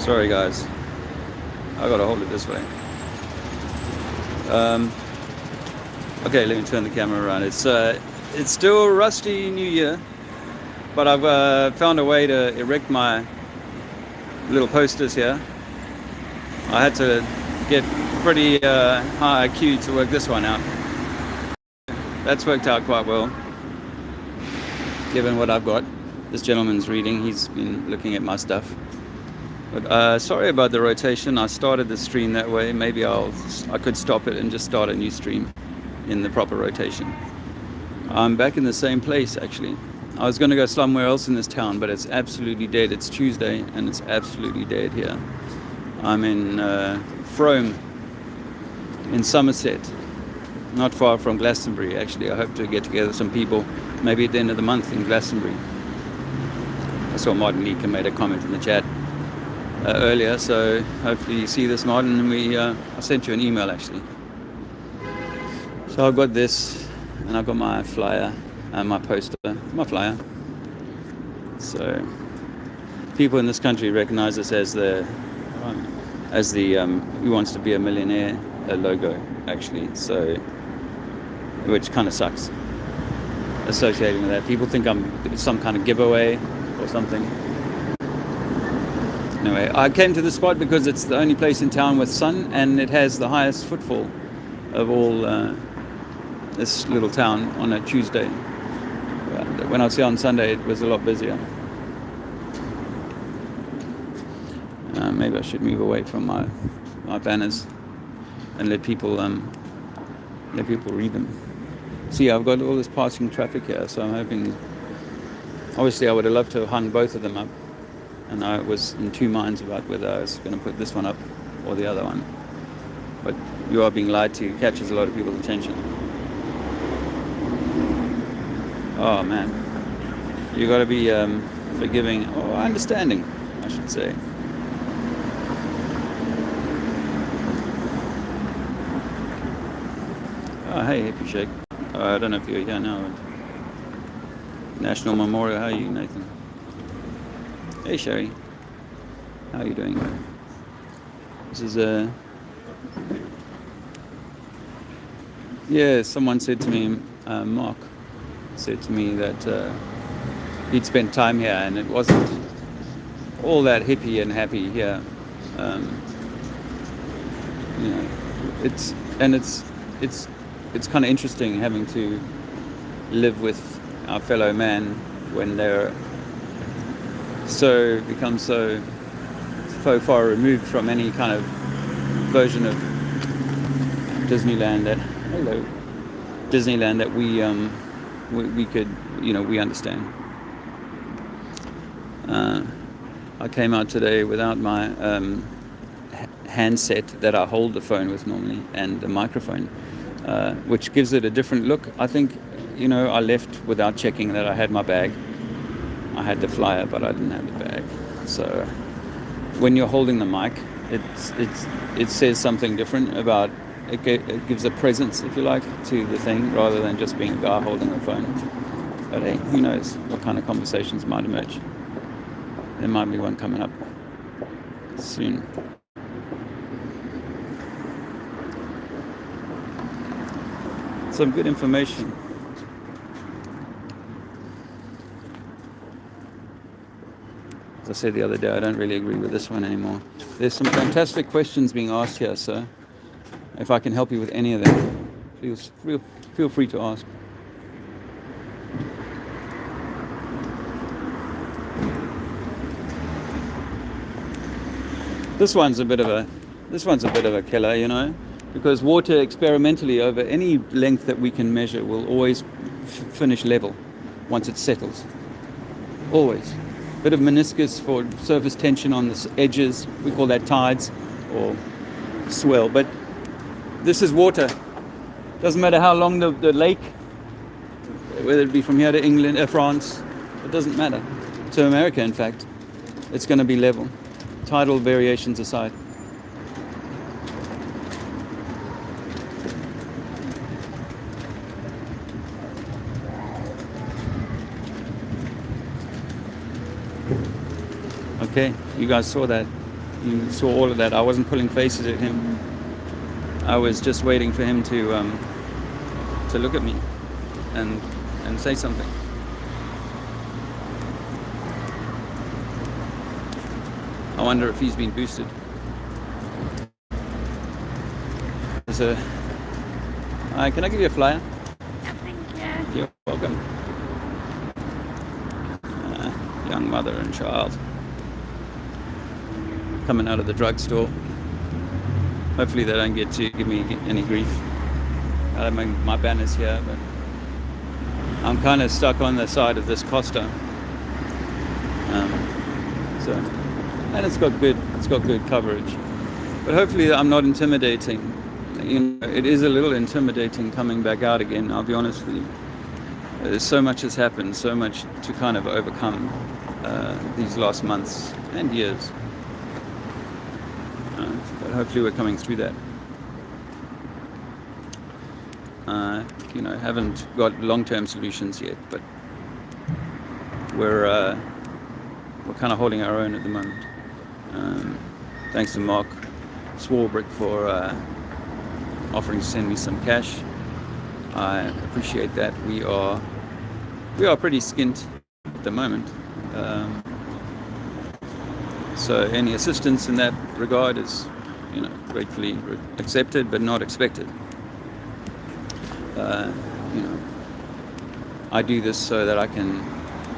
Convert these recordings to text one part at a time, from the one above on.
Sorry guys, I gotta hold it this way. Okay, let me turn the camera around. It's still rusty New Year, but I've found a way to erect my little posters here. I had to get pretty high IQ to work this one out. That's worked out quite well, given what I've got. This gentleman's reading, he's been looking at my stuff. But sorry about the rotation. I started the stream that way. Maybe I could stop it and just start a new stream in the proper rotation. I'm back in the same place actually. I was going to go somewhere else in this town, but it's absolutely dead. It's Tuesday and it's absolutely dead here. I'm in Frome in Somerset, not far from Glastonbury actually. I hope to get together some people maybe at the end of the month in Glastonbury. I saw Martin Leaker made a comment in the chat earlier, so hopefully you see this, Martin, and I sent you an email actually. So I've got this, and I've got my flyer and my poster, my flyer. So people in this country recognize this as the Who Wants to Be a Millionaire logo actually. So, which kind of sucks associating with that. People think I'm some kind of giveaway or something. Anyway, I came to this spot because it's the only place in town with sun, and it has the highest footfall of all this little town on a Tuesday. When I was here on Sunday, it was a lot busier. Maybe I should move away from my banners and let people read them. See, I've got all this passing traffic here, so I'm hoping. Obviously, I would have loved to have hung both of them up. And I was in two minds about whether I was going to put this one up or the other one. But You Are Being Lied To catches a lot of people's attention. Oh man, you got to be forgiving or understanding, I should say. Oh hey, Hippie Shake. I don't know if you're here now. National Memorial. How are you, Nathan? Hey Sherry, how are you doing? This is yeah, someone said to me, Mark said to me that he'd spent time here and it wasn't all that hippie and happy here. You know, it's kind of interesting having to live with our fellow man when they're become so far removed from any kind of version of Disneyland that we could, we understand. I came out today without my handset that I hold the phone with normally and the microphone, which gives it a different look. I think, I left without checking that I had my bag. I had the flyer, but I didn't have the bag. So when you're holding the mic, it says something different about it. It gives a presence, if you like, to the thing rather than just being a guy holding the phone. But hey, who knows what kind of conversations might emerge? There might be one coming up soon. Some good information. As I said the other day, I don't really agree with this one anymore. There's some fantastic questions being asked here, so if I can help you with any of them, feel free to ask. This one's a bit of a killer, because water experimentally over any length that we can measure will always finish level once it settles. Always. Bit of meniscus for surface tension on the edges. We call that tides or swell. But this is water. Doesn't matter how long the lake, whether it be from here to England, France, it doesn't matter. To America, in fact, it's going to be level. Tidal variations aside. Okay, you guys saw that. You saw all of that. I wasn't pulling faces at him. I was just waiting for him to look at me and say something. I wonder if he's been boosted. Hi, can I give you a flyer? Thank you. You're welcome. Young mother and child coming out of the drugstore. Hopefully they don't get to give me any grief. I don't make my banners here, but I'm kind of stuck on the side of this Costa. And it's got good coverage. But hopefully I'm not intimidating. You know, it is a little intimidating coming back out again, I'll be honest with you. So much has happened, so much to kind of overcome these last months and years. But hopefully we're coming through that. You know, haven't got long-term solutions yet, but we're kind of holding our own at the moment. Thanks to Mark Swarbrick for offering to send me some cash. I appreciate that. We are pretty skint at the moment. So any assistance in that regard is, you know, gratefully accepted, but not expected. You know, I do this so that I can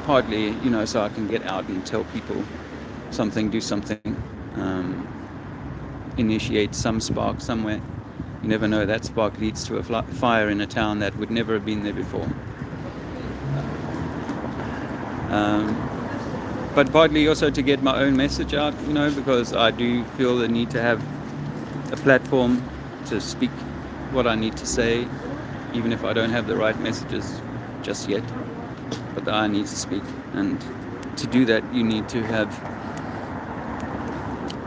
partly, you know, so I can get out and tell people something, do something, initiate some spark somewhere. You never know, that spark leads to a fire in a town that would never have been there before. But partly also to get my own message out, you know, because I do feel the need to have a platform to speak what I need to say, even if I don't have the right messages just yet, but that I need to speak. And to do that, you need to have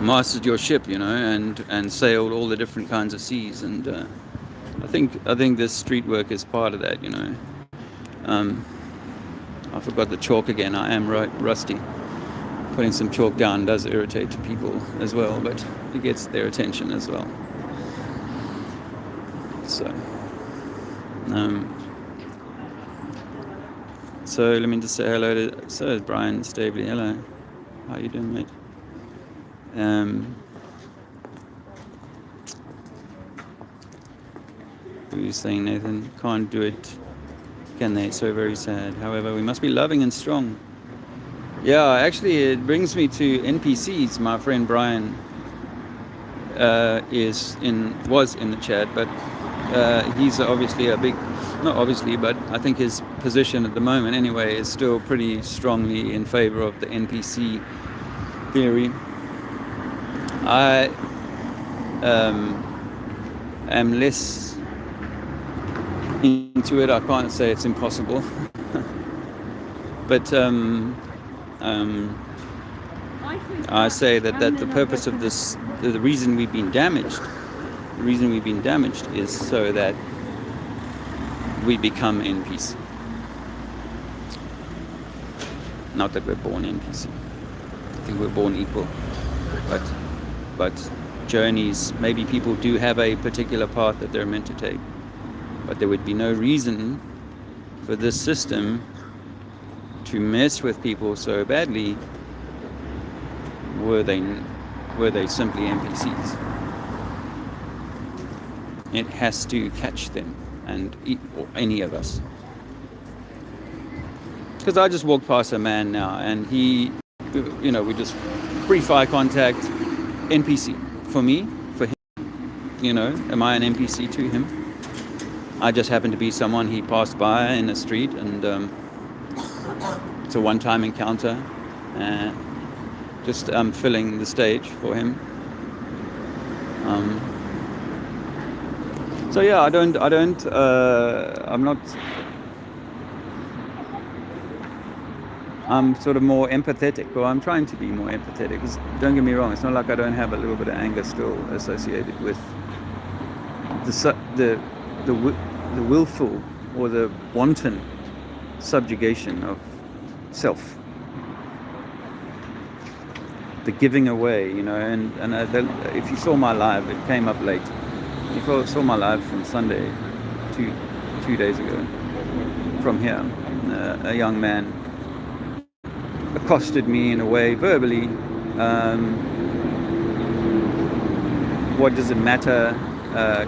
mastered your ship, you know, and sailed all the different kinds of seas. And I think this street work is part of that, you know. I forgot the chalk again. I am rusty. Putting some chalk down does irritate people as well, but it gets their attention as well. So let me just say hello to. So is Brian Stabley. Hello. How you doing, mate? Who are you saying, Nathan? Can't do it, can they? So very sad. However, we must be loving and strong. Yeah, actually, it brings me to NPCs. My friend Brian was in the chat, but he's obviously not obviously, but I think his position at the moment anyway is still pretty strongly in favor of the NPC theory. I am less into it. I can't say it's impossible, but I say that the purpose of this, the reason we've been damaged is so that we become NPC. Not that we're born NPC. I think we're born equal, but journeys, maybe people do have a particular path that they're meant to take, but there would be no reason for this system to mess with people so badly were they simply NPCs. It has to catch them and or any of us. Because I just walked past a man now and he, you know, we just brief eye contact, NPC. For me, for him, you know, am I an NPC to him? I just happen to be someone he passed by in the street, and it's a one-time encounter. Just filling the stage for him. So yeah, I'm sort of more empathetic, or I'm trying to be more empathetic. 'Cause don't get me wrong, it's not like I don't have a little bit of anger still associated with the willful or the wanton subjugation of self. the giving away, you know. And if you saw my live, it came up late. If you saw my live from Sunday, two days ago, from here, a young man accosted me in a way verbally. What does it matter?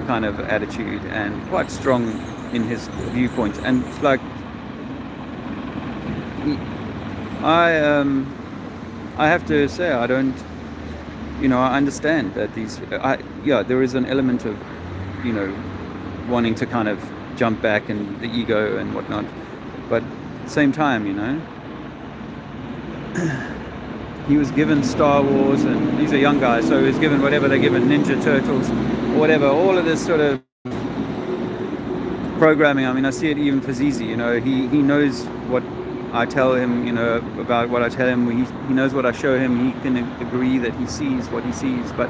Kind of attitude, and quite strong in his viewpoint. And it's like, I have to say, I don't, you know, I understand that there is an element of, you know, wanting to kind of jump back and the ego and whatnot, but at the same time, you know, he was given Star Wars, and he's a young guy, so he was given whatever they're given, Ninja Turtles, or whatever, all of this sort of programming. I mean, I see it even for Zizi, you know, he knows what I tell him, you know, about what I tell him. He knows what I show him. He can agree that he sees what he sees, but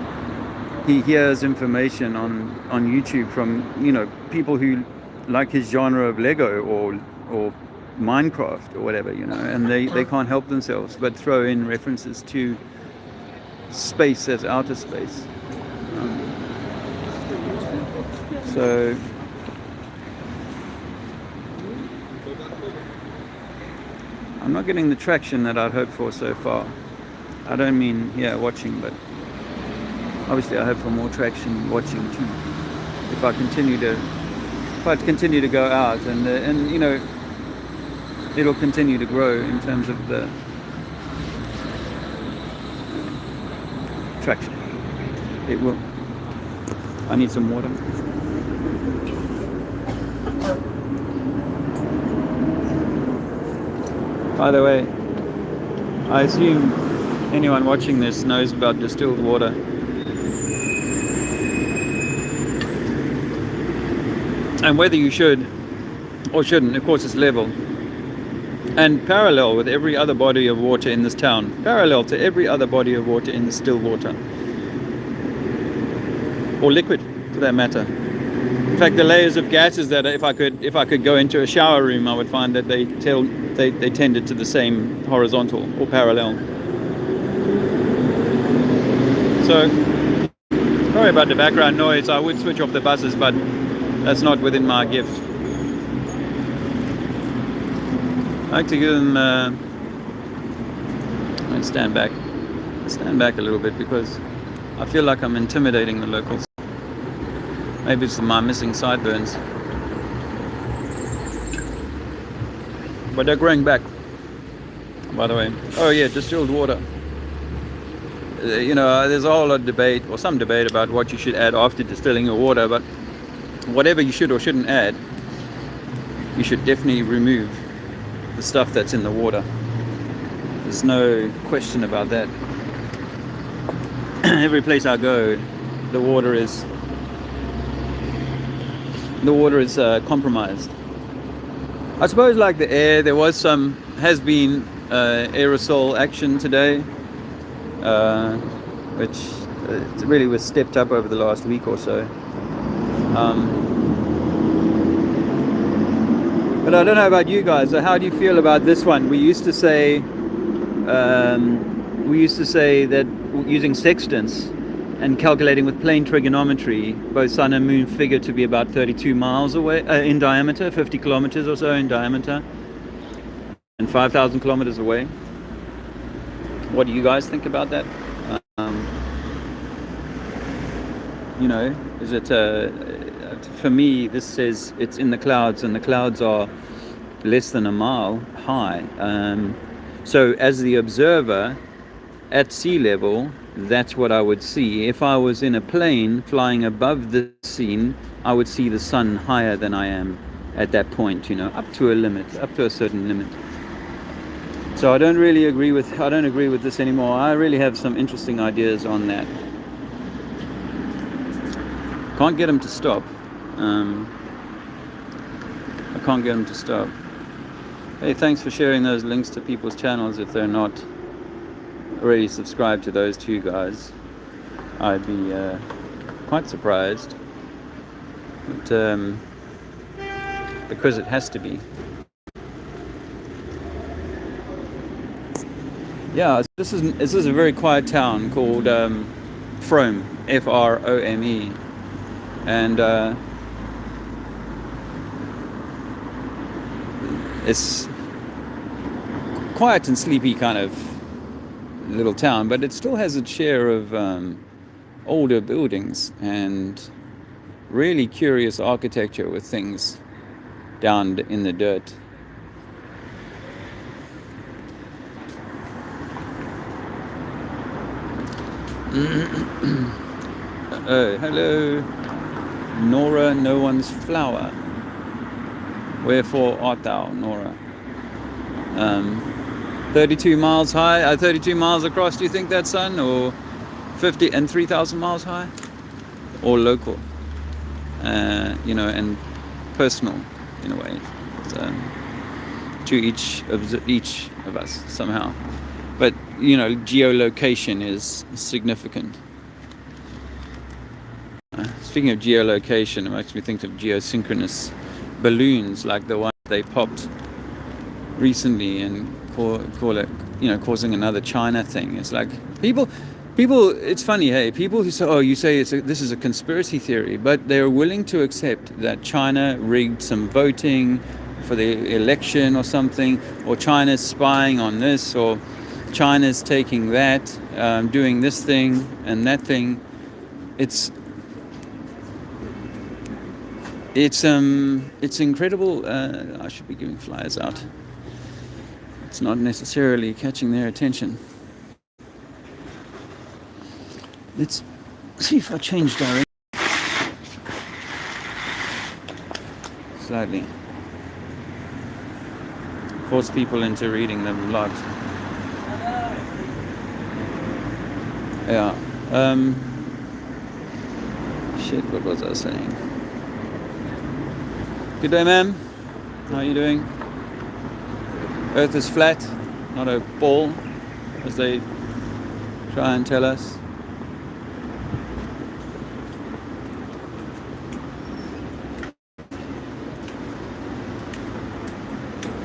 he hears information on YouTube from, you know, people who like his genre of Lego or Minecraft or whatever, you know, and they can't help themselves but throw in references to space as outer space. So I'm not getting the traction that I'd hoped for so far. I don't mean, yeah, watching, but obviously I hope for more traction watching too. If I continue to go out, and you know, it'll continue to grow in terms of the traction. It will. I need some water. By the way, I assume anyone watching this knows about distilled water. And whether you should or shouldn't, of course, it's level. And parallel with every other body of water in this town. Parallel to every other body of water in still water. Or liquid, for that matter. In fact, the layers of gases that if I could go into a shower room, I would find that they tended to the same horizontal or parallel. So, sorry about the background noise. I would switch off the buses, but that's not within my gift. I like to give them. Let's stand back a little bit, because I feel like I'm intimidating the locals. Maybe it's my missing sideburns. But they're growing back, by the way. Oh yeah, distilled water. You know, there's a whole lot of debate, or some debate, about what you should add after distilling your water, but whatever you should or shouldn't add, you should definitely remove the stuff that's in the water. There's no question about that. Every place I go, the water is compromised. I suppose, like the air, there has been aerosol action today, which really was stepped up over the last week or so. But I don't know about you guys. So how do you feel about this one? We used to say that using sextants and calculating with plane trigonometry, both sun and moon figure to be about 32 miles away in diameter, 50 kilometers or so in diameter, and 5,000 kilometers away. What do you guys think about that? You know, is it for me, this says it's in the clouds, and the clouds are less than a mile high. So as the observer at sea level, that's what I would see. If I was in a plane flying above the scene, I would see the sun higher than I am at that point, you know, up to a certain limit. So I don't agree with this anymore. I really have some interesting ideas on that. Can't get them to stop. I can't get them to stop. Hey, thanks for sharing those links to people's channels if they're not already subscribed to those two guys. I'd be quite surprised, but because it has to be. Yeah, this is a very quiet town called Frome, Frome, and it's quiet and sleepy kind of little town, but it still has its share of older buildings and really curious architecture with things down in the dirt. Oh, hello, Nora, no one's flower. Wherefore art thou, Nora? 32 miles high, 32 miles across, do you think that, son? Or 50 and 3,000 miles high? Or local? And personal in a way. So, to each of us somehow. But, geolocation is significant. Speaking of geolocation, it makes me think of geosynchronous balloons like the one they popped recently and call it, causing another China thing. It's like people, it's funny, hey, people who say, oh, you say this is a conspiracy theory, but they're willing to accept that China rigged some voting for the election or something, or China's spying on this, or China's taking that, doing this thing and that thing. It's incredible. I should be giving flyers out. It's not necessarily catching their attention. Let's see if I change direction slightly. Force people into reading them a lot. Yeah. Shit, what was I saying? Good day, ma'am. How are you doing? Earth is flat, not a ball, as they try and tell us.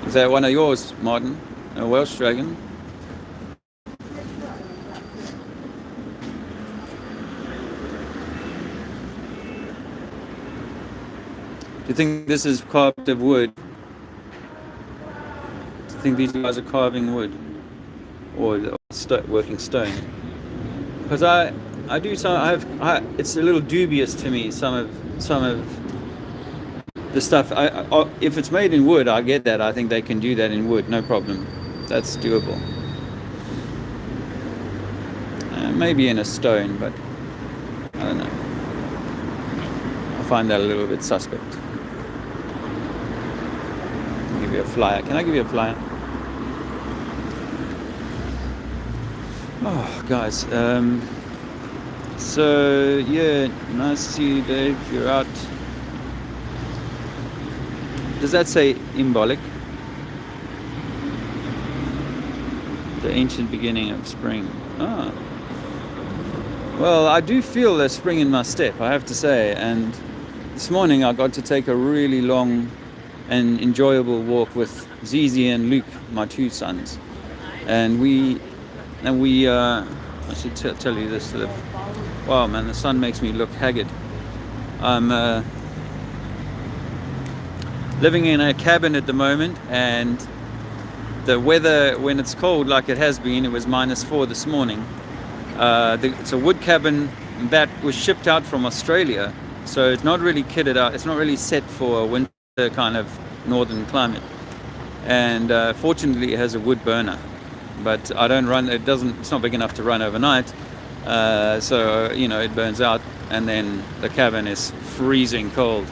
Is that one of yours, Martin? A Welsh dragon? Do you think this is carved of wood? Do you think these guys are carving wood or working stone? Because it's a little dubious to me. Some of the stuff. If it's made in wood, I get that. I think they can do that in wood, no problem. That's doable. Maybe in a stone, but I don't know. I find that a little bit suspect. I'll give you a flyer. Can I give you a flyer? Oh, guys. So yeah, nice to see you, Dave. You're out. Does that say symbolic? The ancient beginning of spring. Ah. Well, I do feel there's spring in my step, I have to say. And this morning I got to take a really long and enjoyable walk with Zizi and Luke, my two sons. And we I should tell you this. Wow, man, the sun makes me look haggard. I'm living in a cabin at the moment, and the weather, when it's cold like it has been, it was -4 this morning. It's a wood cabin that was shipped out from Australia, so it's not really kitted out. It's not really set for a winter kind of northern climate. And fortunately, it has a wood burner, but I don't run. It's not big enough to run overnight, so it burns out, and then the cabin is freezing cold.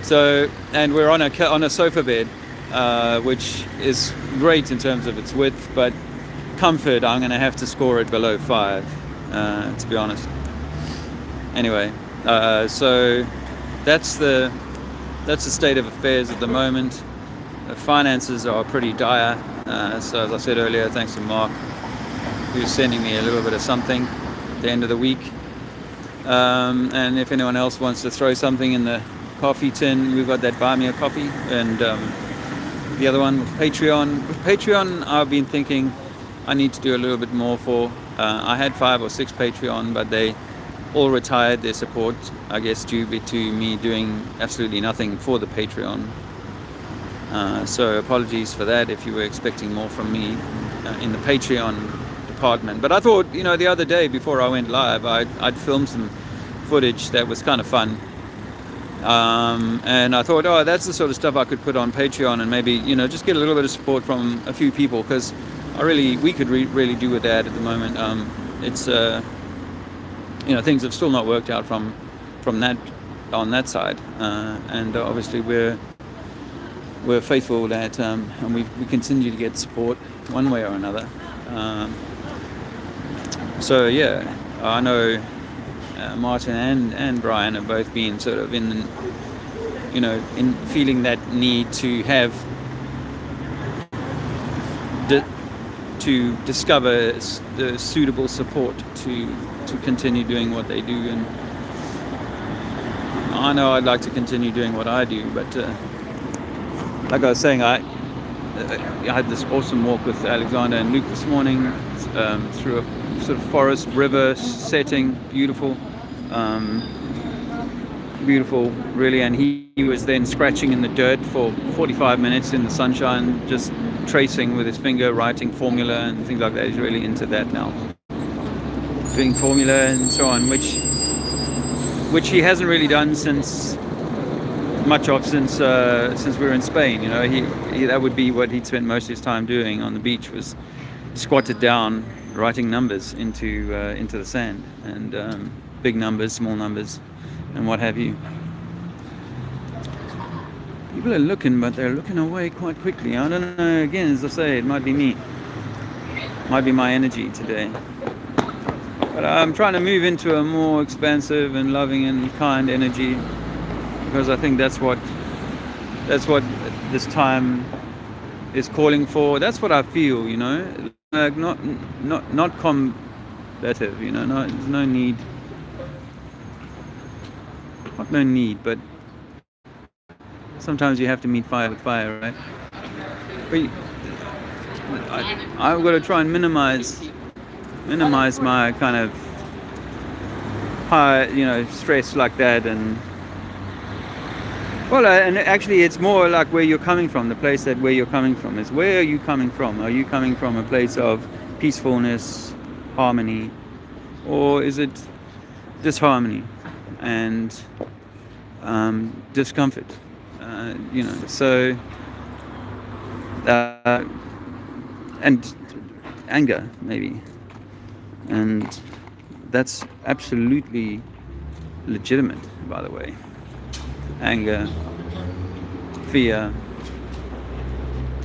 So, and we're on a sofa bed, which is great in terms of its width, but comfort, I'm going to have to score it below 5, to be honest. Anyway, so that's the state of affairs at the moment. The finances are pretty dire. So as I said earlier, thanks to Mark, who's sending me a little bit of something at the end of the week. And if anyone else wants to throw something in the coffee tin, we've got that buy me a coffee, and the other one with Patreon. With Patreon, I've been thinking I need to do a little bit more for. I had 5 or 6 Patreon, but they all retired their support, I guess, due to me doing absolutely nothing for the Patreon. So apologies for that if you were expecting more from me in the Patreon department. But I thought, the other day before I went live, I'd filmed some footage that was kind of fun. And I thought, that's the sort of stuff I could put on Patreon and maybe, just get a little bit of support from a few people, because we could really do with that at the moment. It's things have still not worked out from that on that side, and obviously we're faithful that and we continue to get support one way or another. So yeah, I know Martin and Brian have both been sort of in feeling that need to have to discover the suitable support to continue doing what they do. And I know I'd like to continue doing what I do, but like I was saying, I had this awesome walk with Alexander and Luke this morning through a sort of forest river setting, beautiful really, and he was then scratching in the dirt for 45 minutes in the sunshine, just tracing with his finger, writing formula and things like that. He's really into that now, doing formula and so on, which he hasn't really done since we were in Spain. He that would be what he'd spent most of his time doing on the beach, was squatted down writing numbers into the sand, and big numbers, small numbers, and what have you. People are looking, but they're looking away quite quickly. I don't know, again, as I say, it might be me. Might be my energy today. But I'm trying to move into a more expansive and loving and kind energy, because I think that's what this time is calling for. That's what I feel, like not combative, there's no need. Not no need, but sometimes you have to meet fire with fire, right? But I've got to try and minimize my kind of high, stress like that, and and actually it's more like where you're coming from. The place where you're coming from is, where are you coming from? Are you coming from a place of peacefulness, harmony, or is it disharmony and discomfort? So and anger maybe, and that's absolutely legitimate, by the way. Anger, fear,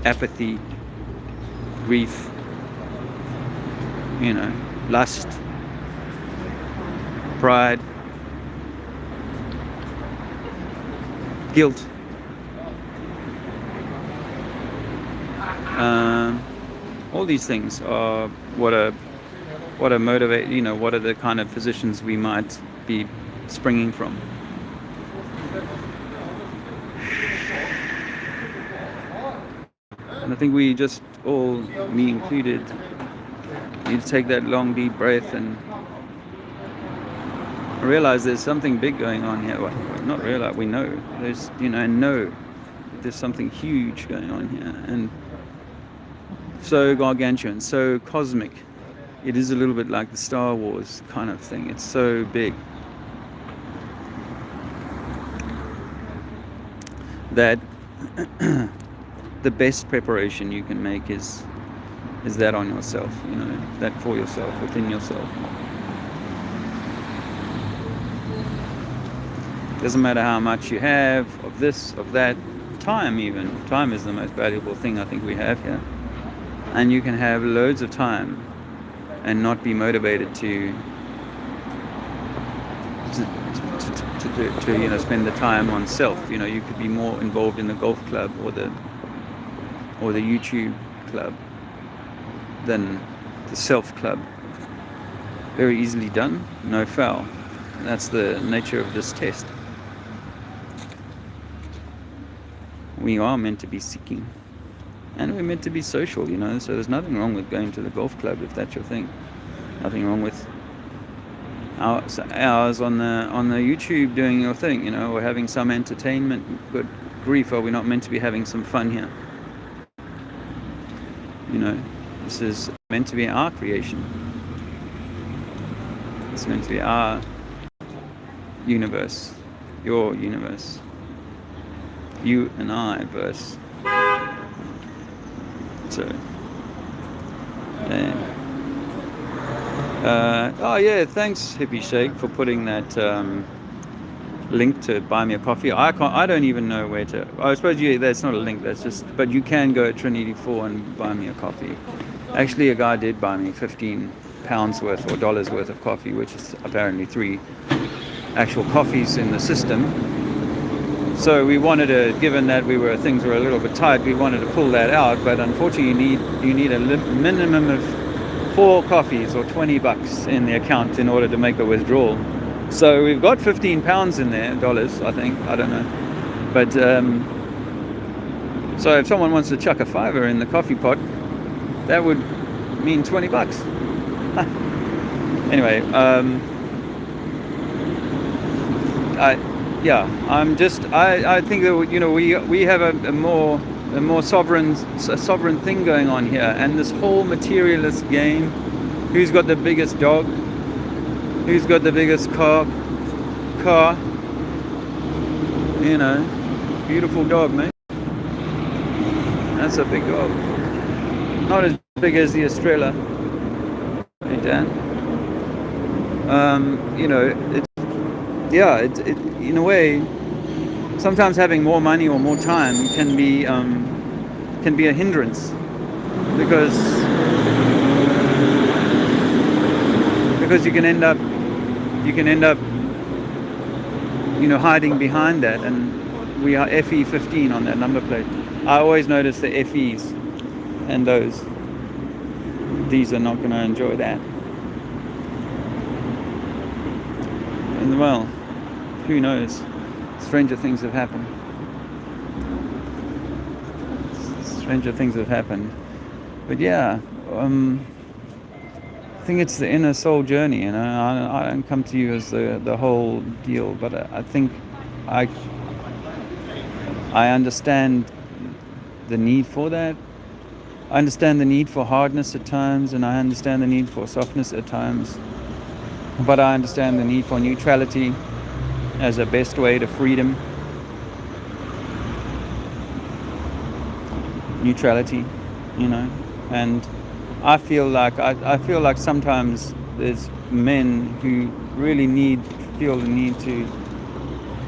apathy, grief, lust, pride, guilt, all these things are what are motivate, what are the kind of positions we might be springing from. And I think we just all, me included, need to take that long deep breath and realize there's something big going on here. Well, not realize, we know there's there's something huge going on here, and so gargantuan, so cosmic. It is a little bit like the Star Wars kind of thing. It's so big that the best preparation you can make is that on yourself, that for yourself, within yourself. Doesn't matter how much you have of this, of that, time even. Time is the most valuable thing I think we have here. And you can have loads of time and not be motivated to spend the time on self. You could be more involved in the golf club or the YouTube club than the self club. Very easily done, no foul. That's the nature of this test. We are meant to be seeking. And we're meant to be social, you know, so there's nothing wrong with going to the golf club if that's your thing. Nothing wrong with hours on the YouTube doing your thing, you know, or having some entertainment. Good grief, are we not meant to be having some fun here? You know, this is meant to be our creation. It's meant to be our universe, your universe, you and I verse. So, oh yeah, thanks Hippie Shake for putting that link to buy me a coffee. I don't even know where to. I suppose that's not a link. That's just. But you can go to Trinity 4 and buy me a coffee. Actually, a guy did buy me £15 worth or dollars worth of coffee, which is apparently 3 actual coffees in the system. So we wanted to, given that things were a little bit tight, we wanted to pull that out. But unfortunately, you need a minimum of 4 coffees or $20 in the account in order to make a withdrawal. So we've got £15 in there, dollars, I think. I don't know. But so if someone wants to chuck a $5 in the coffee pot, that would mean $20. Anyway, I think that, you know, we have a more sovereign thing going on here, and this whole materialist game. Who's got the biggest dog? Who's got the biggest car? You know, beautiful dog, mate. That's a big dog. Not as big as the Estrella. Hey, Dan. You know, it in a way, sometimes having more money or more time can be a hindrance, because you can end up, you know, hiding behind that. And we are FE15 on that number plate. I always notice the FEs, and these are not going to enjoy that. And well, who knows? Stranger things have happened. But yeah, I think it's the inner soul journey, you know. I don't come to you as the whole deal, but I think I understand the need for that. I understand the need for hardness at times, and I understand the need for softness at times. But I understand the need for neutrality as a best way to freedom. Neutrality, you know. And I feel like sometimes there's men who really feel the need to.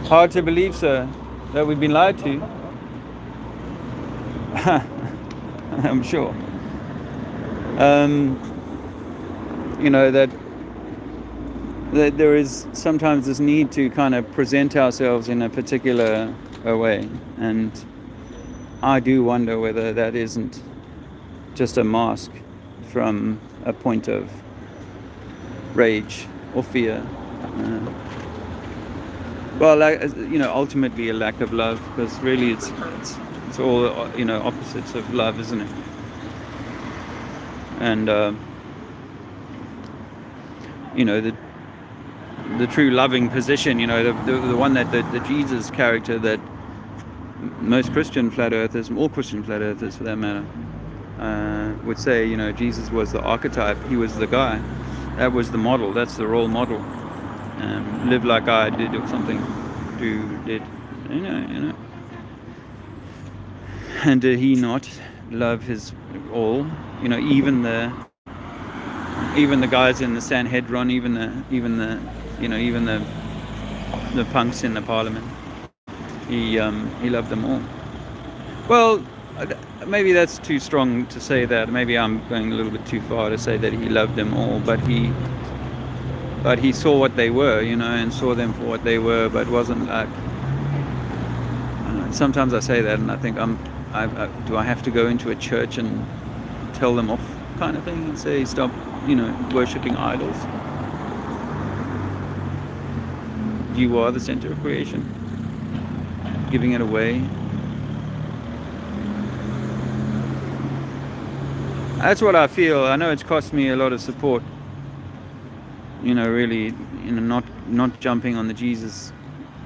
Hard to believe, sir, that we've been lied to. I'm sure. You know, that there is sometimes this need to kind of present ourselves in a particular way, and I do wonder whether that isn't just a mask from a point of rage or fear. You know, ultimately a lack of love, because really it's all, you know, opposites of love, isn't it? And you know, the true loving position, you know, the one that the Jesus character that most Christian flat earthers, all Christian flat earthers for that matter, would say, you know, Jesus was the archetype. He was the guy. That was the model. That's the role model. Live like I did, or something. Did, you know. And did he not love his all? You know, even the guys in the Sanhedrin, even the punks in the parliament. He loved them all. Well, maybe that's too strong to say that. Maybe I'm going a little bit too far to say that he loved them all, but he saw what they were, you know, and saw them for what they were, but wasn't like. Sometimes I say that, and I think do I have to go into a church and tell them off, kind of thing, and say stop, you know, worshipping idols? You are the center of creation. Giving it away. That's what I feel. I know it's cost me a lot of support. Really, not jumping on the Jesus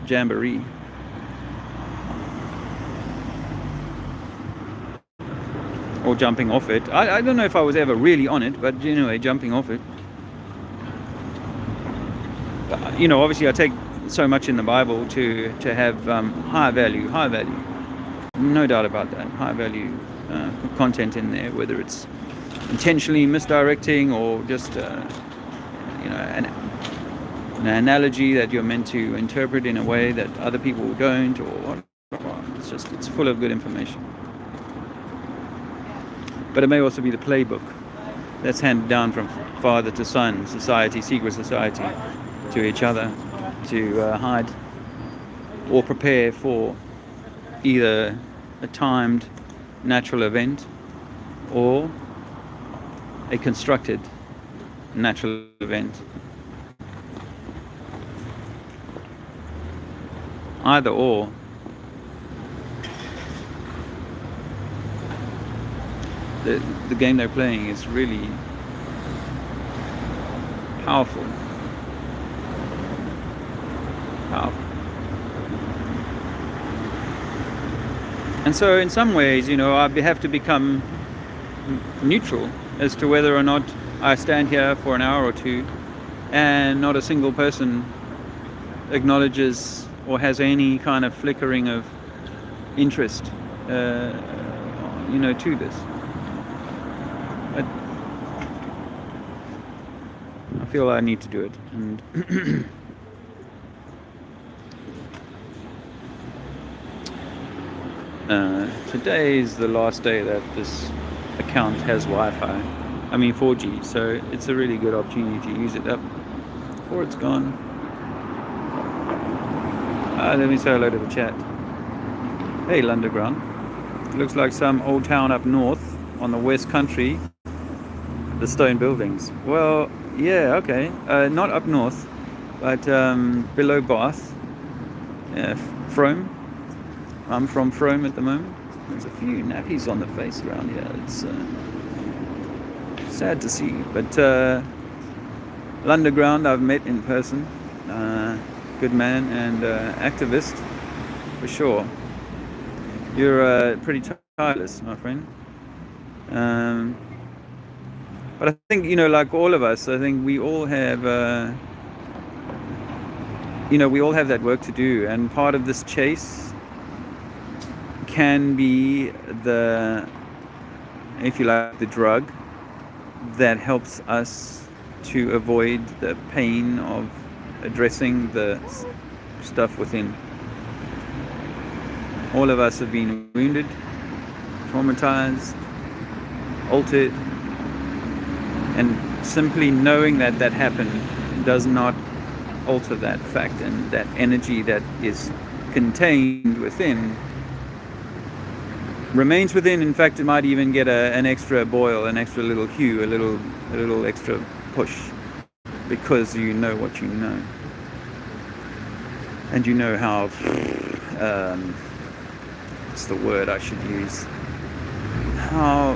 jamboree. Or jumping off it. I don't know if I was ever really on it, but anyway, jumping off it. Obviously I take so much in the Bible to have high value, no doubt about that, high value content in there, whether it's intentionally misdirecting or just an analogy that you're meant to interpret in a way that other people don't, or it's full of good information. But it may also be the playbook that's handed down from father to son, secret society, to each other, to hide or prepare for either a timed natural event or a constructed natural event. Either or. The game they're playing is really powerful. And so in some ways, I have to become neutral as to whether or not I stand here for an hour or two and not a single person acknowledges or has any kind of flickering of interest to this. I feel I need to do it, and today is the last day that this account has Wi-Fi. 4G, so it's a really good opportunity to use it up before it's gone. Let me say hello to the chat. Hey, Underground. It looks like some old town up north on the West Country. The stone buildings. Well, yeah, okay. Not up north, but below Bath. Frome. I'm from Frome at the moment. There's a few nappies on the face around here. It's sad to see. But Underground I've met in person. Good man and activist, for sure. You're pretty tireless, my friend. But I think, like all of us, I think we all have, we all have that work to do. And part of this chase can be if you like, the drug that helps us to avoid the pain of addressing the stuff within. All of us have been wounded, traumatized, altered, and simply knowing that happened does not alter that fact, and that energy that is contained within remains within. In fact, it might even get an extra boil, an extra little hue, a little extra push, because you know what you know, and you know how what's the word I should use, how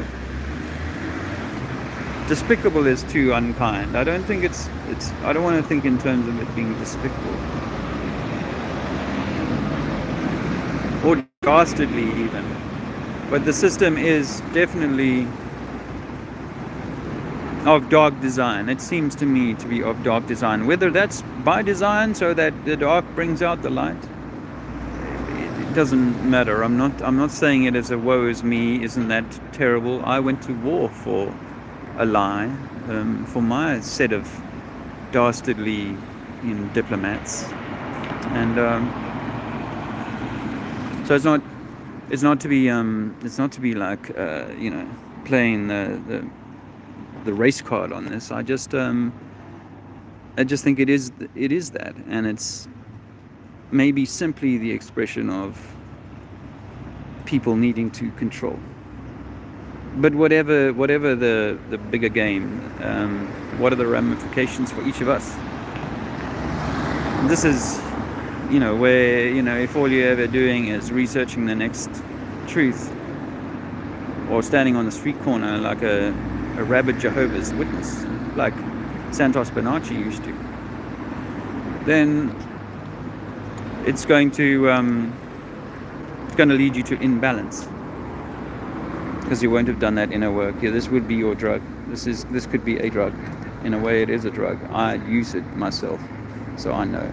despicable is too unkind. I don't think it's I don't want to think in terms of it being despicable or dastardly even, but the system is definitely of dark design. It seems to me to be of dark design, whether that's by design so that the dark brings out the light. It doesn't matter. I'm not saying it as a woe is me, isn't that terrible. I went to war for a lie, for my set of dastardly diplomats, and so it's not to be like playing the race card on this. I just think it is that, and it's maybe simply the expression of people needing to control. But whatever the bigger game, what are the ramifications for each of us? This is, where, if all you're ever doing is researching the next truth, or standing on the street corner like a rabid Jehovah's Witness, like Santos Bonacci used to, then it's going to lead you to imbalance, because you won't have done that inner work. Yeah, this would be your drug. This could be a drug. In a way, it is a drug. I use it myself, so I know.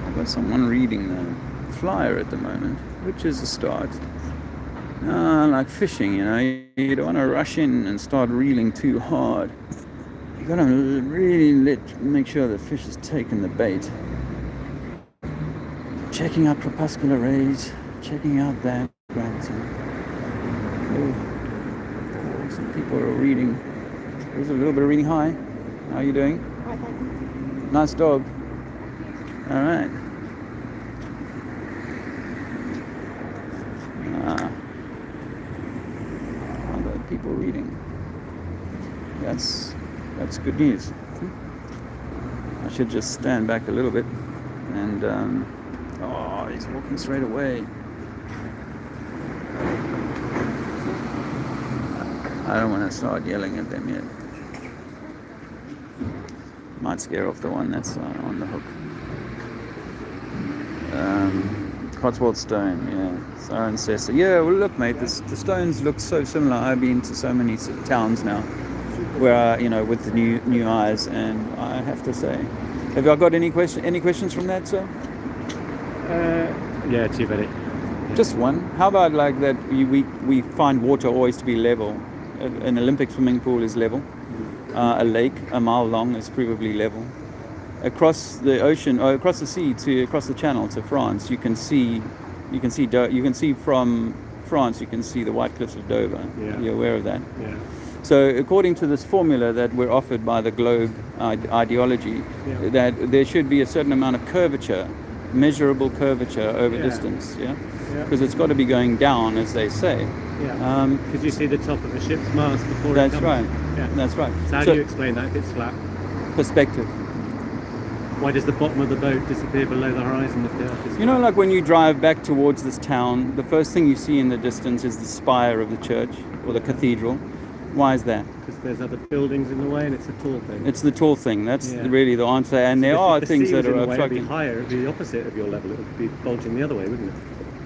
I've got someone reading the flyer at the moment, which is a start. Like fishing, you don't want to rush in and start reeling too hard. You got to really make sure the fish has taken the bait. Checking out crepuscular rays, checking out that gravity. Oh, some people are reading. There's a little bit of reading. Hi, how are you doing? Hi, thank you. Nice dog. All right. Other people reading. That's good news. I should just stand back a little bit and he's walking straight away. I don't want to start yelling at them yet. Might scare off the one that's on the hook. Cotswold Stone, yeah. Siren Cessa. Yeah, well look mate, the stones look so similar. I've been to so many towns now where, with the new eyes, and I have to say, have you got any questions from that, sir? Yeah, too many. Just one. How about like that we find water always to be level. An Olympic swimming pool is level. A lake a mile long is provably level. Across the ocean, or across the sea across the channel to France, you can see from France, you can see the White Cliffs of Dover. Yeah. You're aware of that? Yeah. So according to this formula that we're offered by the globe ideology, Yeah. that there should be a certain amount of curvature, measurable curvature over Yeah. distance, yeah? Yeah. Because it's got to be going down, as they say. Yeah. Because you see the top of the ship's mast before That's it comes. right. Yeah. That's right. So how do you explain that if it's flat? Perspective. Why does the bottom of the boat disappear below the horizon if the earth is flat? Like when you drive back towards this town, the first thing you see in the distance is the spire of the church or the cathedral. Why is that? Because there's other buildings in the way and it's a tall thing. It's the tall thing. That's Yeah. really the answer. And there are things that are It'd obstructing. be higher, it'd be the opposite of your level. It would be bulging the other way, wouldn't it?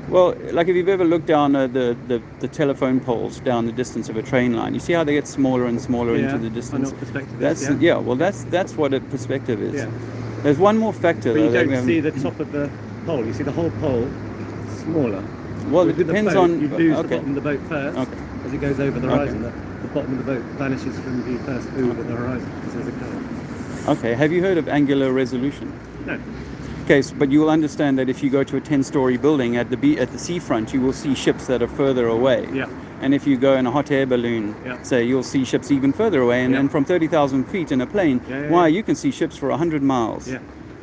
Well, like if you've ever looked down the telephone poles down the distance of a train line, you see how they get smaller and smaller into the I know distance. what perspective That's is, yeah. Well, that's what a perspective is. Yeah. There's one more factor. But you though, that we don't see haven't- the top of the pole. You see the whole pole smaller. Well, it With the depends boat, on. You lose the okay. bottom of the boat first. Okay. As it goes over the Okay. horizon, the bottom of the boat vanishes from view first over the horizon because there's a curve. Okay. Have you heard of angular resolution? No. Okay, but you will understand that if you go to a 10-story building at the seafront, you will see ships that are further away. Yeah. And if you go in a hot air balloon, Yeah. say, you'll see ships even further away. And Yeah. then from 30,000 feet in a plane, you can see ships for 100 miles. Yeah.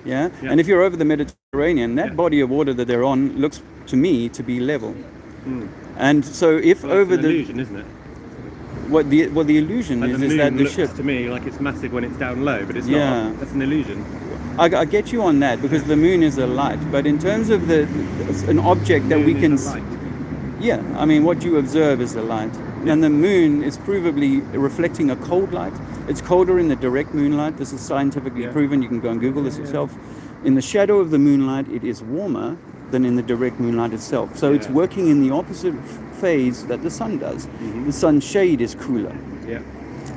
Yeah? Yeah. And if you're over the Mediterranean, that Yeah. body of water that they're on looks to me to be level. Mm. And so if Well, over that's an the illusion, isn't it? the illusion And is the moon that the looks ship. to me like it's massive when it's down low, but it's Yeah. not. That's an illusion. I get you on that because the moon is a light, but in terms of an object that Moon we is can a light. Yeah, I mean, what you observe is a light. And the moon is provably reflecting a cold light. It's colder in the direct moonlight. This is scientifically proven. You can go and Google this yourself. In the shadow of the moonlight, it is warmer than in the direct moonlight itself. So it's working in the opposite phase that the sun does. The sun's shade is cooler. Yeah.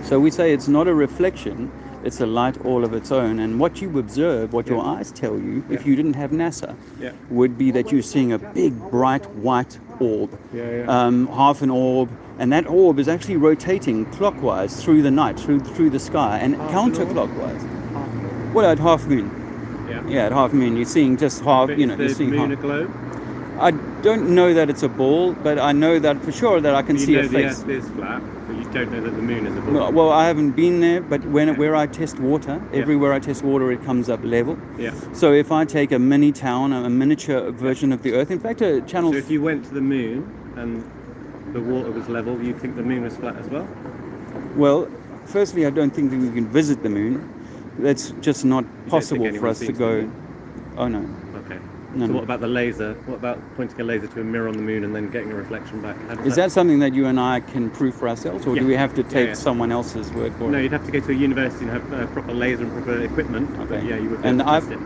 So we say it's not a reflection, it's a light all of its own. And what you observe, what your eyes tell you, if you didn't have NASA, would be that you're seeing a big, bright, white orb. Half an orb. And that orb is actually rotating clockwise through the night, through the sky, and counterclockwise. Well, at half moon. Yeah, at half moon. You're seeing just half, But you're is the seeing moon half. a globe? I don't know that it's a ball, but I know that for sure that I can see You a know the face. Earth is flat, but you don't know that the moon is a ball. Well, I haven't been there, but where I test water, everywhere I test water, it comes up level. Yeah. So if I take a mini town, a miniature version of the Earth, in fact, a channel. So if you went to the moon and the water was level, you think the moon was flat as well? Well, firstly, I don't think that we can visit the moon. That's just not possible for anyone us to sees the go. moon? Oh no. Okay. So what about the laser? What about pointing a laser to a mirror on the moon and then getting a reflection back? Is that something that you and I can prove for ourselves, or do we have to take someone else's word for it? No, you'd have to go to a university and have proper laser and proper equipment. Okay. But yeah, you would be able to test it,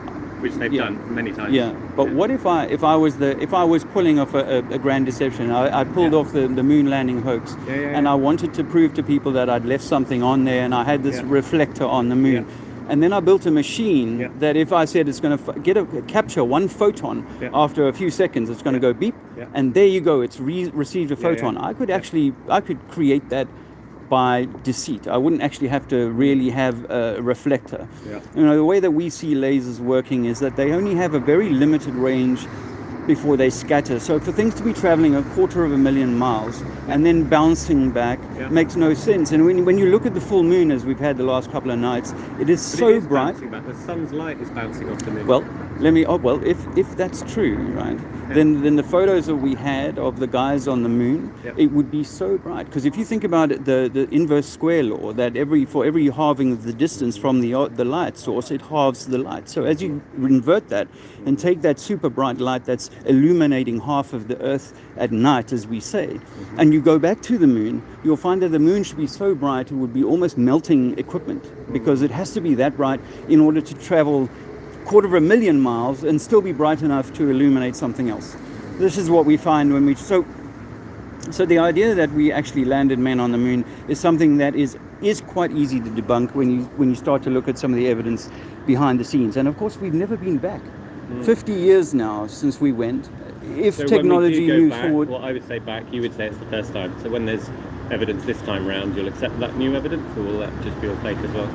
which they've done many times. Yeah, but what if I was pulling off a grand deception? I pulled off the moon landing hoax, and I wanted to prove to people that I'd left something on there, and I had this reflector on the moon. Yeah. And then I built a machine that if I said it's going to capture one photon after a few seconds, it's going to go beep, and there you go, it's received a photon. I could create that by deceit. I wouldn't actually have to really have a reflector. You know, the way that we see lasers working is that they only have a very limited range before they scatter. So for things to be traveling 250,000 miles and then bouncing back makes no sense. And when you look at the full moon, as we've had the last couple of nights, it is so bright. The sun's light is bouncing off the moon. Well, if that's true, right, then the photos that we had of the guys on the moon, it would be so bright. Because if you think about it, the inverse square law, that for every halving of the distance from the light source, it halves the light. So as you invert that and take that super bright light that's illuminating half of the Earth at night, as we say, and you go back to the moon, you'll find that the moon should be so bright it would be almost melting equipment, because it has to be that bright in order to travel 250,000 miles and still be bright enough to illuminate something else. This is what we find when we so the idea that we actually landed men on the moon is something that is quite easy to debunk when you start to look at some of the evidence behind the scenes. And of course, we've never been back. 50 years now since we went. If so technology moves back, forward, well, I would say back, you would say it's the first time. So when there's evidence this time round, you'll accept that new evidence, or will that just be all fake as well?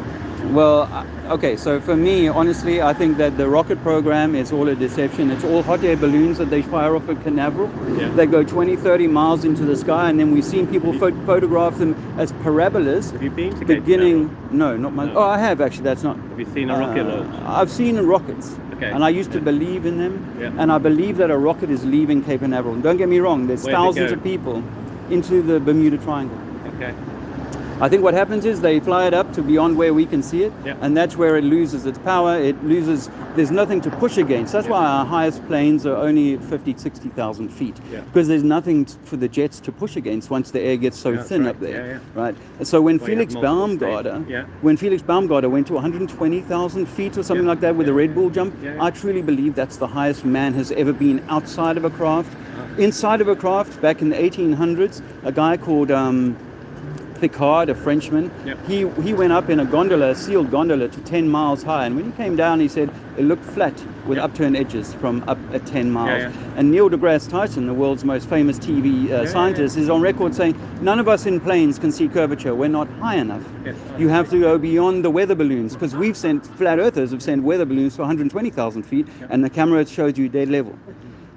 well, okay, so for me, honestly, I think that the rocket program is all a deception. It's all hot air balloons that they fire off at Canaveral. They go 20, 30 miles into the sky, and then we've seen people photograph them as parabolas. Have you been to beginning? No, not my. No. Oh, I have actually. That's not. Have you seen a rocket launch? I've seen rockets. Okay. And I used to believe in them, and I believe that a rocket is leaving Cape Canaveral. Don't get me wrong, there's thousands of people into the Bermuda Triangle. Okay. I think what happens is they fly it up to beyond where we can see it, and that's where it loses its power. There's nothing to push against. That's why our highest planes are only 50, 60,000 feet, because there's nothing for the jets to push against once the air gets so thin up there, right? So when Felix Baumgartner went to 120,000 feet or something like that with a Red Bull jump, I truly believe that's the highest man has ever been outside of a craft. Inside of a craft, back in the 1800s, a guy called Picard, a Frenchman, he went up in a sealed gondola to 10 miles high, and when he came down he said it looked flat with upturned edges from up at 10 miles. And Neil deGrasse Tyson, the world's most famous TV scientist, is on record saying none of us in planes can see curvature, we're not high enough. You have to go beyond the weather balloons, because flat earthers have sent weather balloons for 120,000 feet, and the camera shows you dead level.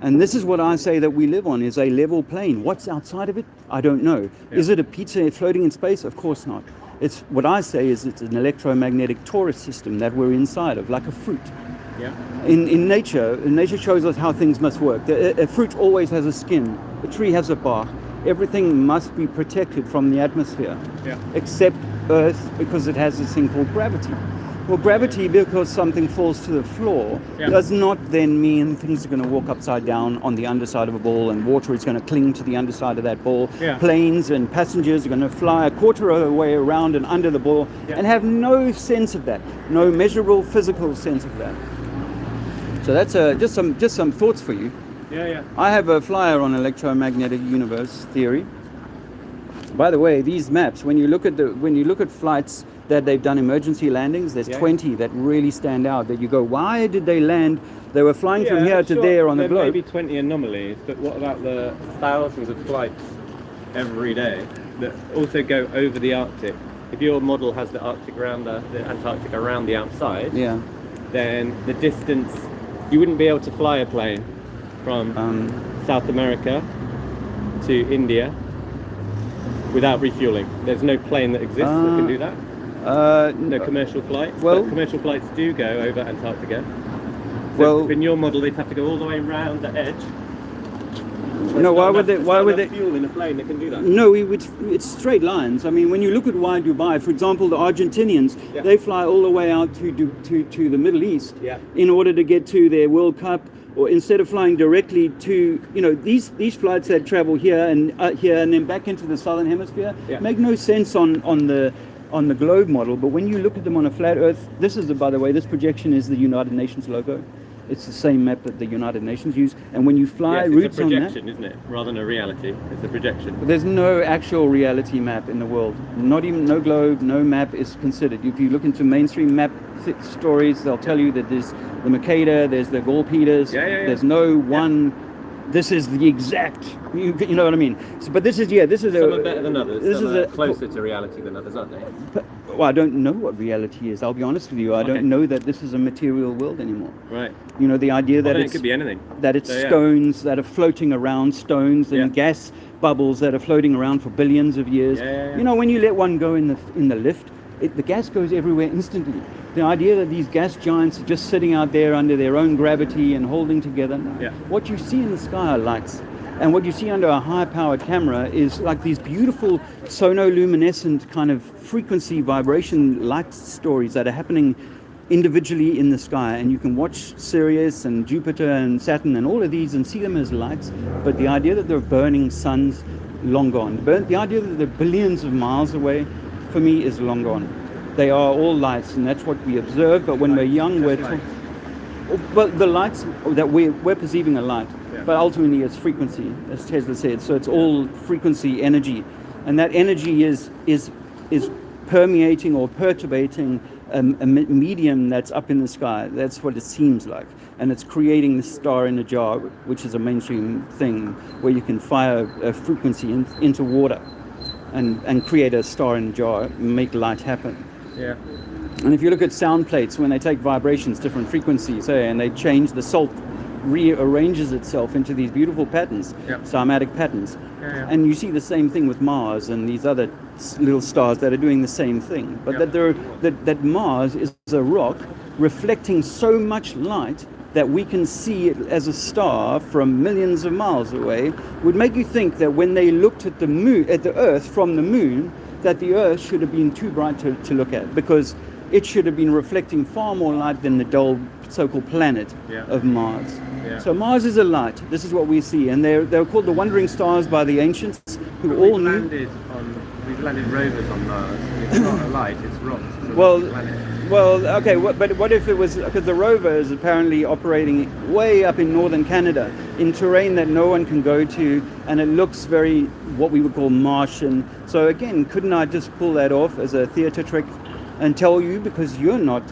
And this is what I say that we live on, is a level plane. What's outside of it? I don't know. Is it a pizza floating in space? Of course not. It's what I say is it's an electromagnetic torus system that we're inside of, like a fruit. In nature shows us how things must work. A fruit always has a skin. A tree has a bark. Everything must be protected from the atmosphere, except Earth, because it has this thing called gravity. Well, gravity, because something falls to the floor, does not then mean things are going to walk upside down on the underside of a ball, and water is going to cling to the underside of that ball. Planes and passengers are going to fly a quarter of the way around and under the ball and have no sense of that, no measurable physical sense of that. So that's just some thoughts for you. I have a flyer on electromagnetic universe theory. By the way, these maps, when you look at flights that they've done emergency landings, there's 20 that really stand out, that you go, why did they land? They were flying from here to there on the globe. There may be 20 anomalies, but what about the thousands of flights every day that also go over the Arctic? If your model has the Arctic around the Antarctic around the outside, then the distance, you wouldn't be able to fly a plane from South America to India without refueling. There's no plane that exists that can do that. No commercial flights. Well, but commercial flights do go over Antarctica. So in your model, they'd have to go all the way around the edge. No, why would they? Fuel in a plane that can do that. No, it's straight lines. I mean, when you look at why Dubai, for example, the Argentinians, they fly all the way out to the Middle East in order to get to their World Cup or instead of flying directly to, these flights that travel here and then back into the southern hemisphere make no sense on the globe model. But when you look at them on a flat Earth, by the way, this projection is the United Nations logo. It's the same map that the United Nations use, and when you fly routes on that, it's a projection, isn't it? Rather than a reality, it's a projection. There's no actual reality map in the world. Not even no globe, no map is considered. If you look into mainstream map stories, they'll tell you that there's the Mercator, there's the Gulpeters. There's no one. This is the exact. You know what I mean? So, but this is some are better than others. Some are closer to reality than others, aren't they? Well, I don't know what reality is. I'll be honest with you. I don't know that this is a material world anymore. Right. The idea that it could be anything. That it's stones that are floating around, stones and gas bubbles that are floating around for billions of years. When you let one go in the lift, the gas goes everywhere instantly. The idea that these gas giants are just sitting out there under their own gravity and holding together. What you see in the sky are lights. And what you see under a high-powered camera is like these beautiful sonoluminescent kind of frequency vibration light stories that are happening individually in the sky. And you can watch Sirius and Jupiter and Saturn and all of these and see them as lights. But the idea that they're burning suns, long gone. The idea that they're billions of miles away, for me, is long gone. They are all lights, and that's what we observe. But when we're young, well, the lights that we're perceiving are light. But ultimately it's frequency, as Tesla said. So it's all frequency energy. And that energy is permeating or perturbating a medium that's up in the sky. That's what it seems like. And it's creating the star in a jar, which is a mainstream thing, where you can fire a frequency into water and create a star in a jar and make light happen. Yeah. And if you look at sound plates, when they take vibrations, different frequencies, and they change, the salt rearranges itself into these beautiful patterns, cymatic patterns. And you see the same thing with Mars and these other little stars that are doing the same thing. But that Mars is a rock reflecting so much light that we can see it as a star from millions of miles away, would make you think that when they looked at the moon, at the Earth from the moon, that the Earth should have been too bright to look at, because it should have been reflecting far more light than the dull so-called planet of Mars. So Mars is a light. This is what we see, and they're called the wandering stars by the ancients, who all knew. We've landed rovers on Mars. It's not a light; it's rocks. It's okay. But what if it was, because the rover is apparently operating way up in northern Canada in terrain that no one can go to, and it looks very what we would call Martian. So again, couldn't I just pull that off as a theatre trick and tell you, because you're not,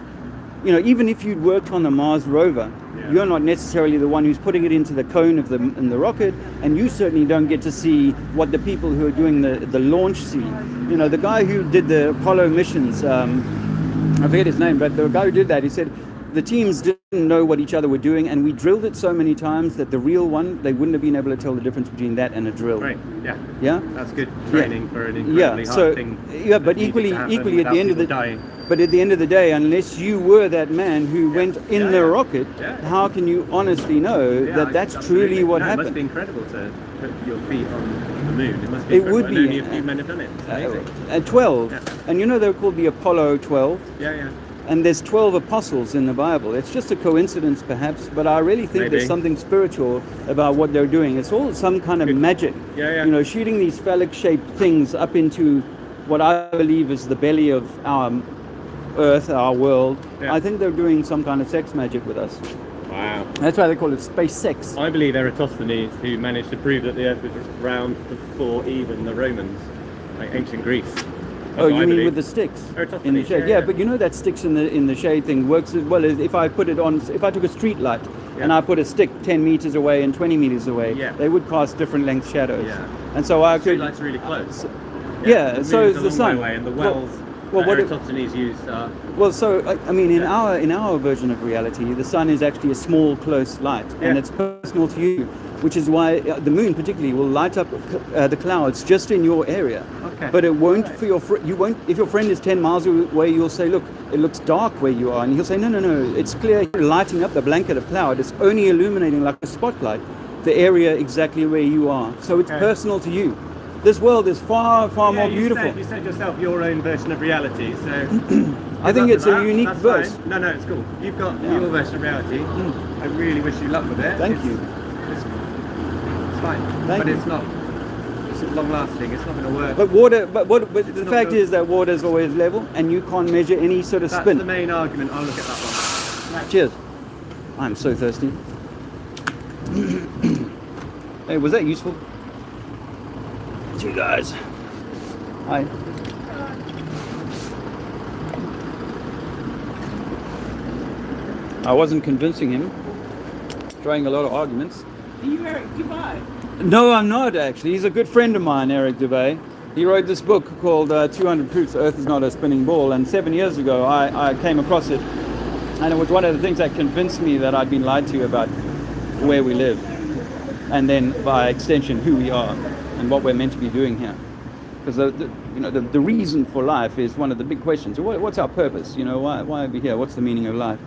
even if you'd worked on the Mars rover, you're not necessarily the one who's putting it into the cone of the rocket, and you certainly don't get to see what the people who are doing the launch see. The guy who did the Apollo missions, I forget his name, but the guy who did that, he said the teams didn't know what each other were doing, and we drilled it so many times that the real one, they wouldn't have been able to tell the difference between that and a drill. Right. Yeah. That's good training for an incredibly hard thing. Yeah, but equally at the end of the day, unless you were that man who went in the rocket, how can you honestly know that that's truly what happened? It must be incredible to put your feet on the moon. It must be. It would be. Only a few men have done it. It's amazing. At 12, and they're called the Apollo 12. Yeah. And there's 12 apostles in the Bible. It's just a coincidence, perhaps, but I really think there's something spiritual about what they're doing. It's all some kind of magic. Shooting these phallic-shaped things up into what I believe is the belly of our Earth, our world. I think they're doing some kind of sex magic with us. Wow. That's why they call it space sex. I believe Eratosthenes, who managed to prove that the Earth was round before even the Romans, like ancient Greece. Oh, you mean with the sticks in the shade? Yeah, but that sticks in the shade thing works as well as if I took a street light and I put a stick 10 meters away and 20 meters away, they would cast different length shadows. And so I could. Street light's really close. So is the sun. And the wells. Eratosthenes used. In our version of reality, the sun is actually a small, close light, and it's personal to you, which is why the moon, particularly, will light up the clouds just in your area. Okay. But it won't for your you won't. If your friend is 10 miles away, you'll say, "Look, it looks dark where you are," and he'll say, "No, it's clear. You're lighting up the blanket of cloud. It's only illuminating like a spotlight the area exactly where you are. So it's personal to you." This world is far more beautiful. You said yourself your own version of reality. So I think it's a unique That's verse. fine. No, it's cool. You've got Yeah. your version of reality. I really wish you luck with it. Thank you. It's fine. Thank but you. it's not. It's long lasting. It's not going to work. But the not fact good. is that water is always level, and you can't measure any sort of That's spin. the main argument. I'll look at that one. Cheers. I'm so thirsty. Hey, was that useful? To you guys. Hi. I wasn't convincing him. Trying a lot of arguments. Are you Eric Dubai? No, I'm not actually. He's a good friend of mine, Eric Dubay. He wrote this book called 200 Proofs the Earth is Not a Spinning Ball, and 7 years ago I came across it, and it was one of the things that convinced me that I'd been lied to about where we live, and then by extension who we are and what we're meant to be doing here. Because the reason for life is one of the big questions. What's our purpose? Why are we here? What's the meaning of life?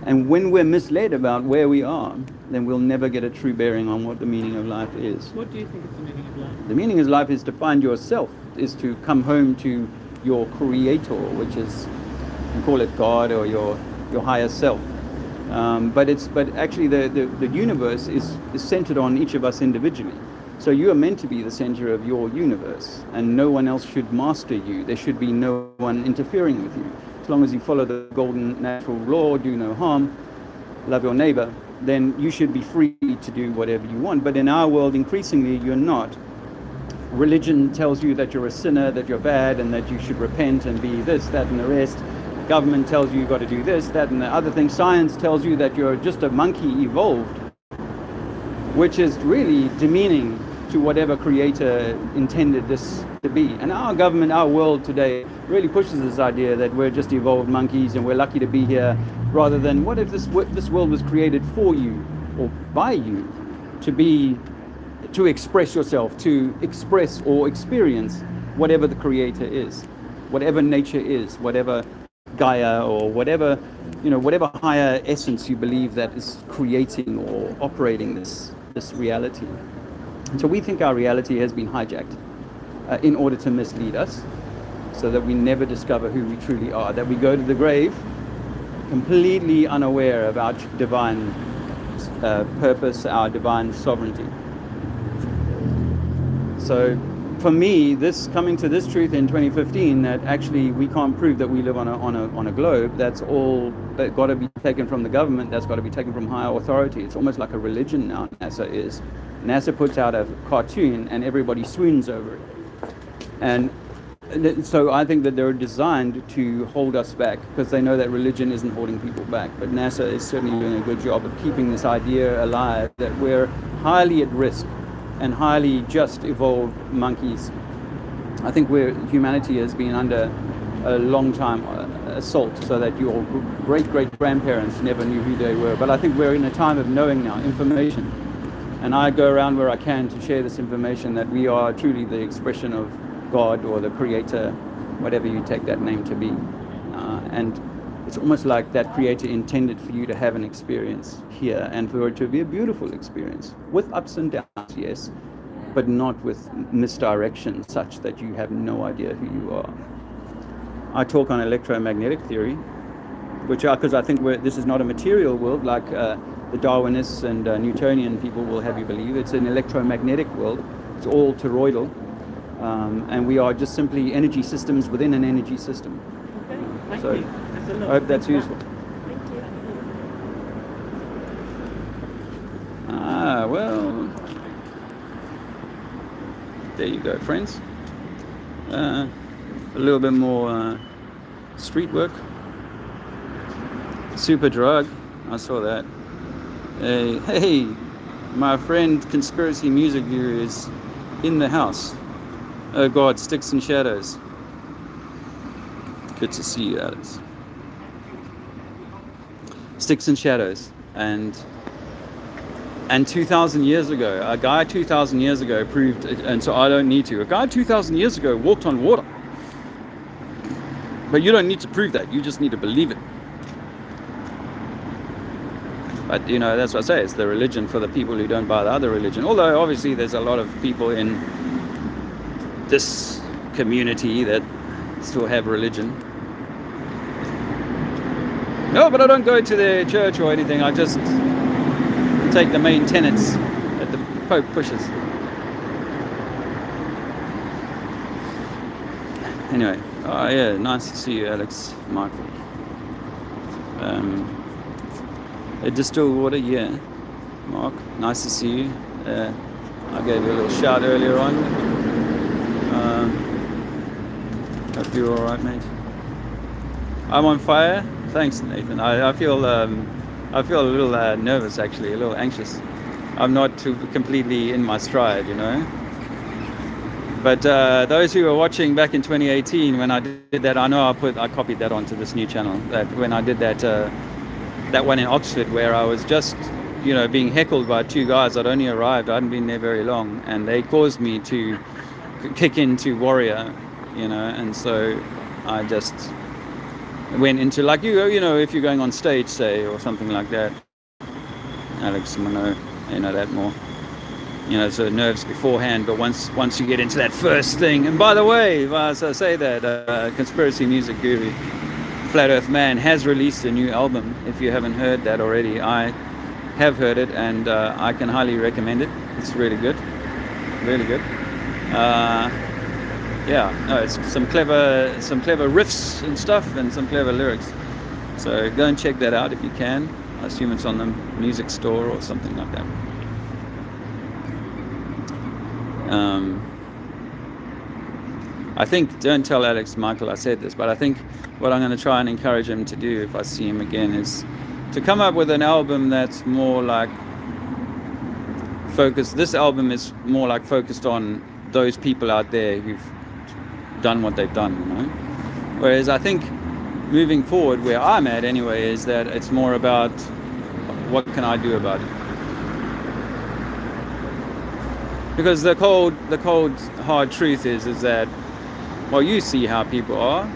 And when we're misled about where we are, then we'll never get a true bearing on what the meaning of life is. What do you think is the meaning of life? The meaning of life is to find yourself, is to come home to your creator, which is, you call it God or your higher self. But actually the universe is centered on each of us individually. So you are meant to be the center of your universe, and no one else should master you. There should be no one interfering with you. As long as you follow the golden natural law, do no harm, love your neighbor, then you should be free to do whatever you want. But in our world, increasingly, you're not. Religion tells you that you're a sinner, that you're bad, and that you should repent and be this, that, and the rest. Government tells you you've got to do this, that, and the other thing. Science tells you that you're just a monkey evolved, which is really demeaning to whatever creator intended this to be. And our government, our world today really pushes this idea that we're just evolved monkeys and we're lucky to be here, rather than what if this world was created for you or by you to express yourself, to express or experience whatever the creator is, whatever nature is, whatever Gaia or whatever higher essence you believe that is creating or operating this reality. So we think our reality has been hijacked in order to mislead us, so that we never discover who we truly are, that we go to the grave completely unaware of our divine purpose, our divine sovereignty. So for me, coming to this truth in 2015, that actually we can't prove that we live on a globe, that's all that got to be taken from the government, that's got to be taken from higher authority. It's almost like a religion now, NASA is. NASA puts out a cartoon and everybody swoons over it. And so I think that they're designed to hold us back, because they know that religion isn't holding people back. But NASA is certainly doing a good job of keeping this idea alive that we're highly at risk and highly just evolved monkeys. I think humanity has been under a long time assault, so that your great-great-grandparents never knew who they were. But I think we're in a time of knowing now, information. And I go around where I can to share this information, that we are truly the expression of God or the creator, whatever you take that name to be. And it's almost like that creator intended for you to have an experience here, and for it to be a beautiful experience, with ups and downs, yes, but not with misdirection such that you have no idea who you are. I talk on electromagnetic theory, because I think this is not a material world like the Darwinists and Newtonian people will have you believe. It's an electromagnetic world. It's all toroidal. And we are just simply energy systems within an energy system. Okay, thank you. I hope that's useful. Thank you. Well, there you go, friends. A little bit more street work. Super drug. I saw that. Hey, my friend Conspiracy Music View is in the house. Oh God, Sticks and Shadows. Good to see you, Alex. Sticks and Shadows. And 2,000 years ago, a guy 2,000 years ago proved, and so I don't need to, a guy 2,000 years ago walked on water. But you don't need to prove that, you just need to believe it. But that's what I say, it's the religion for the people who don't buy the other religion. Although obviously there's a lot of people in this community that still have religion. No, but I don't go to their church or anything. I just take the main tenets that the Pope pushes. Anyway, oh yeah, nice to see you, Alex, Michael. Distilled water, yeah. Mark, nice to see you. I gave you a little shout earlier on. Hope you're all right, mate. I'm on fire. Thanks, Nathan. I feel a little nervous, actually, a little anxious. I'm not completely in my stride, you know. But those who were watching back in 2018 when I did that, I know I copied that onto this new channel. That when I did that one in Oxford, where I was just, you know, being heckled by two guys. I'd only arrived. I hadn't been there very long, and they caused me to kick into warrior, you know. And so I just went into, like, you know, if you're going on stage, say, or something like that. Alex, you know that more. You know, so nerves beforehand, but once you get into that first thing. And by the way, as I say that, conspiracy music guru Flat Earth Man has released a new album. If you haven't heard that already, I have heard it, and I can highly recommend it. It's really good, really good. Yeah, no, it's some clever riffs and stuff, and some clever lyrics. So go and check that out if you can. I assume it's on the music store or something like that. I think, don't tell Alex, Michael, I said this, but I think what I'm going to try and encourage him to do if I see him again is to come up with an album that's more like focused. This album is more like focused on those people out there who've done what they've done, you know. Whereas I think moving forward, where I'm at anyway, is that it's more about what can I do about it. Because the cold hard truth is that, well, you see how people are.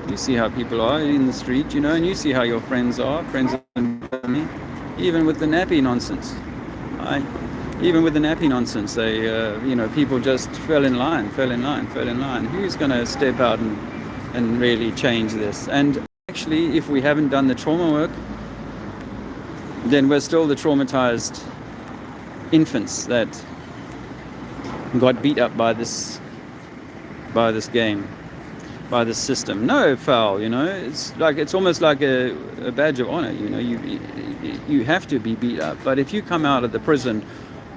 You see how people are in the street, you know, and you see how your friends are, friends and family. Even with the nappy nonsense. Even with the nappy nonsense, they, you know, people just fell in line. Who's going to step out and really change this? And actually, if we haven't done the trauma work, then we're still the traumatized infants that got beat up by this game, by this system. No foul, you know. It's almost like a badge of honor, you know. You have to be beat up. But if you come out of the prison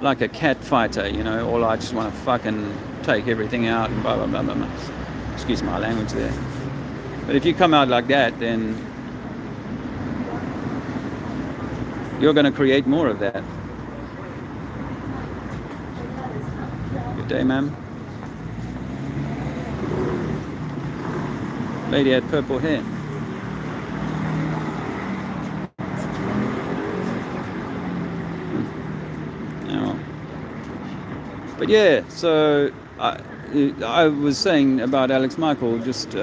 like a cat fighter, you know, or I just want to fucking take everything out and blah blah blah blah blah. Excuse my language there. But if you come out like that, then you're going to create more of that. Good day, ma'am. Lady had purple hair. Oh. But yeah, so I was saying about Alex Michael, just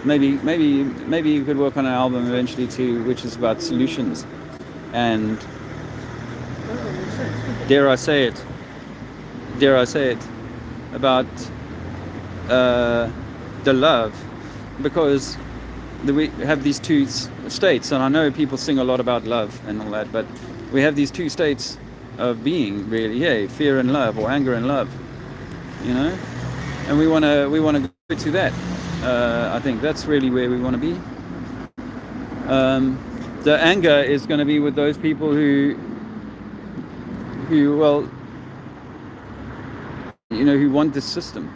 maybe you could work on an album eventually too, which is about solutions, and dare I say it, about the love, because we have these two states, and I know people sing a lot about love and all that, but we have these two states of being, really, fear and love, or anger and love, you know, and we want to go to that. I think that's really where we want to be. The anger is going to be with those people who well, you know, who want this system.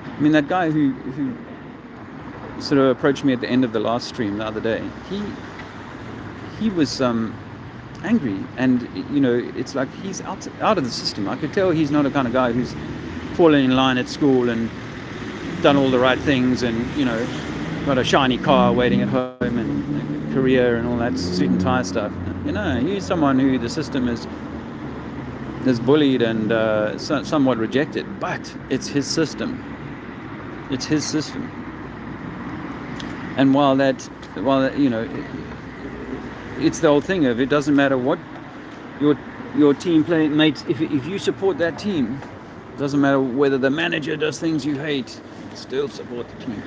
I mean, that guy who sort of approached me at the end of the last stream the other day, he was angry, and you know, it's like he's out of the system. I could tell he's not a kind of guy who's fallen in line at school and done all the right things, and you know, got a shiny car waiting at home and a career and all that suit and tie stuff. You know, he's someone who the system is bullied and somewhat rejected, but it's his system. It's his system. And while you know, it's the whole thing of, it doesn't matter what your team mates, if you support that team, it doesn't matter whether the manager does things you hate, still support the team.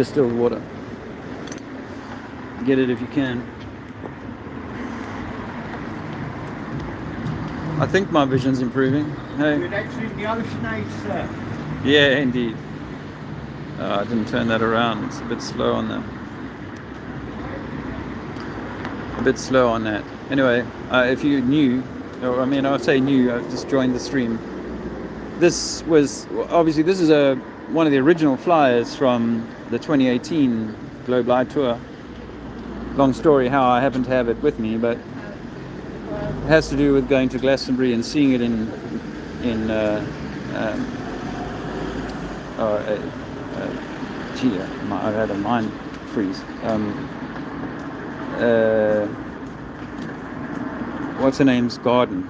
distilled water. Get it if you can. I think my vision's improving. Hey. You're actually in the ocean age, sir. Yeah, indeed. I didn't turn that around. It's a bit slow on that. Anyway, if you knew, or I mean, I'll say new, I've just joined the stream. This was, obviously, this is one of the original flyers from the 2018 Global Eye Tour. Long story how I happen to have it with me, but it has to do with going to Glastonbury and seeing it I had a mind freeze. What's her name's garden?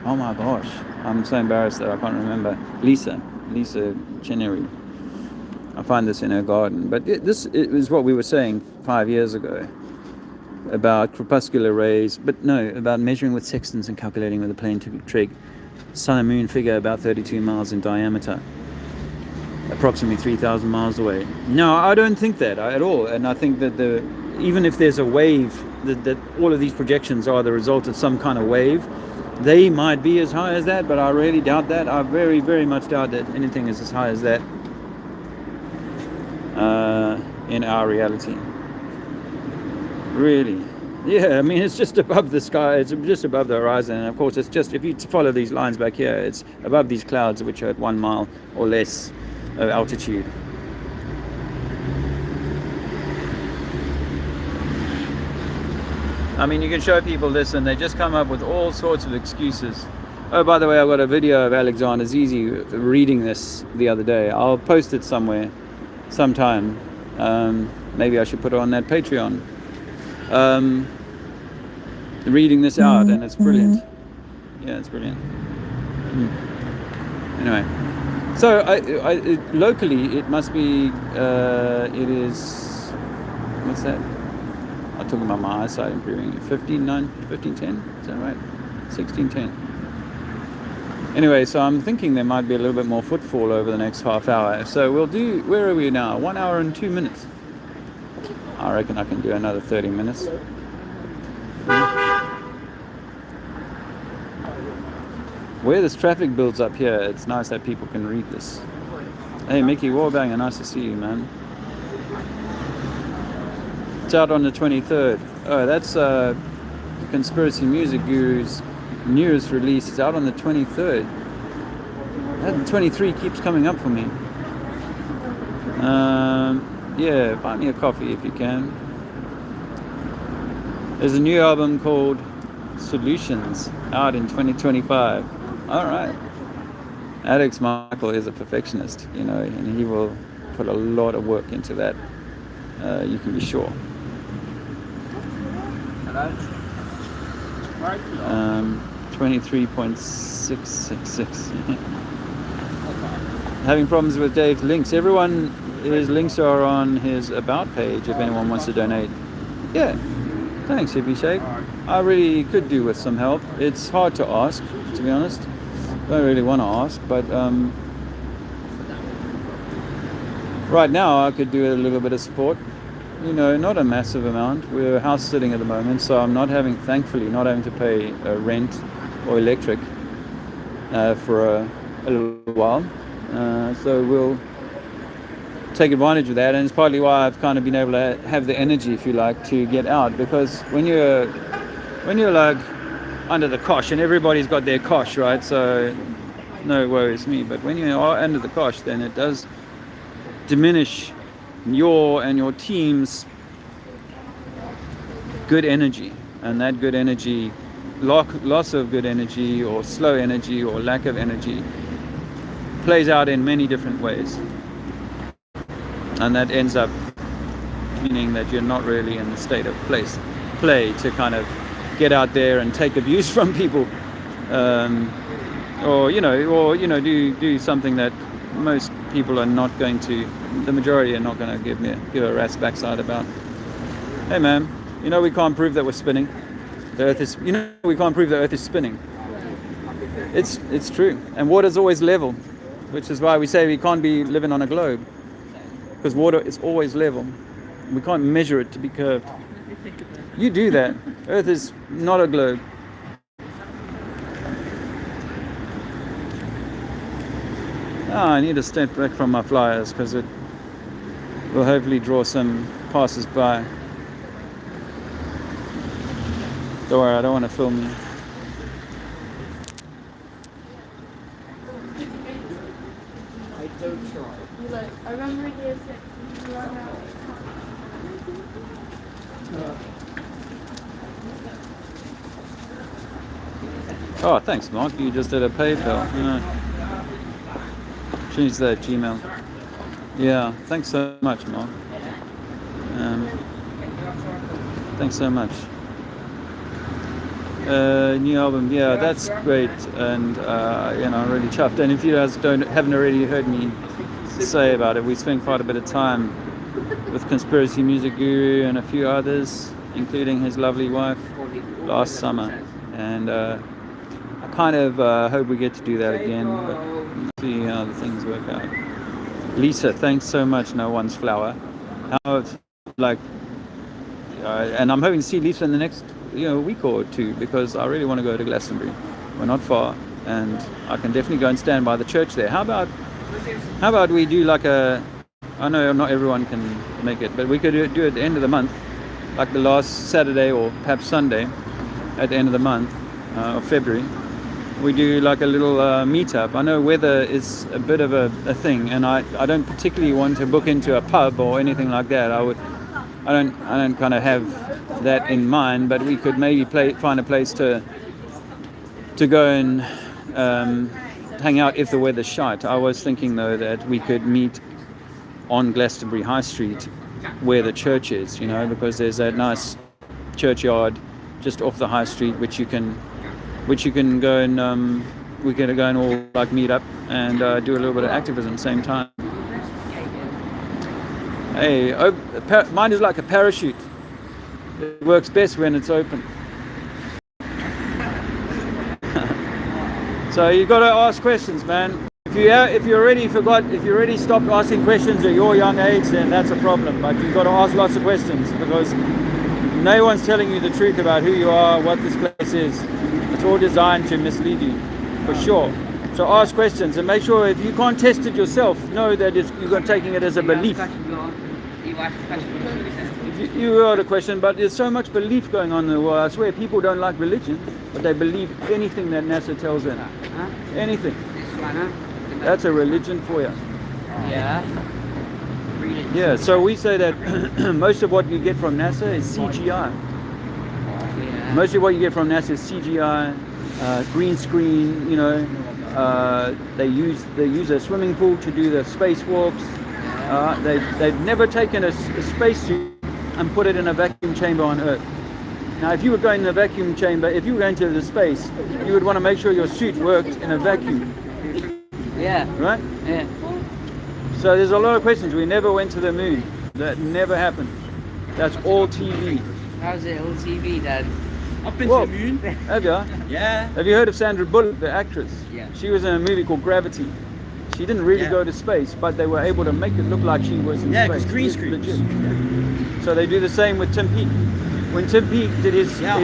Oh my gosh, I'm so embarrassed that I can't remember. Lisa Chenery. I find this in her garden. But it was what we were saying 5 years ago about crepuscular rays, but no, about measuring with sextants and calculating with a plane trig. Sun and moon figure about 32 miles in diameter, approximately 3,000 miles away. No, I don't think that at all. And I think that even if there's a wave, that all of these projections are the result of some kind of wave, they might be as high as that, but I really doubt that. I very, very much doubt that anything is as high as that in our reality. Really. Yeah, I mean, it's just above the sky, it's just above the horizon, and of course it's just, if you follow these lines back here, it's above these clouds which are at 1 mile or less of altitude. I mean, you can show people this and they just come up with all sorts of excuses. Oh, by the way, I got a video of Alexander Zizi reading this the other day. I'll post it somewhere, sometime. Maybe I should put it on that Patreon. Reading this out, and it's brilliant. Yeah, it's brilliant. Anyway, so locally it must be, it is, what's that? I'm talking about my eyesight improving. 15:10, is that right? 16:10. Anyway, so I'm thinking there might be a little bit more footfall over the next half hour. So we'll do, where are we now? 1 hour and 2 minutes. I reckon I can do another 30 minutes. Where this traffic builds up here, it's nice that people can read this. Hey, Mickey Warbanger, nice to see you, man. It's out on the 23rd. Oh, that's Conspiracy Music Guru's newest release. It's out on the 23rd. That 23 keeps coming up for me. Yeah, buy me a coffee if you can. There's a new album called Solutions out in 2025. All right. Alex Michael is a perfectionist, you know, and he will put a lot of work into that. You can be sure. 23.666. Having problems with Dave's links. His links are on his About page if anyone wants to donate. Yeah, thanks, Hippie Shake. I really could do with some help. It's hard to ask, to be honest. I don't really want to ask, but right now I could do a little bit of support. You know, not a massive amount. We're house sitting at the moment, so I'm thankfully not having to pay rent or electric for a little while. So we'll take advantage of that, and it's partly why I've kind of been able to have the energy, if you like, to get out, because when you're like under the cosh, and everybody's got their cosh, right? So no worries me, but when you are under the cosh, then it does diminish your and your team's good energy, and that good energy, loss of good energy or slow energy or lack of energy plays out in many different ways, and that ends up meaning that you're not really in the state of play to kind of get out there and take abuse from people, or do something that most people are not going to, the majority are not going to give a rat's backside about. Hey man, you know we can't prove that we're spinning. We can't prove the Earth is spinning. It's true, and water's always level, which is why we say we can't be living on a globe. because water is always level. We can't measure it to be curved. You do that. Earth is not a globe. I need to step back from my flyers because it will hopefully draw some passers-by. Don't worry, I don't want to film you. I don't try. Look, I remember year 6 you run out. Oh, thanks, Mark. You just did a PayPal. Change that Gmail. Yeah, thanks so much, Mark. Thanks so much. New album, yeah, that's great, and I'm really chuffed. And if you guys haven't already heard me say about it, we spent quite a bit of time with Conspiracy Music Guru and a few others, including his lovely wife, last summer. And I kind of hope we get to do that again, but we'll see how the things work out. Lisa, thanks so much. No one's flower. And I'm hoping to see Lisa in the next week or two, because I really want to go to Glastonbury. We're not far, and I can definitely go and stand by the church there. How about we do like I know not everyone can make it, but we could do it at the end of the month, like the last Saturday or perhaps Sunday at the end of the month of February. We do like a little meetup. I know weather is a bit of a thing, and I don't particularly want to book into a pub or anything like that. I don't kind of have that in mind, but we could maybe find a place to go and hang out if the weather's shite. I was thinking though that we could meet on Glastonbury High Street where the church is, because there's that nice churchyard just off the high street which you can go and we can go and all like meet up and do a little bit of activism at the same time. Hey, mine is like a parachute. It works best when it's open. So you got to ask questions, man. If you already stopped asking questions at your young age, then that's a problem. But you've got to ask lots of questions, because no one's telling you the truth about who you are, what this place is. It's all designed to mislead you, for sure. So ask questions and make sure, if you can't test it yourself, know that you're taking it as a belief. You got a question, but there's so much belief going on in the world. I swear people don't like religion, but they believe anything that NASA tells them. Anything. That's a religion for you. Yeah. Yeah, so we say that most of what you get from NASA is CGI. Yeah. Most of what you get from NASA is CGI, green screen, they use a swimming pool to do the spacewalks. They've never taken a spacesuit and put it in a vacuum chamber on Earth. Now, if you were going in a vacuum chamber, if you were going to the space, you would want to make sure your suit worked in a vacuum. Yeah. Right? Yeah. So there's a lot of questions. We never went to the moon. That never happened. That's all TV. How's it all TV then? I've been Well, to the moon. Have you? Yeah. Have you heard of Sandra Bullock, the actress? Yeah. She was in a movie called Gravity. She didn't really go to space, but they were able to make it look like she was in Yeah, space. because green It's screens. legit. So they do the same with Tim Peake. When Tim Peake did his I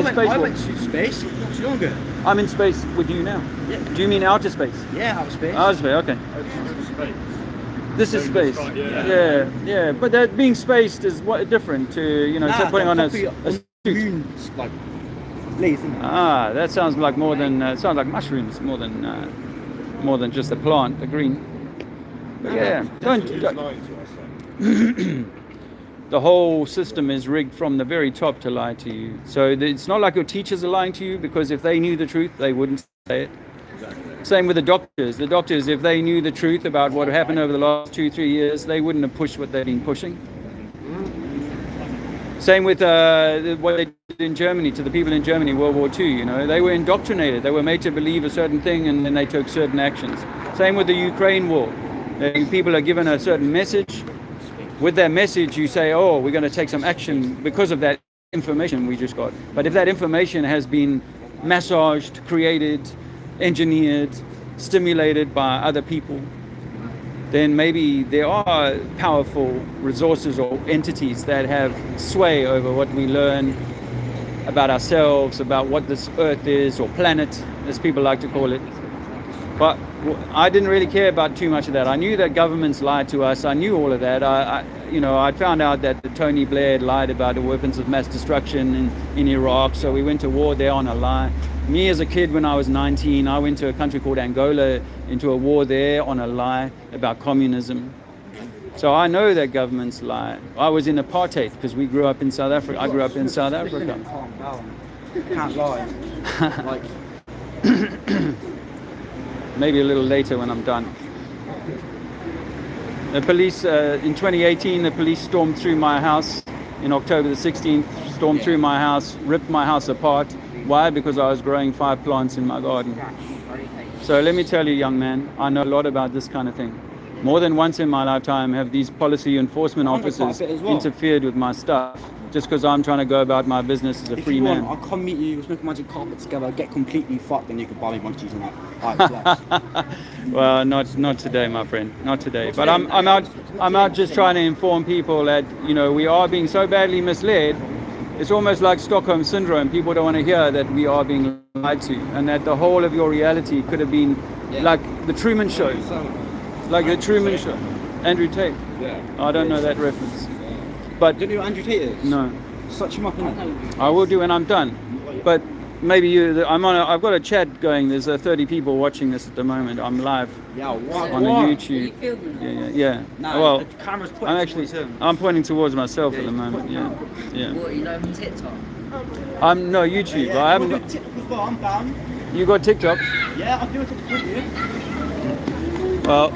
went spacewalk, to space not too long ago. I'm in space with you now. Yeah. Do you mean outer space? Yeah, outer space. Outer space, okay. This is space. Yeah. But that being spaced is different to putting on a suit. Moon's like lazy. Ah, that sounds like more than sounds like mushrooms more than just a plant, a green. But yeah, don't. The whole system is rigged from the very top to lie to you. So it's not like your teachers are lying to you, because if they knew the truth, they wouldn't say it. Same with the doctors. The doctors, if they knew the truth about what happened over the last 2-3 years, they wouldn't have pushed what they've been pushing. Same with what they did in Germany to the people in Germany, World War II. They were indoctrinated. They were made to believe a certain thing, and then they took certain actions. Same with the Ukraine war. People are given a certain message. With that message, you say, oh, we're going to take some action because of that information we just got. But if that information has been massaged, created, engineered, stimulated by other people, then maybe there are powerful resources or entities that have sway over what we learn about ourselves, about what this earth is, or planet, as people like to call it. But I didn't really care about too much of that. I knew that governments lied to us. I knew all of that. I found out that Tony Blair had lied about the weapons of mass destruction in Iraq. So we went to war there on a lie. Me as a kid, when I was 19, I went to a country called Angola into a war there on a lie about communism. So I know that governments lie. I was in apartheid because we grew up in South Africa. I grew up in South Africa. Calm down. Can't lie. Like, Maybe a little later when I'm done. The police, in 2018, the police stormed through my house in October the 16th, stormed through my house, ripped my house apart. Why? Because I was growing 5 plants in my garden. So let me tell you, young man, I know a lot about this kind of thing. More than once in my lifetime have these policy enforcement officers interfered with my stuff just because I'm trying to go about my business as a free man. I'll come meet you, we'll smoke a magic carpet together, get completely fucked, and you can buy me munchies and that. Well, not today, my friend. Not today. But I'm out just trying to inform people that, you know, we are being so badly misled. It's almost like Stockholm syndrome. People don't want to hear that we are being lied to, and that the whole of your reality could have been like the Truman Show. Like the Truman Show. Andrew Tate. Yeah. I don't know that reference. But Don't you know who Andrew Tate is? no, Such him up, innit? I will do when I'm done. But maybe I've got a chat going. There's 30 people watching this at the moment. I'm live Yeah, what? on the Are you YouTube. filming? Yeah. No, Well, the camera's pointing towards him. I'm pointing towards myself at the moment. Yeah. What, you know, TikTok? I'm no YouTube. Yeah, I haven't. we'll do TikTok as well, I'm down. You got TikTok? Yeah, I'll do a TikTok with you. Well,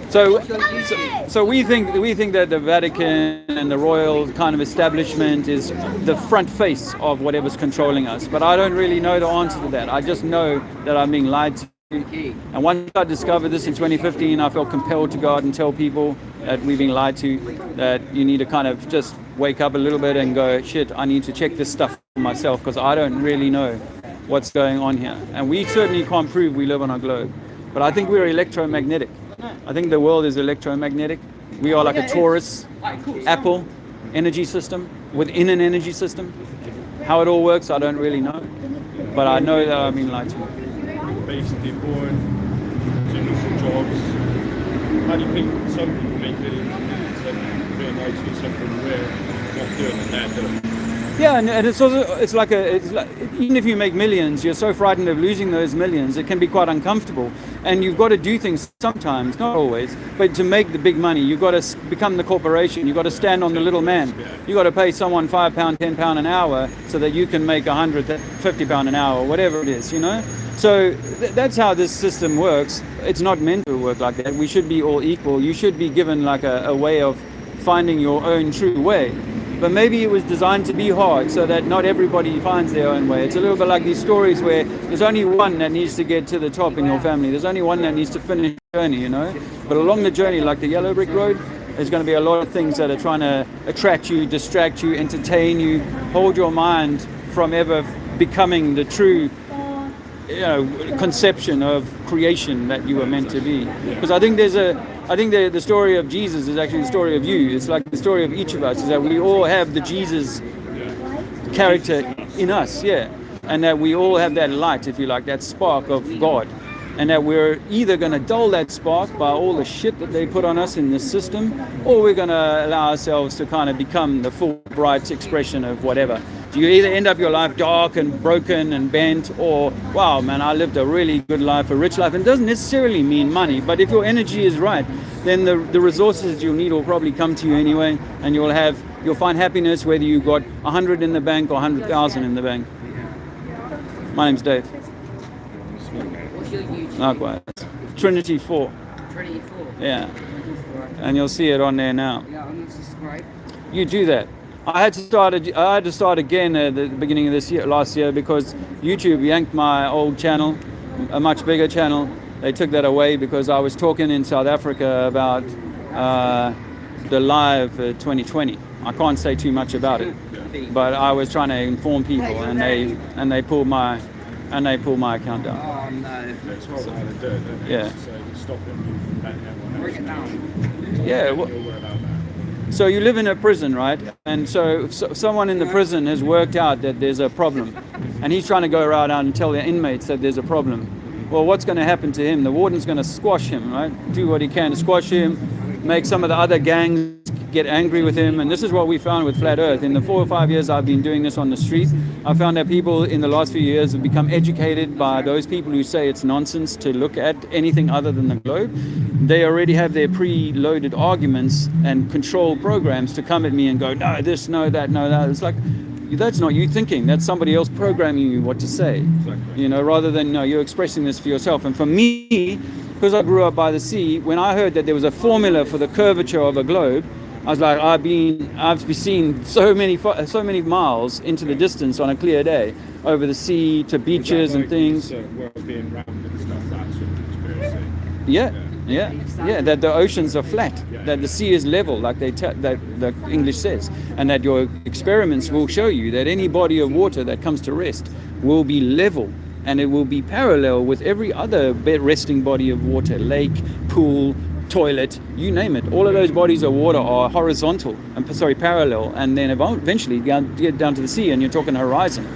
so we think that the Vatican and the royal kind of establishment is the front face of whatever's controlling us. But I don't really know the answer to that. I just know that I'm being lied to. And once I discovered this in 2015, I felt compelled to go out and tell people that we're being lied to, that you need to kind of just wake up a little bit and go, shit, I need to check this stuff for myself because I don't really know what's going on here. And we certainly can't prove we live on a globe. But I think we're electromagnetic. I think the world is electromagnetic. We are like a Taurus, Apple energy system within an energy system. How it all works, I don't really know. But I know that I've been lied to. Basically born to look for jobs. How do you think some people make millions, some people realise it's something rare, not doing that? Yeah, and it's like even if you make millions, you're so frightened of losing those millions, it can be quite uncomfortable. And you've got to do things sometimes, not always, but to make the big money, you've got to become the corporation. You've got to stand on the little man. You've got to pay someone £5, £10 an hour so that you can make £150 an hour, whatever it is, you know? So that's how this system works. It's not meant to work like that. We should be all equal. You should be given like a way of finding your own true way. But maybe it was designed to be hard so that not everybody finds their own way. It's a little bit like these stories where there's only one that needs to get to the top in your family. There's only one that needs to finish the journey, you know. But along the journey, like the yellow brick road, there's going to be a lot of things that are trying to attract you, distract you, entertain you, hold your mind from ever becoming the true, you know, conception of creation that you were meant to be. Because I think the story of Jesus is actually the story of you. It's like the story of each of us, is that we all have the Jesus character in us, yeah. And that we all have that light, if you like, that spark of God. And that we're either going to dull that spark by all the shit that they put on us in this system, or we're going to allow ourselves to kind of become the full bright expression of whatever. You either end up your life dark and broken and bent, or, wow, man, I lived a really good life, a rich life. And it doesn't necessarily mean money, but if your energy is right, then the resources you'll need will probably come to you anyway, and you'll find happiness whether you got 100 in the bank or 100,000 in the bank. My name's Dave. What's your YouTube? Likewise. Trinity 4. Trinity 4? Yeah. And you'll see it on there now. Yeah, I'm going to subscribe. You do that. I had to start again at the beginning of last year, because YouTube yanked my old channel, a much bigger channel. They took that away because I was talking in South Africa about the live 2020. I can't say too much about it, but I was trying to inform people, and they pulled my account down. Oh no. That's what they do, don't they? Yeah. So stop it. it down. Yeah. You're aware about that. So you live in a prison, right? And so someone in the prison has worked out that there's a problem, and he's trying to go around and tell the inmates that there's a problem. Well, what's going to happen to him? The warden's going to squash him, right? Do what he can to squash him, make some of the other gangs get angry with him. And this is what we found with Flat Earth. In the 4 or 5 years I've been doing this on the street, I found that people in the last few years have become educated by those people who say it's nonsense to look at anything other than the globe. They already have their pre-loaded arguments and control programs to come at me and go, no, this, no, that, no, that. It's like, that's not you thinking. That's somebody else programming you what to say. Exactly. You know, rather than, no, you're expressing this for yourself. And for me, because I grew up by the sea, when I heard that there was a formula for the curvature of a globe, I was like, I've seen so many miles into the distance on a clear day, over the sea to beaches and things. World being round and stuff, that sort of conspiracy. Yeah, that the oceans are flat, that the sea is level, like that the English says, and that your experiments will show you that any body of water that comes to rest will be level, and it will be parallel with every other resting body of water, lake, pool, toilet, you name it. All of those bodies of water are horizontal, parallel, and then eventually get down to the sea, and you're talking horizon.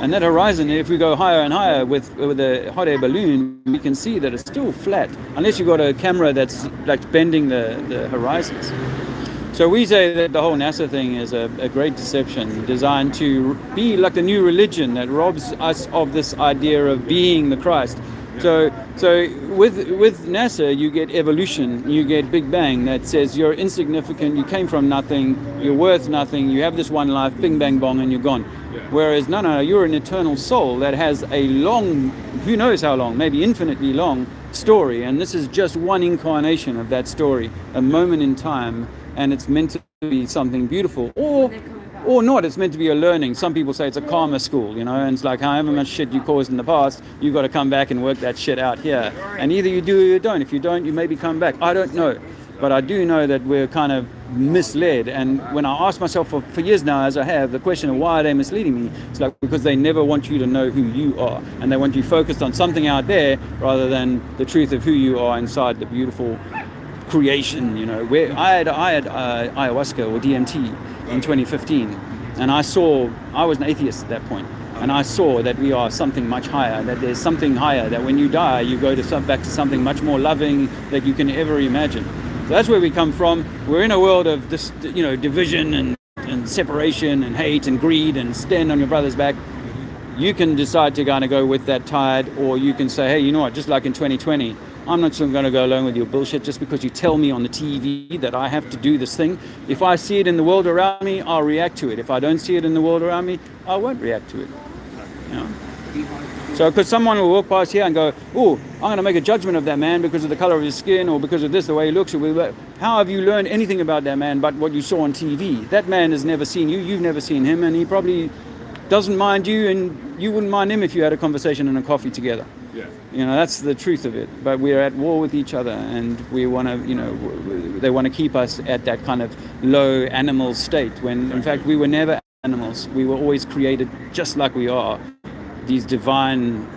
And that horizon, if we go higher and higher with a hot air balloon, we can see that it's still flat, unless you've got a camera that's like bending the horizons. So we say that the whole NASA thing is a great deception designed to be like the new religion that robs us of this idea of being the Christ. So with NASA, you get evolution, you get Big Bang that says you're insignificant, you came from nothing, you're worth nothing, you have this one life, bing, bang, bong, and you're gone. Whereas, no, you're an eternal soul that has a long, who knows how long, maybe infinitely long story. And this is just one incarnation of that story, a moment in time, and it's meant to be something beautiful. Or not, it's meant to be a learning. Some people say it's a karma school, you know, and it's like however much shit you caused in the past, you've got to come back and work that shit out here. And either you do or you don't. If you don't, you maybe come back. I don't know. But I do know that we're kind of misled. And when I ask myself for years now, as I have, the question of why are they misleading me, it's like because they never want you to know who you are. And they want you focused on something out there rather than the truth of who you are inside the beautiful creation, you know. Where I had ayahuasca or DMT in 2015, and I was an atheist at that point, and I saw that we are something much higher, that there's something higher, that when you die, you go back to something much more loving that you can ever imagine. So that's where we come from. We're in a world of this, you know, division and separation and hate and greed and stand on your brother's back. You can decide to kind of go with that tide, or you can say, hey, you know what, just like in 2020, I'm not going to go along with your bullshit just because you tell me on the TV that I have to do this thing. If I see it in the world around me, I'll react to it. If I don't see it in the world around me, I won't react to it. You know? So because someone will walk past here and go, oh, I'm going to make a judgment of that man because of the color of his skin or because of this, the way he looks. How have you learned anything about that man but what you saw on TV? That man has never seen you, you've never seen him, and he probably doesn't mind you, and you wouldn't mind him if you had a conversation and a coffee together. Yeah. You know, that's the truth of it. But we're at war with each other, and we want to, you know, they want to keep us at that kind of low animal state when, in fact, we were never animals. We were always created just like we are. These divine,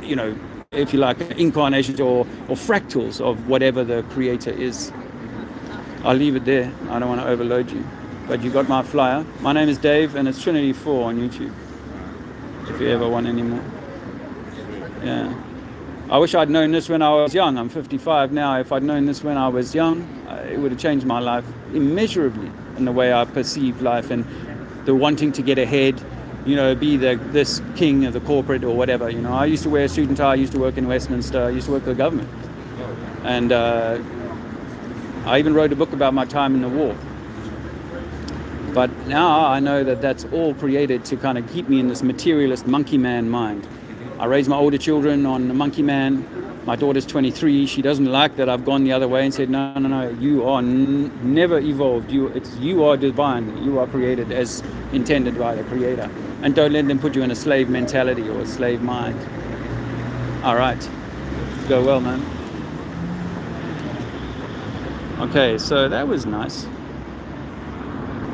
you know, if you like, incarnations or fractals of whatever the creator is. I'll leave it there. I don't want to overload you. But you got my flyer. My name is Dave, and it's Trinity 4 on YouTube. If you ever want any more. Yeah. I wish I'd known this when I was young. I'm 55 now. If I'd known this when I was young, it would have changed my life immeasurably in the way I perceive life and the wanting to get ahead, you know, be this king of the corporate or whatever. You know, I used to wear a suit and tie. I used to work in Westminster. I used to work for the government. And I even wrote a book about my time in the war. But now I know that that's all created to kind of keep me in this materialist monkey man mind. I raised my older children on the monkey man. My daughter's 23. She doesn't like that I've gone the other way and said, no, you are never evolved. You are divine. You are created as intended by the creator. And don't let them put you in a slave mentality or a slave mind. All right. Go well, man. Okay, so that was nice.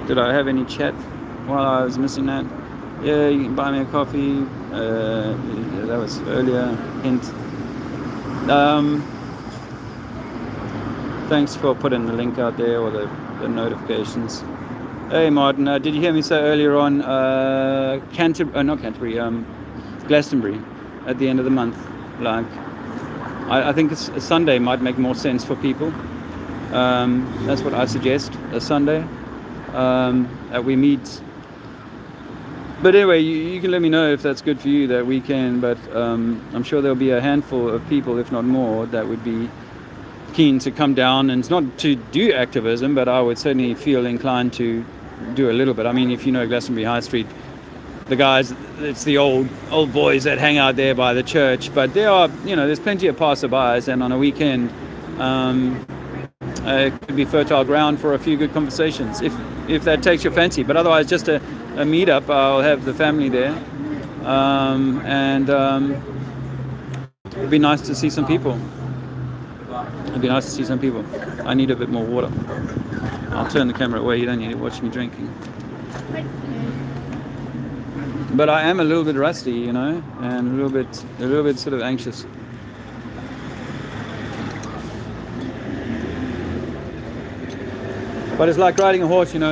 Did I have any chat while I was missing that? Yeah, you can buy me a coffee. Yeah, that was earlier. Hint. Thanks for putting the link out there, or the notifications. Hey Martin, did you hear me say earlier on not Canterbury, Glastonbury at the end of the month? Like, I think a Sunday might make more sense for people. That's what I suggest, a Sunday that we meet. But anyway, you can let me know if that's good for you that weekend. But I'm sure there'll be a handful of people, if not more, that would be keen to come down, and it's not to do activism, but I would certainly feel inclined to do a little bit. I mean, if you know Glastonbury High Street, the guys, it's the old boys that hang out there by the church, but there are, there's plenty of passerbys, and on a weekend it could be fertile ground for a few good conversations if that takes your fancy. But otherwise, just a meet-up. I'll have the family there, and it'd be nice to see some people. I need a bit more water. I'll turn the camera away. You don't need to watch me drinking. But I am a little bit rusty, and a little bit sort of anxious. But it's like riding a horse, And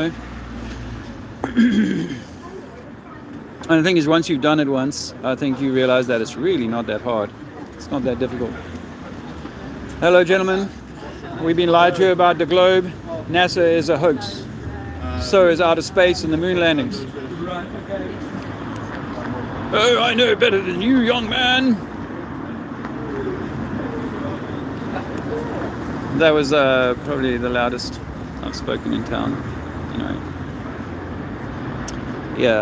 the thing is, once you've done it once, I think you realize that it's really not that hard. It's not that difficult. Hello, gentlemen. We've been lied to about the globe. NASA is a hoax. So is outer space and the moon landings. Oh, I know better than you, young man. That was probably the loudest I've spoken in town. Yeah.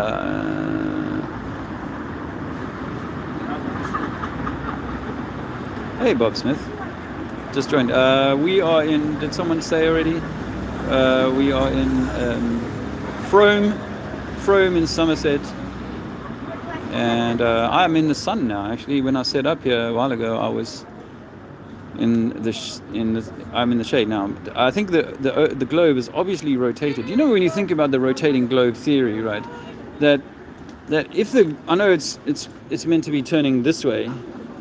Hey, Bob Smith. Just joined. We are in, did someone say already? We are in Frome in Somerset. And I'm in the sun now. Actually, when I set up here a while ago, I was I'm in the shade now. I think the globe is obviously rotated. When you think about the rotating globe theory, right? That if I know it's meant to be turning this way,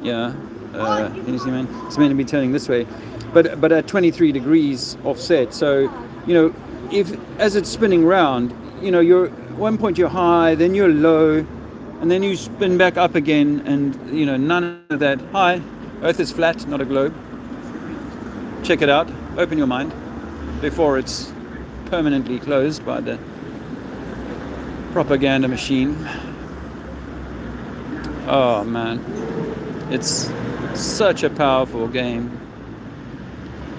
yeah. Can you see, man? It's meant to be turning this way, but at 23 degrees offset. So, if as it's spinning round, you're at one point you're high, then you're low, and then you spin back up again, and none of that. Hi, Earth is flat, not a globe. Check it out. Open your mind before it's permanently closed by the propaganda machine. Oh man, it's such a powerful game,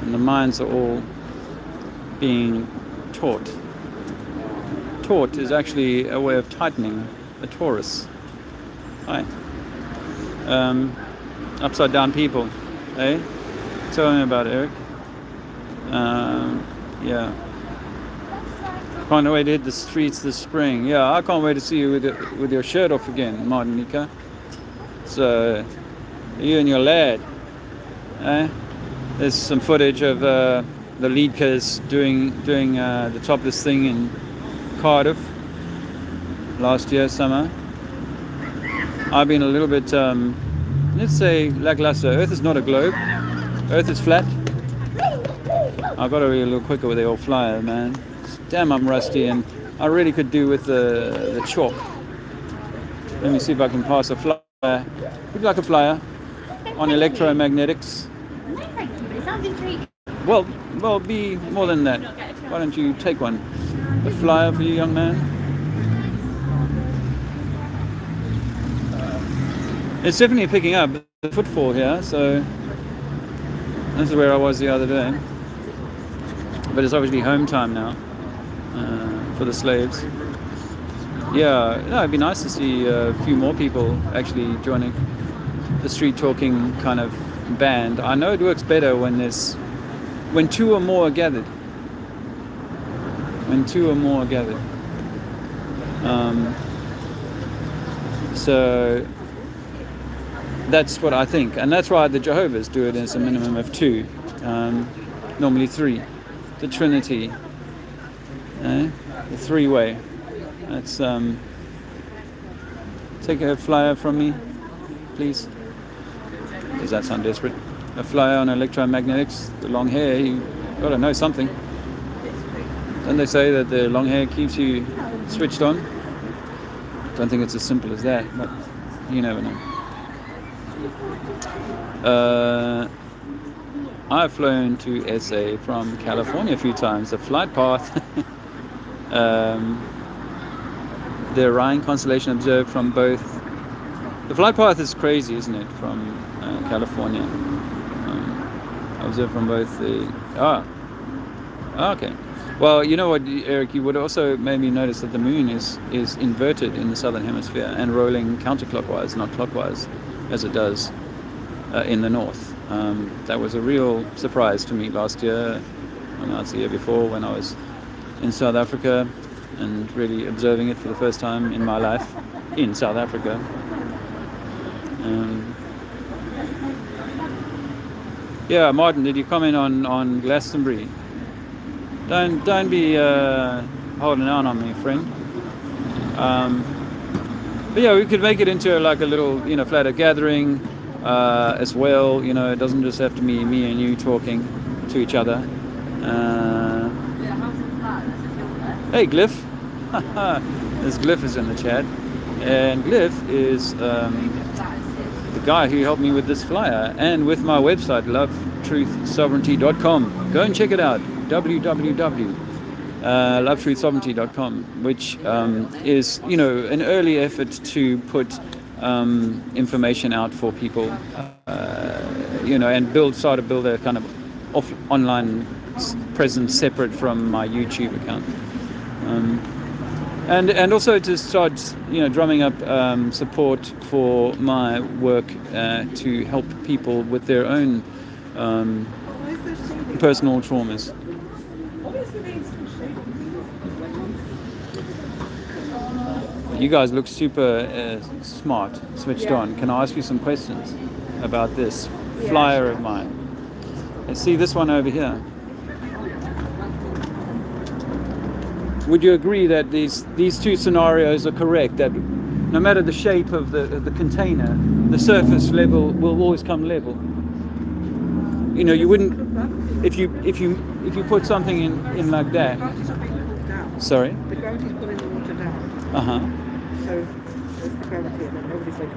and the minds are all being taught. Taught is actually a way of tightening a torus. Hi. Upside down people, eh? Tell me about it, Eric. Yeah. Can't wait to hit the streets this spring. Yeah, I can't wait to see you with your shirt off again, Martinica. So, you and your lad. There's some footage of the Leadkers doing the topless thing in Cardiff last year, summer. I've been a little bit, let's say, lackluster. Earth is not a globe. Earth is flat. I've got to be a little quicker with the old flyer, man. Damn, I'm rusty, and I really could do with the chalk. Let me see if I can pass a flyer. Would you like a flyer on electromagnetics? No, thank you, but it sounds intriguing. Well, be more than that. Why don't you take one? A flyer for you, young man. It's definitely picking up the footfall here, so this is where I was the other day. But it's obviously home time now for the slaves. Yeah, it'd be nice to see a few more people actually joining the street talking kind of band. I know it works better when two or more are gathered. So that's what I think, and that's why the Jehovah's do it as a minimum of 2, normally 3. The Trinity, the 3-way. That's take a flyer from me, please. Does that sound desperate? A flyer on electromagnetics, the long hair. Gotta know something. Don't they say that the long hair keeps you switched on? Don't think it's as simple as that, but you never know. I've flown to SA from California a few times. The flight path, the Orion constellation observed from both. The flight path is crazy, isn't it? From California, observed from both the. Okay. Well, you know what, Eric, you would also maybe notice that the moon is inverted in the southern hemisphere and rolling counterclockwise, not clockwise, as it does in the north. That was a real surprise to me last year, and that's the year before when I was in South Africa and really observing it for the first time in my life in South Africa. Yeah, Martin, did you comment on Glastonbury? Don't be holding out on me, friend. But yeah, we could make it into like a little, flat earth gathering as well. It doesn't just have to be me and you talking to each other. Hey, Glyph. This Glyph is in the chat, and Glyph is the guy who helped me with this flyer and with my website, lovetruthsovereignty.com. Go and check it out. www.lovetruthsovereignty.com, which is an early effort to put information out for people, and start to build a kind of online presence separate from my YouTube account, and also to start drumming up support for my work to help people with their own personal traumas. You guys look super smart, switched on. Can I ask you some questions about this flyer of mine? Let's see this one over here. Would you agree that these two scenarios are correct? That no matter the shape of the container, the surface level will always come level. You wouldn't if you put something in like that. Sorry. The gravity's pulling the water down. So there's the gravity, and then nobody's like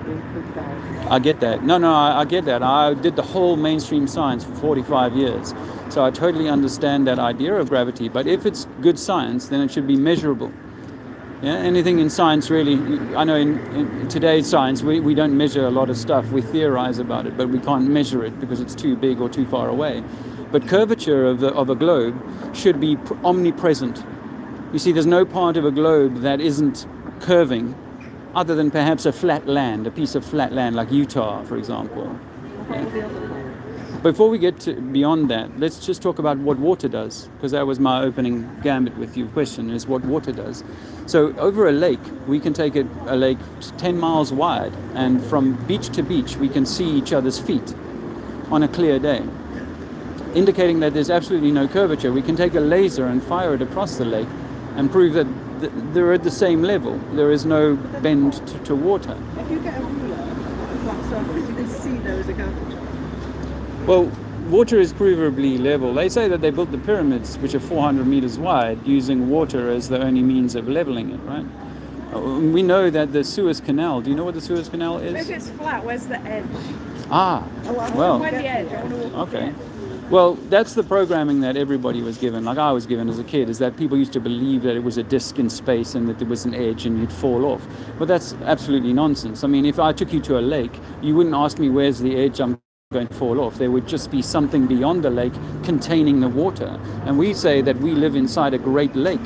being pulled down. I get that. No, I get that. I did the whole mainstream science for 45 years. So I totally understand that idea of gravity. But if it's good science, then it should be measurable. Yeah, anything in science really, I know in today's science, we don't measure a lot of stuff. We theorize about it, but we can't measure it because it's too big or too far away. But curvature of a globe should be omnipresent. You see, there's no part of a globe that isn't curving, other than perhaps a flat land, a piece of flat land like Utah, for example. Yeah. Before we get beyond that, let's just talk about what water does, because that was my opening gambit with your question, is what water does. So over a lake, we can take a lake 10 miles wide, and from beach to beach, we can see each other's feet on a clear day, indicating that there's absolutely no curvature. We can take a laser and fire it across the lake and prove that they're at the same level. There is no bend to water. If you get a ruler, a flat surface, you can see there is a curvature. Well, water is provably level. They say that they built the pyramids, which are 400 meters wide, using water as the only means of leveling it, right? We know that the Suez Canal, do you know what the Suez Canal is? If it's flat, where's the edge? Well, Where's the edge? I want to walk okay. the edge. Well, that's the programming that everybody was given, like I was given as a kid, is that people used to believe that it was a disc in space and that there was an edge and you'd fall off. But that's absolutely nonsense. I mean, if I took you to a lake, you wouldn't ask me where's the edge I'm going to fall off. There would just be something beyond the lake containing the water. And we say that we live inside a great lake,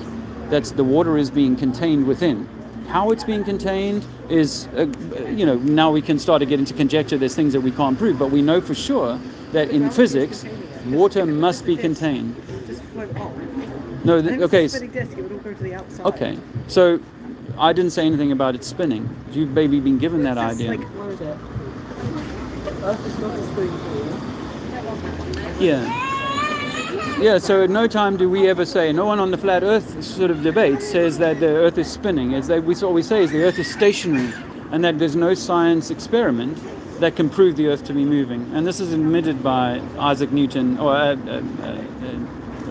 that the water is being contained within. How it's being contained is, now we can start to get into conjecture. There's things that we can't prove, but we know for sure that in physics, water must be contained. Just float off. No, And if okay. it's a spinning disc, it would all go to the outside. Okay, so I didn't say anything about it spinning. You've maybe been given that It's just idea. like, where is it? Earth is not a spinning ball. Yeah, so at no time do we ever say, no one on the flat earth sort of debate says that the earth is spinning. We always say is the earth is stationary and that there's no science experiment that can prove the Earth to be moving. And this is admitted by Isaac Newton or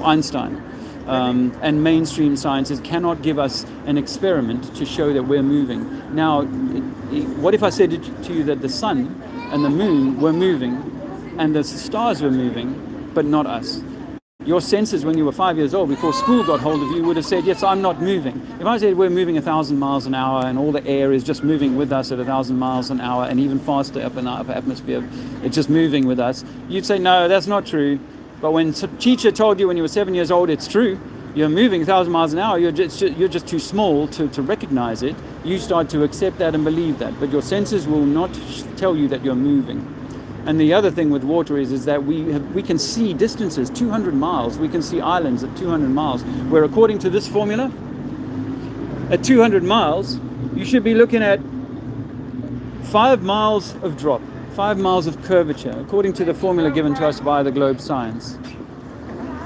Einstein. And mainstream sciences cannot give us an experiment to show that we're moving. Now, what if I said to you that the sun and the moon were moving and the stars were moving, but not us? Your senses when you were 5 years old, before school got hold of you, would have said, yes, I'm not moving. If I said we're moving 1,000 miles an hour and all the air is just moving with us at 1,000 miles an hour and even faster up in the upper atmosphere, it's just moving with us, you'd say, no, that's not true. But when teacher told you when you were 7 years old, it's true, you're moving 1,000 miles an hour, you're just too small to recognize it, you start to accept that and believe that. But your senses will not tell you that you're moving. And the other thing with water is that we can see distances, 200 miles. We can see islands at 200 miles, where according to this formula, at 200 miles, you should be looking at 5 miles of drop, 5 miles of curvature, according to the formula given to us by the globe science.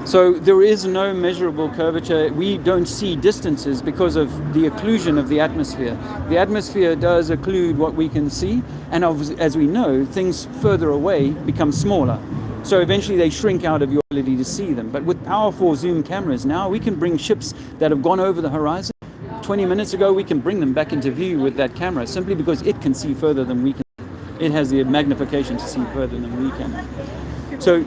So there is no measurable curvature. We don't see distances because of the occlusion of the atmosphere. The atmosphere does occlude what we can see, and as we know, things further away become smaller. So eventually they shrink out of your ability to see them. But with powerful zoom cameras now, we can bring ships that have gone over the horizon. 20 minutes ago, we can bring them back into view with that camera, simply because it can see further than we can. It has the magnification to see further than we can. So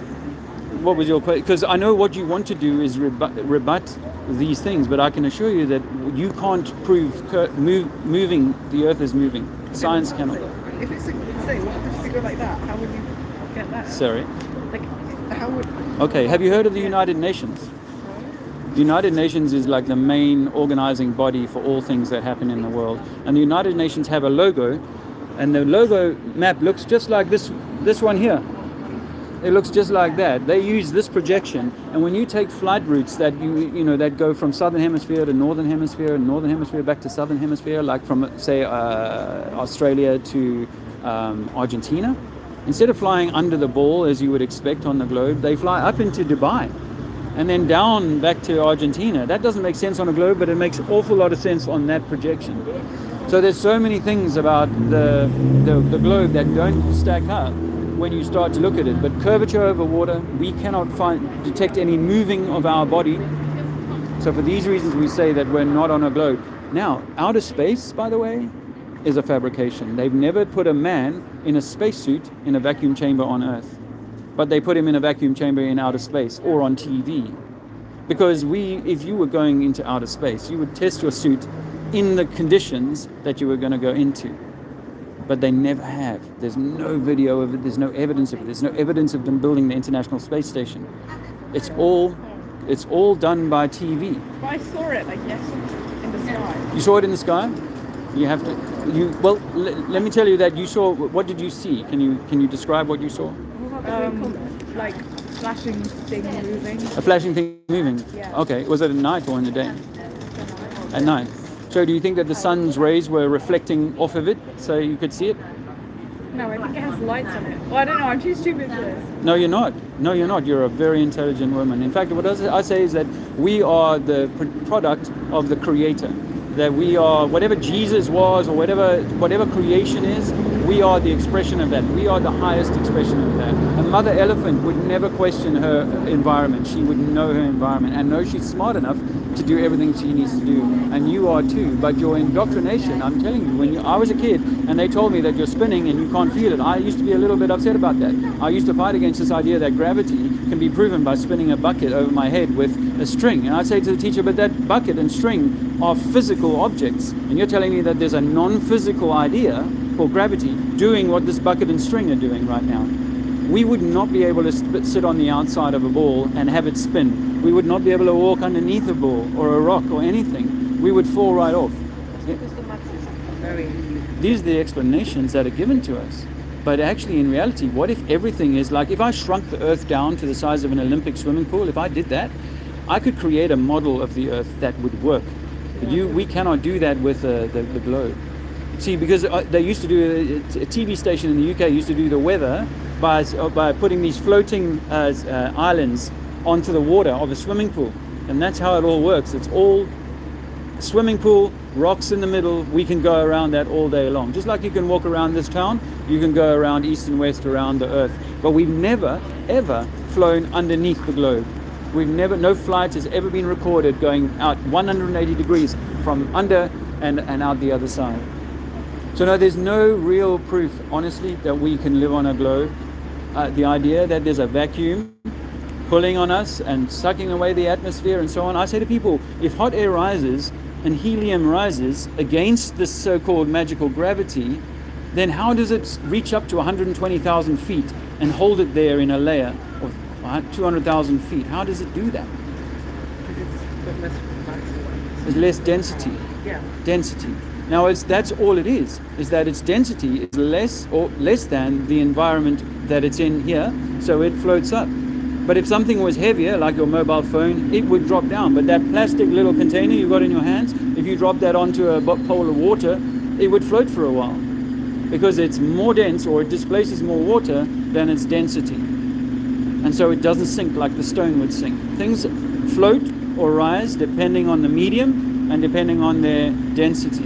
what was your question? Because I know what you want to do is rebut these things, but I can assure you that you can't prove moving, the Earth is moving. Science cannot. If it's a figure like that, how would you get that? Sorry? Like, how would... Okay, have you heard of the United Nations? The United Nations is like the main organizing body for all things that happen in the world. And the United Nations have a logo, and the logo map looks just like this one here. It looks just like that. They use this projection, and when you take flight routes that that go from southern hemisphere to northern hemisphere, and northern hemisphere back to southern hemisphere, like from say Australia to Argentina, instead of flying under the ball as you would expect on the globe, they fly up into Dubai and then down back to Argentina. That doesn't make sense on a globe, but it makes an awful lot of sense on that projection. So there's so many things about the globe that don't stack up when you start to look at it. But curvature over water, we cannot detect any moving of our body. So for these reasons, we say that we're not on a globe. Now, outer space, by the way, is a fabrication. They've never put a man in a spacesuit in a vacuum chamber on Earth, but they put him in a vacuum chamber in outer space or on TV. Because if you were going into outer space, you would test your suit in the conditions that you were going to go into. But they never have. There's no video of it. There's no evidence of it. There's no evidence of them building the International Space Station. It's all done by TV. But I saw it, like, yes, in the sky. You saw it in the sky? You have to. Well, let me tell you that you saw. What did you see? Can you describe what you saw? Like flashing thing moving. A flashing thing moving. Yeah. Okay. Was it at night or in the day? At night. So do you think that the sun's rays were reflecting off of it so you could see it? No, I think it has lights on it. Well, I don't know, I'm too stupid for this. No, you're not. No, you're not. You're a very intelligent woman. In fact, what I say is that we are the product of the Creator. That we are, whatever Jesus was or whatever creation is, we are the expression of that. We are the highest expression of that. A mother elephant would never question her environment. She would know her environment and know she's smart enough to do everything she needs to do. And you are too. But your indoctrination, I'm telling you, when I was a kid and they told me that you're spinning and you can't feel it, I used to be a little bit upset about that. I used to fight against this idea that gravity can be proven by spinning a bucket over my head with a string. And I'd say to the teacher, but that bucket and string are physical objects. And you're telling me that there's a non-physical idea called gravity doing what this bucket and string are doing right now. We would not be able to sit on the outside of a ball and have it spin. We would not be able to walk underneath a ball or a rock or anything. We would fall right off. These are the explanations that are given to us. But actually, in reality, what if everything is like, if I shrunk the Earth down to the size of an Olympic swimming pool, if I did that, I could create a model of the Earth that would work. We cannot do that with the globe. See, because they used to do, a TV station in the UK used to do the weather by putting these floating islands onto the water of a swimming pool. And that's how it all works. It's all swimming pool, rocks in the middle, we can go around that all day long. Just like you can walk around this town, you can go around east and west around the earth. But we've never, ever flown underneath the globe. No flight has ever been recorded going out 180 degrees from under and out the other side. So no, there's no real proof, honestly, that we can live on a globe. The idea that there's a vacuum pulling on us and sucking away the atmosphere and so on. I say to people, if hot air rises and helium rises against this so-called magical gravity, then how does it reach up to 120,000 feet and hold it there in a layer of 200,000 feet? How does it do that? Because it's got less maximum. There's less density. Yeah. Density. Now that's all it is that its density is less than the environment that it's in here, so it floats up. But if something was heavier, like your mobile phone, it would drop down. But that plastic little container you've got in your hands, if you drop that onto a bowl of water, it would float for a while, because it's more dense, or it displaces more water than its density. And so it doesn't sink like the stone would sink. Things float or rise depending on the medium and depending on their density.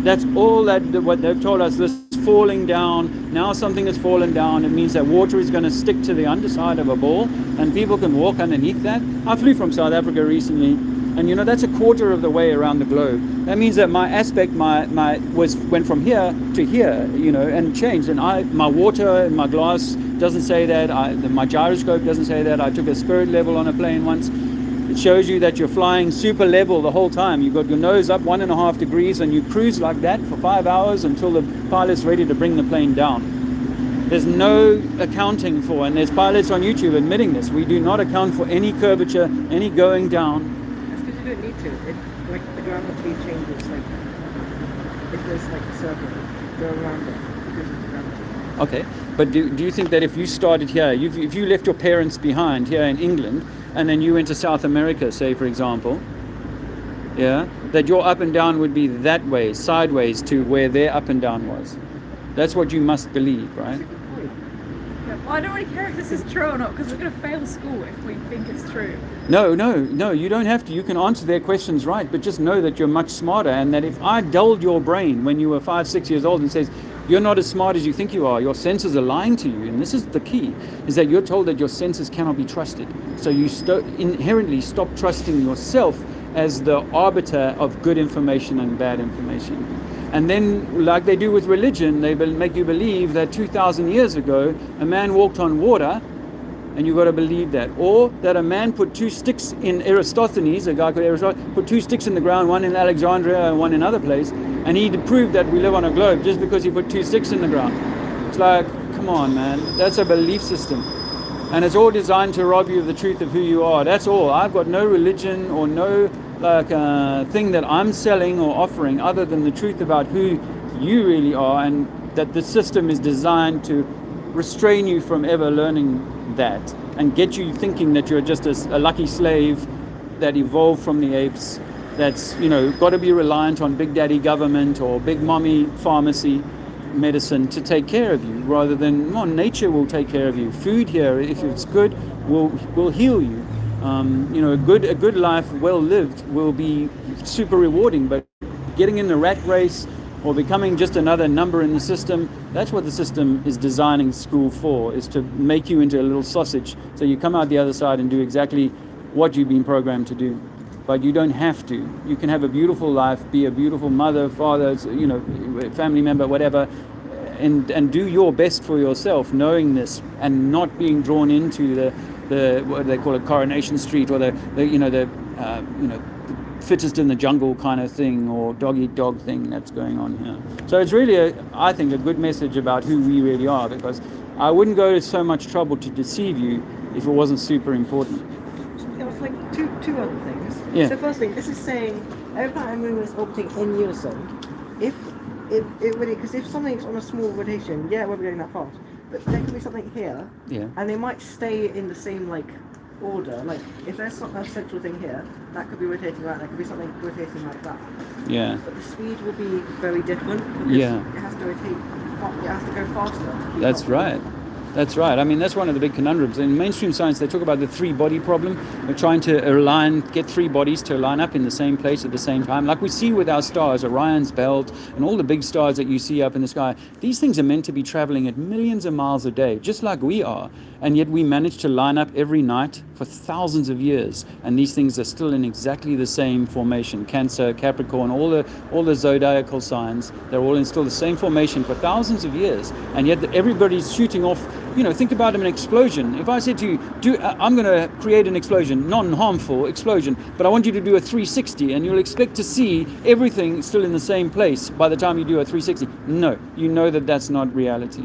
That's all what they've told us, this falling down. Now something has fallen down. It means that water is going to stick to the underside of a ball and people can walk underneath that. I flew from South Africa recently, and that's a quarter of the way around the globe. That means that my aspect went from here to here, and changed. And my water in my glass doesn't say that. My gyroscope doesn't say that. I took a spirit level on a plane once. It shows you that you're flying super level the whole time. You've got your nose up 1.5 degrees and you cruise like that for 5 hours until the pilot's ready to bring the plane down. There's no accounting for, and there's pilots on YouTube admitting this, we do not account for any curvature, any going down. That's because you don't need to. Like the gravity changes, like if there's like a circle, go around it because of the gravity. Okay, but do you think that if you started here, if you left your parents behind here in England, and then you went to South America, say for example, that your up and down would be that way, sideways to where their up and down was? That's what you must believe, right? Yeah, well, I don't really care if this is true or not, because we're going to fail school if we think it's true. No, you don't have to. You can answer their questions right, but just know that you're much smarter, and that if I dulled your brain when you were 5, 6 years old and says, you're not as smart as you think you are, your senses are lying to you, and this is the key, is that you're told that your senses cannot be trusted. So you inherently stop trusting yourself as the arbiter of good information and bad information. And then, like they do with religion, they make you believe that 2,000 years ago, a man walked on water, and you've got to believe that. Or that a man put 2 sticks in Eratosthenes, a guy called Eratosthenes, put 2 sticks in the ground, one in Alexandria and one in another place, and he proved that we live on a globe just because he put 2 sticks in the ground. It's like, come on, man, that's a belief system. And it's all designed to rob you of the truth of who you are. That's all. I've got no religion or no thing that I'm selling or offering other than the truth about who you really are, and that the system is designed to restrain you from ever learning that and get you thinking that you're just a lucky slave that evolved from the apes, that's got to be reliant on big daddy government or big mommy pharmacy medicine to take care of you, rather than nature will take care of you. Food here, if it's good, will heal you. A good life well lived will be super rewarding, but getting in the rat race or becoming just another number in the system, that's what the system is designing school for, is to make you into a little sausage so you come out the other side and do exactly what you've been programmed to do. But you don't have to. You can have a beautiful life, be a beautiful mother, father, family member, whatever, and do your best for yourself, knowing this and not being drawn into the what they call it, Coronation Street, or the fittest in the jungle kind of thing, or dog eat dog thing that's going on here. So it's really, I think, a good message about who we really are, because I wouldn't go to so much trouble to deceive you if it wasn't super important. There was like two other things. Yeah. So firstly, this is saying every planet and moon is orbiting in unison. If it really, because if something's on a small rotation, it won't be going that fast. But there could be something here, and they might stay in the same order. Like if there's a central thing here, that could be rotating right. There could be something rotating like that. Yeah. But the speed will be very different because it has to rotate. It has to go faster. That's right. That's right. I mean, that's one of the big conundrums. In mainstream science, they talk about the three-body problem. We're trying to get three bodies to line up in the same place at the same time. Like we see with our stars, Orion's belt, and all the big stars that you see up in the sky. These things are meant to be traveling at millions of miles a day, just like we are. And yet we manage to line up every night for thousands of years. And these things are still in exactly the same formation. Cancer, Capricorn, all the zodiacal signs, they're all in still the same formation for thousands of years. And yet everybody's shooting off. You know, think about an explosion. If I said to you, I'm going to create an explosion, non-harmful explosion, but I want you to do a 360, and you'll expect to see everything still in the same place by the time you do a 360. No, you know that that's not reality.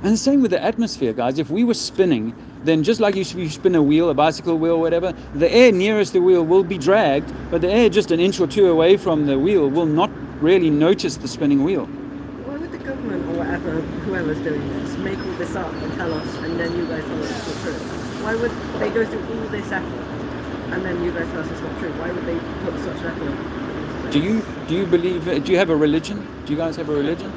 And the same with the atmosphere, guys. If we were spinning, then just like you spin a wheel, a bicycle wheel, whatever, the air nearest the wheel will be dragged, but the air just an inch or two away from the wheel will not really notice the spinning wheel. Why would the government or whatever, whoever's doing this, make all this up and tell us, and then you guys tell us it's not true? Why would they go through all this effort, and then you guys tell us it's not true? Why would they put such effort? Do you believe? Do you have a religion? Do you guys have a religion?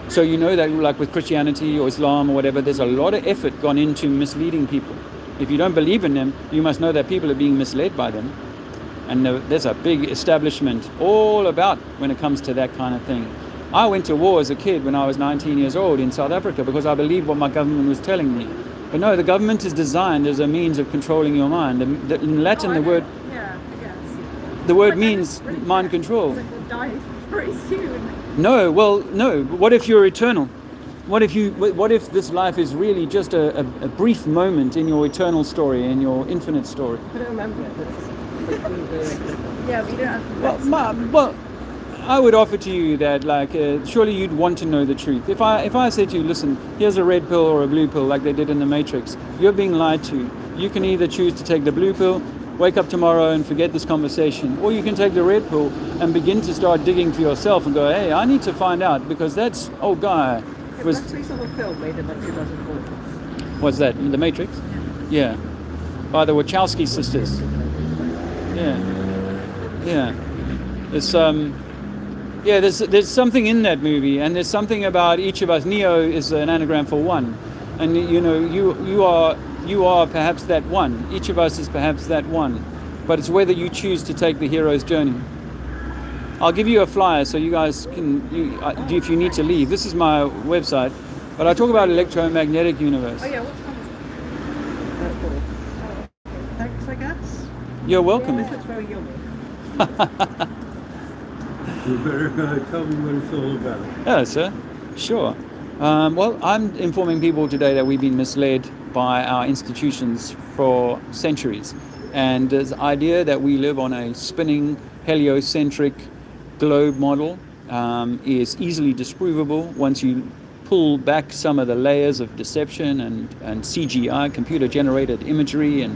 So you know that, like with Christianity or Islam or whatever, there's a lot of effort gone into misleading people. If you don't believe in them, you must know that people are being misled by them. And there's a big establishment all about when it comes to that kind of thing. I went to war as a kid when I was 19 years old in South Africa because I believed what my government was telling me. But no, the government is designed as a means of controlling your mind. In Latin, the word means mind control. Like we'll die pretty soon. No, well, no. What if you're eternal? What if this life is really just a brief moment in your eternal story, in your infinite story? I don't remember it. Yeah, we don't have Well, I would offer to you that, like, surely you'd want to know the truth. If I said to you, listen, here's a red pill or a blue pill, like they did in the Matrix, you're being lied to. You can either choose to take the blue pill, wake up tomorrow and forget this conversation, or you can take the red pill and begin to start digging for yourself and go, hey, I need to find out, because that's old guy was. Let's face on a film made in like 2004. What's that? The Matrix? Yeah. By the Wachowski sisters. Yeah. There's something in that movie, and there's something about each of us. Neo is an anagram for one, and you know you are perhaps that one. Each of us is perhaps that one, but it's whether you choose to take the hero's journey. I'll give you a flyer so you guys can, if you need to leave. This is my website, but I talk about electromagnetic universe. Oh yeah, what's Thanks, I guess. You're welcome. This looks very yummy. You better tell me what it's all about. Hello, sir. Sure. Well, I'm informing people today that we've been misled by our institutions for centuries. And this idea that we live on a spinning, heliocentric globe model is easily disprovable once you pull back some of the layers of deception and CGI, computer-generated imagery, and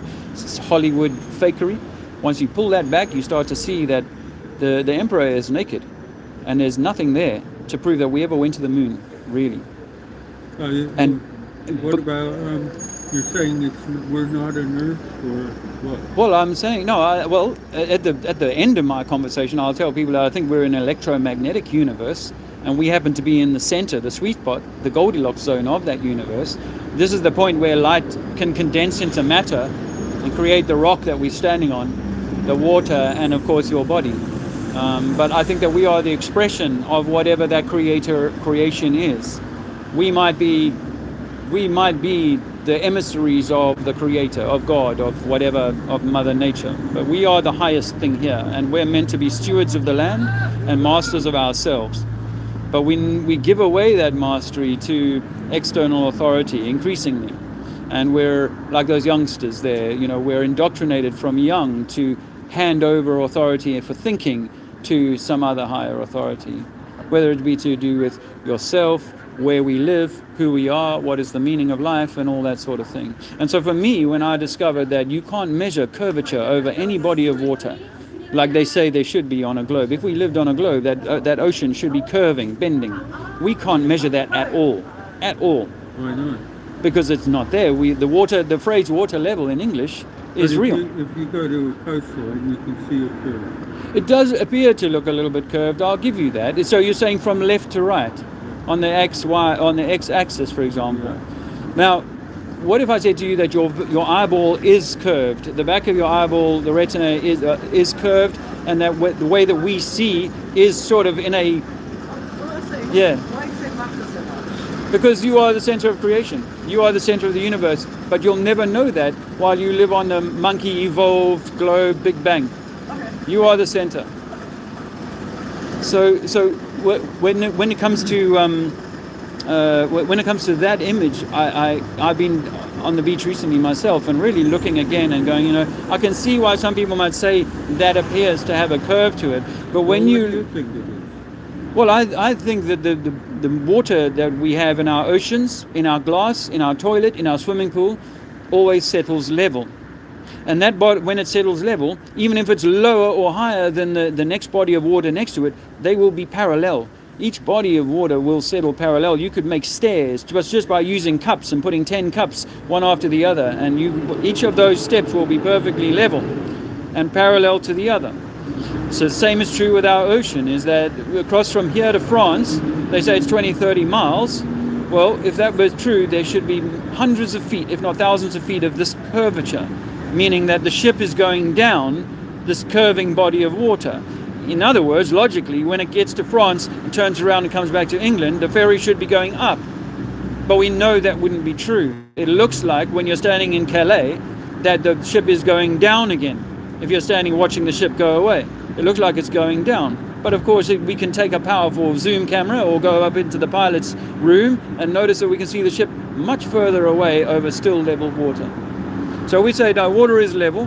Hollywood fakery. Once you pull that back, you start to see that the emperor is naked, and there's nothing there to prove that we ever went to the moon, really. What about you're saying we're not on Earth, or what? Well, I'm saying no. At the end of my conversation, I'll tell people that I think we're in an electromagnetic universe, and we happen to be in the center, the sweet spot, the Goldilocks zone of that universe. This is the point where light can condense into matter and create the rock that we're standing on, the water, and of course your body. But I think that we are the expression of whatever that creation is. We might be the emissaries of the creator, of God, of whatever, of Mother Nature. But we are the highest thing here, and we're meant to be stewards of the land and masters of ourselves. But when we give away that mastery to external authority increasingly, and we're like those youngsters there, we're indoctrinated from young to hand over authority for thinking to some other higher authority, whether it be to do with yourself, where we live, who we are, what is the meaning of life, and all that sort of thing. And so for me, when I discovered that you can't measure curvature over any body of water, like they say they should be on a globe. If we lived on a globe, that ocean should be curving, bending. We can't measure that at all. Why not? Because it's not there. The phrase water level in English is real. If you go to a coastline, you can see it curved. It does appear to look a little bit curved. I'll give you that. So you're saying from left to right, on the x-axis, for example. Yeah. Now, what if I said to you that your eyeball is curved? The back of your eyeball, the retina is curved, and that the way that we see is sort of in a yeah. Why does it matter so much? Because you are the center of creation. You are the center of the universe. But you'll never know that while you live on the monkey evolved globe Big Bang. Okay. You are the center. So when it comes to that image, I've been on the beach recently myself and really looking again and going, I can see why some people might say that appears to have a curve to it. But when What do you think it is? well, I think that the water that we have in our oceans, in our glass, in our toilet, in our swimming pool, always settles level. And that when it settles level, even if it's lower or higher than the next body of water next to it, they will be parallel. Each body of water will settle parallel. You could make stairs just by using cups and putting 10 cups one after the other, and each of those steps will be perfectly level and parallel to the other. So the same is true with our ocean, is that across from here to France, they say it's 20, 30 miles. Well, if that was true, there should be hundreds of feet, if not thousands of feet of this curvature, meaning that the ship is going down this curving body of water. In other words, logically, when it gets to France and turns around and comes back to England, the ferry should be going up. But we know that wouldn't be true. It looks like when you're standing in Calais that the ship is going down again. If you're standing watching the ship go away, it looks like it's going down. But of course, we can take a powerful zoom camera or go up into the pilot's room and notice that we can see the ship much further away over still level water. So we say that water is level.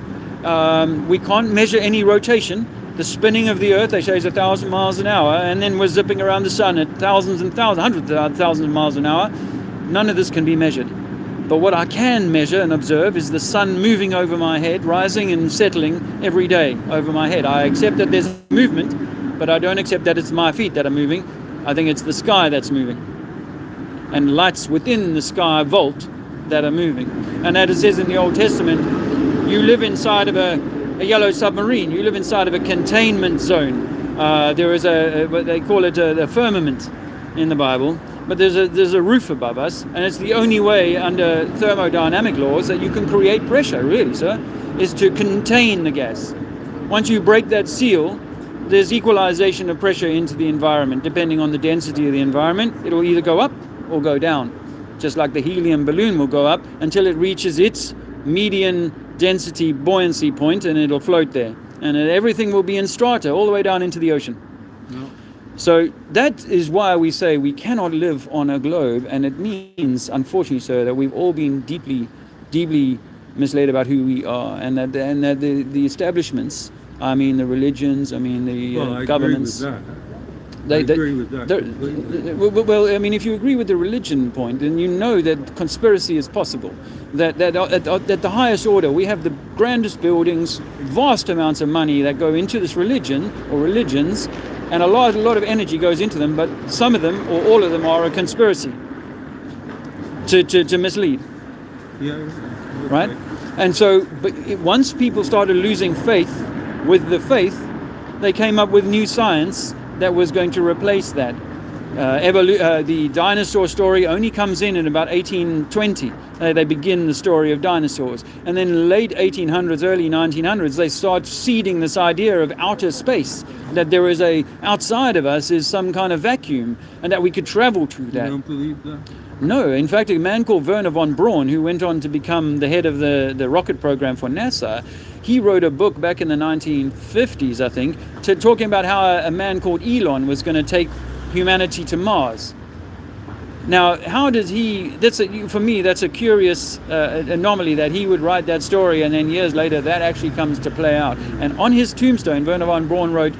We can't measure any rotation. The spinning of the Earth, they say, is 1,000 miles an hour, and then we're zipping around the sun at thousands and thousands, hundreds of thousands of miles an hour. None of this can be measured. But what I can measure and observe is the sun moving over my head, rising and settling every day over my head. I accept that there's movement, but I don't accept that it's my feet that are moving. I think it's the sky that's moving. And lights within the sky vault that are moving. And as it says in the Old Testament, you live inside of a yellow submarine. You live inside of a containment zone. There is what they call it a firmament in the Bible, but there's a roof above us, and it's the only way under thermodynamic laws that you can create pressure, really, sir, is to contain the gas. Once you break that seal, there's equalization of pressure into the environment. Depending on the density of the environment, it'll either go up or go down. Just like the helium balloon will go up until it reaches its median density buoyancy point, and it'll float there, and everything will be in strata all the way down into the ocean. No. So that is why we say we cannot live on a globe, and it means, unfortunately, sir, that we've all been deeply misled about who we are, and that the establishments, I mean the religions, I mean the governments. I agree with that. Completely. Well, I mean, if you agree with the religion point, then you know that conspiracy is possible. That at the highest order, we have the grandest buildings, vast amounts of money that go into this religion or religions, and a lot of energy goes into them. But some of them, or all of them, are a conspiracy to mislead. Yeah. Right? And so, but once people started losing faith with the faith, they came up with new science that was going to replace that. The dinosaur story only comes in about 1820. They begin the story of dinosaurs. And then late 1800s, early 1900s, they start seeding this idea of outer space, that there is outside of us is some kind of vacuum, and that we could travel through that. You don't believe that? No, in fact, a man called Wernher von Braun, who went on to become the head of the rocket program for NASA, he wrote a book back in the 1950s, I think, talking about how a man called Elon was going to take humanity to Mars. Now, how did for me, that's a curious anomaly that he would write that story, and then years later that actually comes to play out. And on his tombstone, Wernher von Braun wrote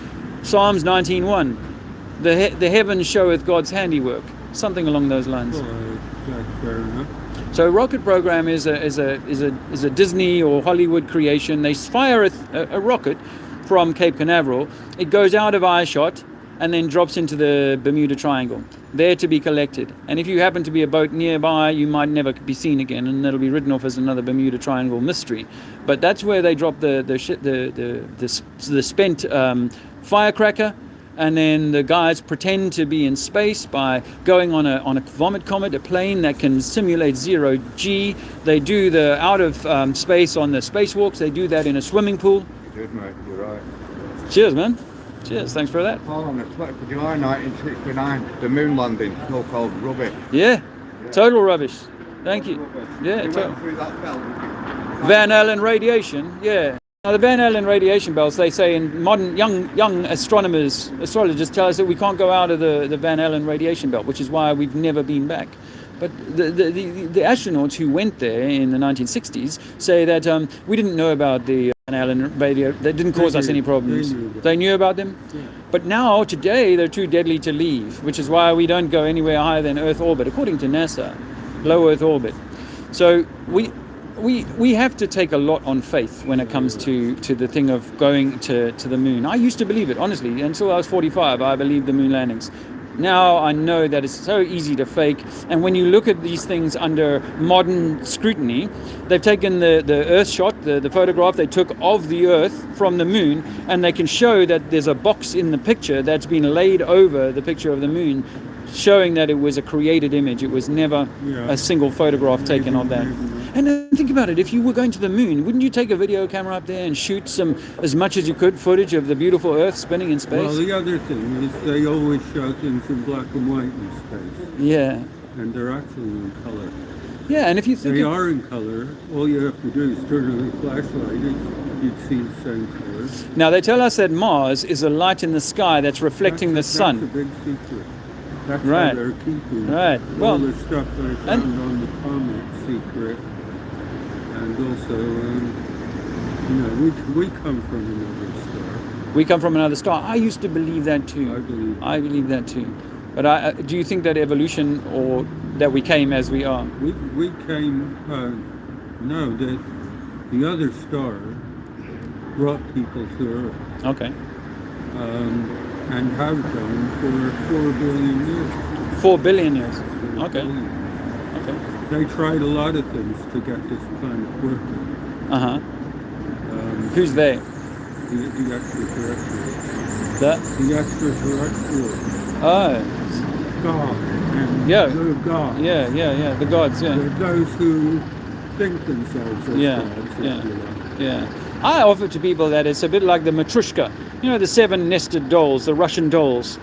Psalms 19:1, the heavens showeth God's handiwork, something along those lines. Well, that's fair enough. So a rocket program is a Disney or Hollywood creation. They fire a rocket from Cape Canaveral. It goes out of eyeshot and then drops into the Bermuda Triangle, there to be collected. And if you happen to be a boat nearby, you might never be seen again, and that'll be written off as another Bermuda Triangle mystery. But that's where they drop the spent firecracker and then the guys pretend to be in space by going on a vomit comet, a plane that can simulate 0G. They do the out of space on the spacewalks. They do that in a swimming pool. Good, mate, you're right. Cheers, man. Cheers, thanks for that. Oh, on the 12th of July 1969, the moon landing, so called rubbish. Yeah, total rubbish. Thank you. Yeah, You total. went through that belt, didn't you? Van Allen radiation, yeah. Now the Van Allen radiation belts, they say in modern young astrologers tell us that we can't go out of the Van Allen radiation belt, which is why we've never been back. But the astronauts who went there in the 1960s say that we didn't know about the Van Allen radio. They didn't cause us any problems. They knew about them. Yeah. But now, today, they're too deadly to leave, which is why we don't go anywhere higher than Earth orbit, according to NASA, low Earth orbit. So we have to take a lot on faith when it comes to the thing of going to the moon. I used to believe it, honestly. Until I was 45, I believed the moon landings. Now I know that it's so easy to fake, and when you look at these things under modern scrutiny, they've taken the Earth shot, the photograph they took of the Earth from the moon, and they can show that there's a box in the picture that's been laid over the picture of the moon, showing that it was a created image. It was never a single photograph taken of that. And then think about it, if you were going to the moon, wouldn't you take a video camera up there and shoot as much as you could, footage of the beautiful Earth spinning in space? Well, the other thing is they always show things in black and white in space. Yeah. And they're actually in color. Yeah, and if you think... They are in color. All you have to do is turn on a flashlight, you'd see the same color. Now, they tell us that Mars is a light in the sky that's reflecting the sun. That's a big secret. That's right. how they're keeping well, all the stuff they found on the comet secret. And also, we come from another star. We come from another star. I used to believe that too. I believe that too. But do you think that evolution, or that we came as we are? We came, no, that the other star brought people to Earth. Okay. And have done for 4 billion years. 4 billion years. Okay. Okay. They tried a lot of things to get this planet working. Uh-huh. Who's they? The extraterrestrials. The extraterrestrials. Oh. God. And the gods. Yeah. The gods, yeah. Those who think themselves as gods. Yeah. I offer to people that it's a bit like the Matryoshka. You know, the 7 nested dolls, the Russian dolls.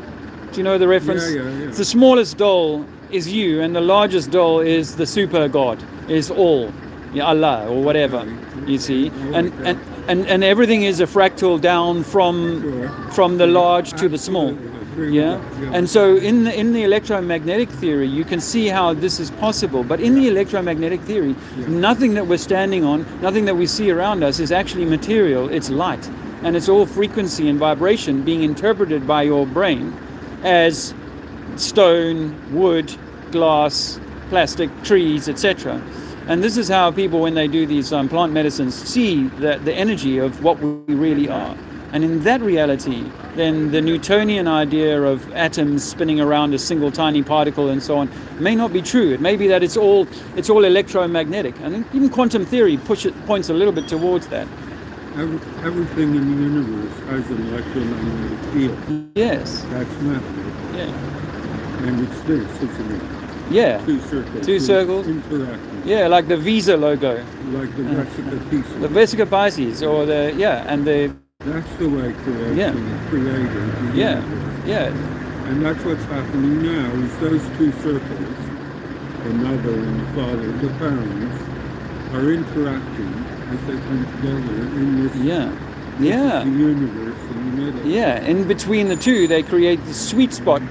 Do you know the reference? Yeah. The smallest doll is you, and the largest doll is the super god, is all. Allah or whatever, you see. And everything is a fractal down from the large to the small. Yeah. And so in the electromagnetic theory, you can see how this is possible. But in the electromagnetic theory, nothing that we're standing on, nothing that we see around us is actually material. It's light, and it's all frequency and vibration being interpreted by your brain as stone, wood, glass, plastic, trees, etc. And this is how people, when they do these plant medicines, see the energy of what we really are. And in that reality, then the Newtonian idea of atoms spinning around a single tiny particle and so on may not be true. It may be that it's all electromagnetic. And even quantum theory points a little bit towards that. Everything in the universe has an electromagnetic field. Yes. That's matter. Yeah. And it's this, isn't it? Yeah. 2 circles. 2 circles. Interacting. Yeah, like the Visa logo. Like the Vesica Pisces. The Vesica Pisces, or and the... That's the way creation created. Yeah. And that's what's happening now, is those 2 circles, the mother and the father, the parents, are interacting as they come together in this, the universe in the middle. Yeah, in between the two, they create the sweet spot.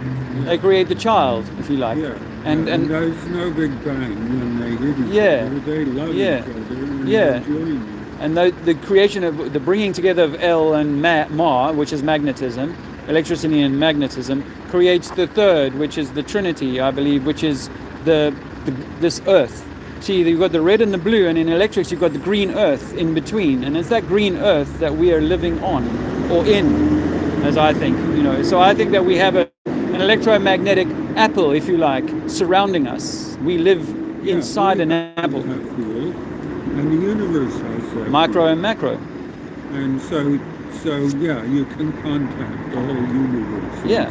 They create the child, if you like. Yeah. And there's no big bang when they hit each other. They love each other and enjoy it. And the creation of the bringing together of El and Ma, which is magnetism, electricity and magnetism, creates the third, which is the Trinity, I believe, which is this Earth. See, you've got the red and the blue, and in electrics you've got the green Earth in between, and it's that green Earth that we are living on, or in, as I think. So I think that we have an electromagnetic apple, if you like, surrounding us. We live inside an apple. And the universe has that. Micro and macro. And so So yeah, you can contact the whole universe. Yeah.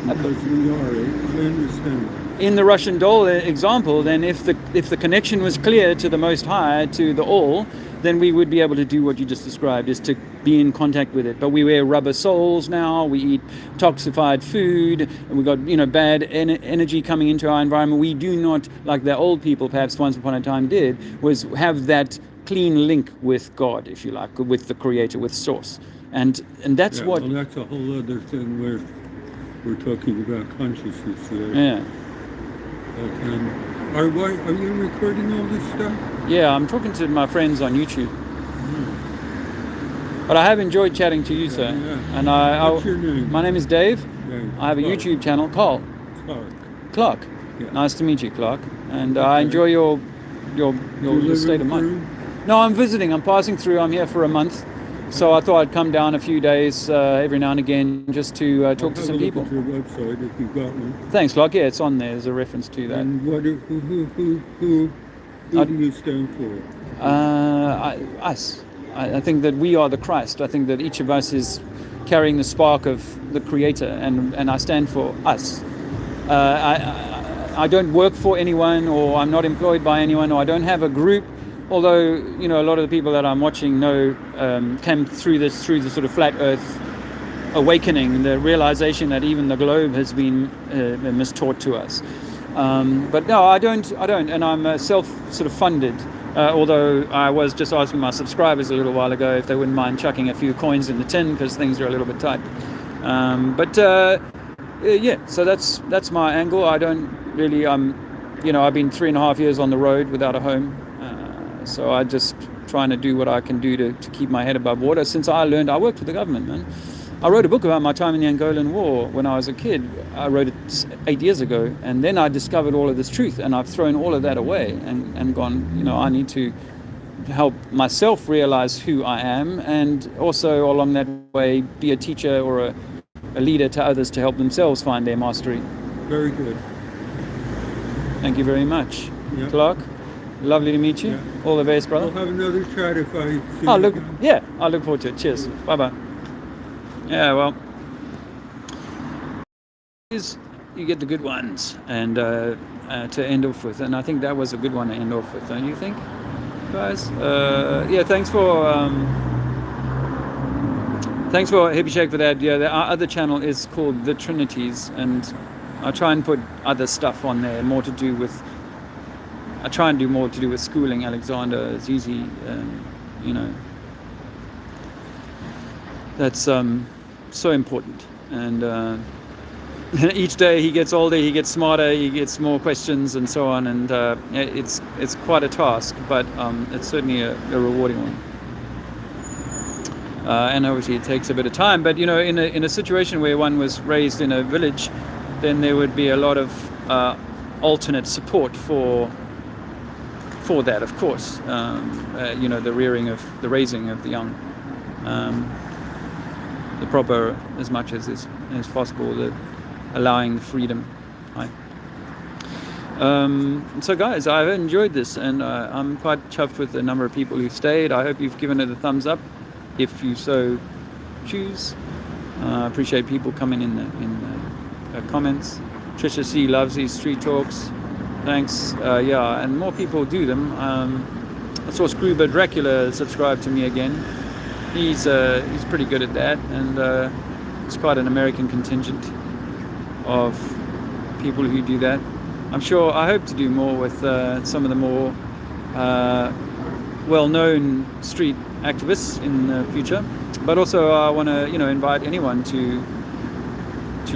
Because we are, I understand. In the Russian doll example, then if the connection was clear to the Most High, to the All, then we would be able to do what you just described, is to be in contact with it. But we wear rubber soles now, we eat toxified food, and we've got bad energy coming into our environment. We do not, like the old people perhaps once upon a time did, was have that clean link with God, if you like, with the Creator, with Source. And that's what... Well, that's a whole other thing where we're talking about consciousness there. Yeah. But, are you recording all this stuff? Yeah, I'm talking to my friends on YouTube. But I have enjoyed chatting to you, sir. Yeah. And What's your name? My name is Dave. Dave. I have a Clark. YouTube channel, Clark. Clark. Yeah. Nice to meet you, Clark. And I enjoy your state of mind. No, I'm visiting. I'm passing through. I'm here for a month. So I thought I'd come down a few days every now and again just to talk to some people. Have a look at your website if you've got one. Thanks, Clark. Yeah, it's on there. There's a reference to that. And who do you stand for? Us. I think that we are the Christ. I think that each of us is carrying the spark of the Creator, and I stand for us. I don't work for anyone, or I'm not employed by anyone, or I don't have a group. Although, a lot of the people that I'm watching came through the sort of flat Earth awakening, the realization that even the globe has been mistaught to us. But no, I don't, and I'm self sort of funded. Although I was just asking my subscribers a little while ago if they wouldn't mind chucking a few coins in the tin because things are a little bit tight. Yeah, so that's my angle. I don't really, I've been 3.5 years on the road without a home. So I just trying to do what I can do to keep my head above water. Since I worked for the government, man. I wrote a book about my time in the Angolan War when I was a kid. I wrote it 8 years ago, and then I discovered all of this truth, and I've thrown all of that away and gone, I need to help myself realize who I am, and also along that way be a teacher or a leader to others to help themselves find their mastery. Very good. Thank you very much. Yeah. Clark, lovely to meet you. Yeah. All the best, brother. We'll have another chat if I see I you look again. forward to it. Cheers. Bye-bye. Yeah, well, you get the good ones and to end off with, and I think that was a good one to end off with, don't you think, guys? Yeah, thanks for Hippie Shake for that. Yeah, our other channel is called the Trinities, and I try and put other stuff on there, I try and do more to do with schooling Alexander. It's easy, that's so important. And each day he gets older, he gets smarter, he gets more questions and so on. And it's quite a task, but it's certainly a rewarding one. And obviously it takes a bit of time. But in a situation where one was raised in a village, then there would be a lot of alternate support for that, of course. The raising of the young, the proper, as much as possible, the allowing freedom. Right? So guys, I've enjoyed this, and I'm quite chuffed with the number of people who've stayed. I hope you've given it a thumbs up if you so choose. I appreciate people coming in the comments. Trisha C loves these street talks. Thanks. And more people do them. I saw Scrooba Dracula subscribe to me again. He's pretty good at that, and it's quite an American contingent of people who do that. I hope to do more with some of the more well-known street activists in the future. But also I want to, invite anyone to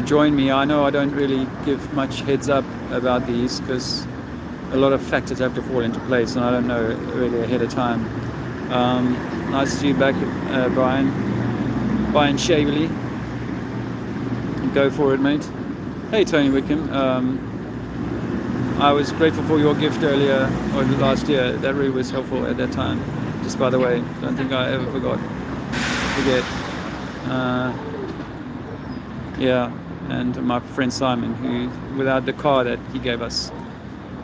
join me. I know I don't really give much heads up about these because a lot of factors have to fall into place, and I don't know really ahead of time. Nice to see you back, Brian Shaveley. Go for it, mate. Hey, Tony Wickham. I was grateful for your gift earlier, or last year. That really was helpful at that time. Just by the way, don't think I ever forget. And my friend Simon, who, without the car that he gave us,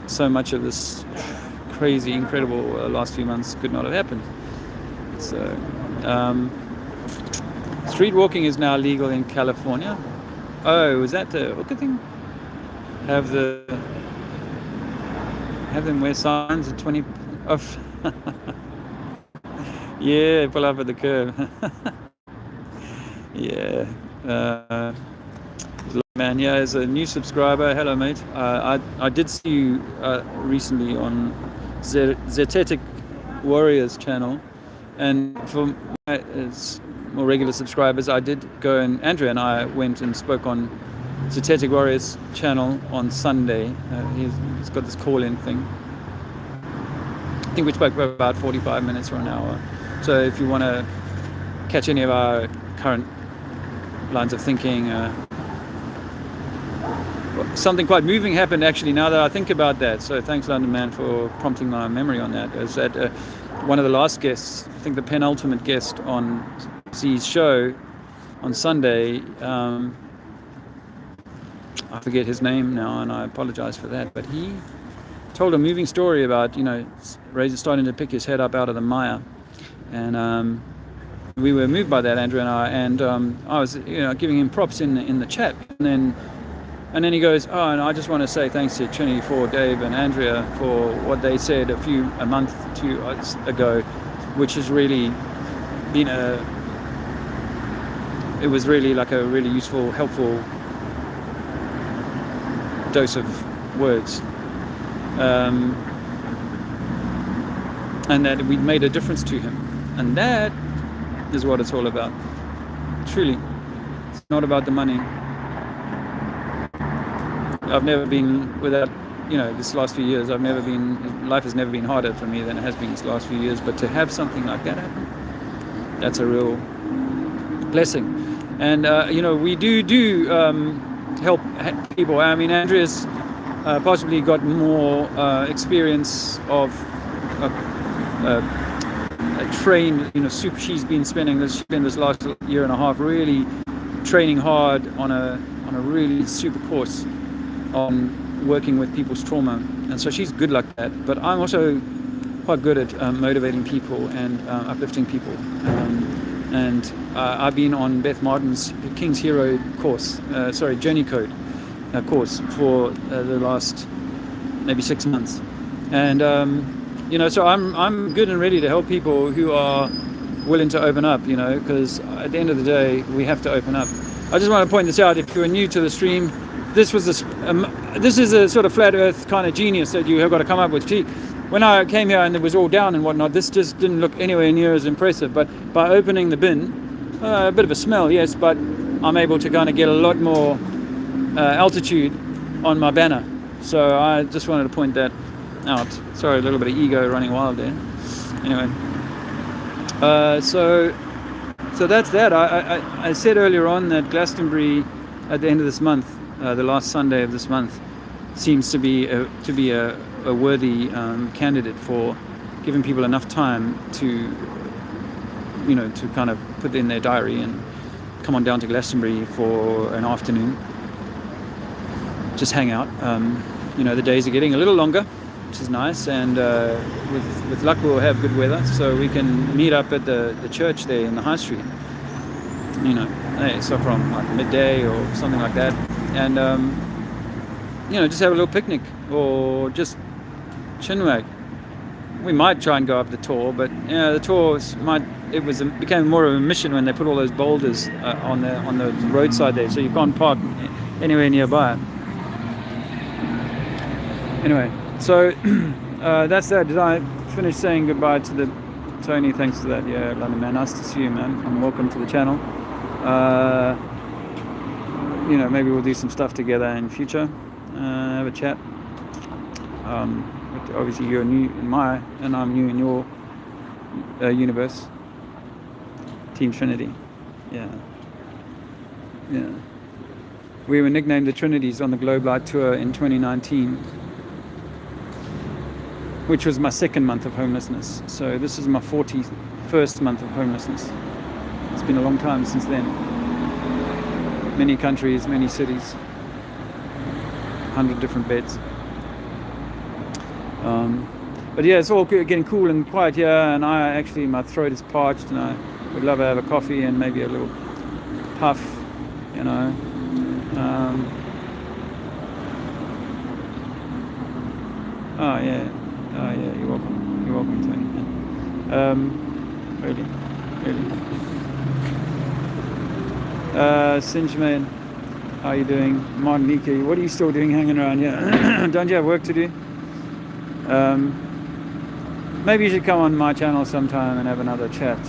so much of this crazy, incredible last few months could not have happened. So, Street walking is now legal in California. Oh, is that the hooker thing? Have them wear signs at 20 off. Yeah, pull up at the curb. Yeah. Man, yeah, as a new subscriber, hello mate. I did see you recently on Zetetic Warriors channel, and for my more regular subscribers, I did go, and Andrea and I went and spoke on Zetetic Warriors channel on Sunday. He's got this call-in thing. I think we spoke for about 45 minutes or an hour. So if you want to catch any of our current lines of thinking, something quite moving happened actually now that I think about that. So thanks London Man for prompting my memory on that. Is that one of the last guests, I think the penultimate guest on Z's show on Sunday, I forget his name now and I apologize for that, but he told a moving story about, Razor starting to pick his head up out of the mire. And we were moved by that, Andrew and I, and I was giving him props in the chat, and then he goes, oh, and I just want to say thanks to Trinity for Dave and Andrea for what they said a month or two ago, which has really been it was really like a really useful, helpful dose of words, and that we made a difference to him, and that is what it's all about. Truly, it's not about the money. I've never been without, this last few years, life has never been harder for me than it has been this last few years, but to have something like that happen, that's a real blessing. And we do help people. I mean, Andrea's possibly got more experience of a train, she's been spending this last year and a half really training hard on a really super course on working with people's trauma, and so she's good like that. But I'm also quite good at motivating people and uplifting people, and I've been on Beth Martin's King's Hero course, Journey Code course for the last maybe 6 months, and so I'm good and ready to help people who are willing to open up, because at the end of the day we have to open up. I just want to point this out, if you're new to the stream, this is a sort of flat earth kind of genius that you have got to come up with. When I came here and it was all down and whatnot, this just didn't look anywhere near as impressive, but by opening the bin, a bit of a smell, yes, but I'm able to kind of get a lot more altitude on my banner. So I just wanted to point that out. Sorry, a little bit of ego running wild there. Anyway, so that's that. I said earlier on that Glastonbury at the end of this month, the last Sunday of this month, seems to be a worthy candidate for giving people enough time to kind of put in their diary and come on down to Glastonbury for an afternoon. Just hang out. The days are getting a little longer, which is nice, and with luck we'll have good weather, so we can meet up at the church there in the High Street. So from like midday or something like that, and just have a little picnic or just chinwag. We might try and go up the Tor, but the Tor became more of a mission when they put all those boulders on the roadside there, so you can't park anywhere nearby. Anyway, so that's that. Did I finish saying goodbye to the Tony? Thanks for that. Yeah, London Man. Nice to see you, man. And welcome to the channel. Maybe we'll do some stuff together in future. Have a chat. Obviously, you're new in my, and I'm new in your universe. Team Trinity. Yeah. We were nicknamed the Trinities on the Globe Light Tour in 2019, which was my second month of homelessness. So this is my 41st month of homelessness. It's been a long time since then. Many countries, many cities, 100 different beds. But yeah, it's all getting cool and quiet here, and my throat is parched, and would love to have a coffee and maybe a little puff, you know. Oh yeah, you're welcome, Tony. Really. Sinjman, how are you doing? Moniki, what are you still doing hanging around here? Don't you have work to do? Maybe you should come on my channel sometime and have another chat.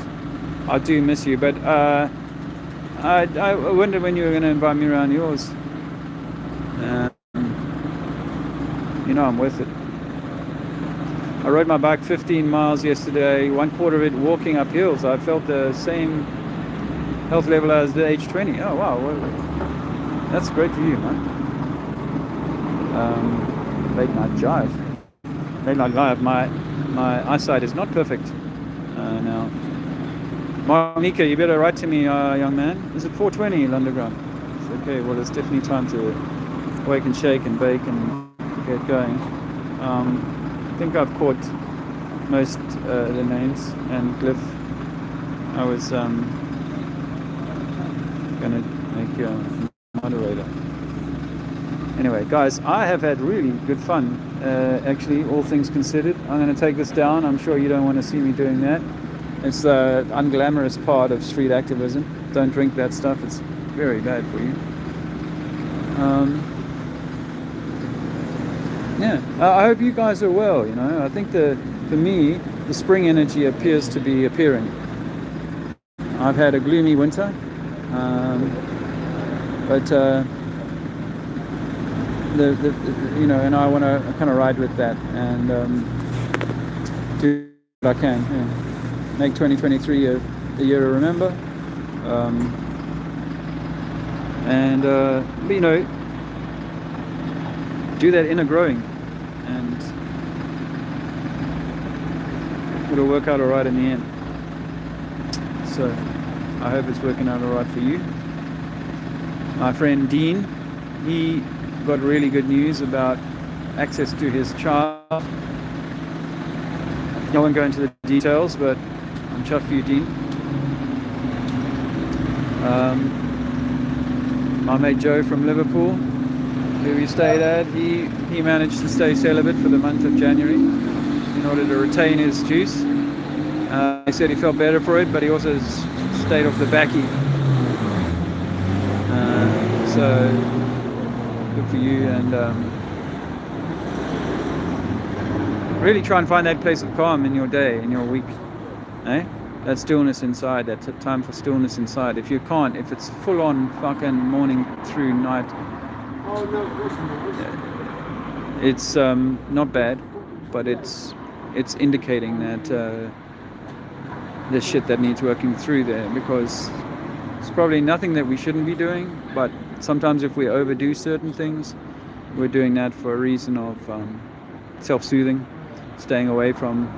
I do miss you, but I wondered when you were going to invite me around yours. You know I'm worth it. I rode my bike 15 miles yesterday, 1/4 of it walking up hills. I felt the same health level as the age 20. Oh wow, that's great for you, man. Late night jive. Late night live. My eyesight is not perfect now. Monica, you better write to me, young man. Is it 4:20 London? It's okay. Well, it's definitely time to wake and shake and bake and get going. I think I've caught most the names, and Cliff, I was gonna make you a moderator. Anyway, guys, I have had really good fun, actually, all things considered. I'm going to take this down. I'm sure you don't want to see me doing that. It's the unglamorous part of street activism. Don't drink that stuff. It's very bad for you. Yeah, I hope you guys are well, you know. I think for me, the spring energy appears to be appearing. I've had a gloomy winter, but you know, and I want to kind of ride with that and do what I can. Yeah. Make 2023 a year to remember, and you know, do that inner growing, and it'll work out all right in the end. So I hope it's working out all right for you. My friend Dean, he got really good news about access to his child. I won't go into the details, but I'm chuffed for you, Dean. My mate Joe from Liverpool, who we stayed at, he managed to stay celibate for the month of January in order to retain his juice. He said he felt better for it, but he also stayed off the backy. So good for you, and really try and find that place of calm in your day, in your week, that stillness inside, that time for stillness inside. If you can't, if it's full on fucking morning through night, it's not bad, but it's indicating that there's shit that needs working through there, because it's probably nothing that we shouldn't be doing, but sometimes if we overdo certain things, we're doing that for a reason of self-soothing, staying away from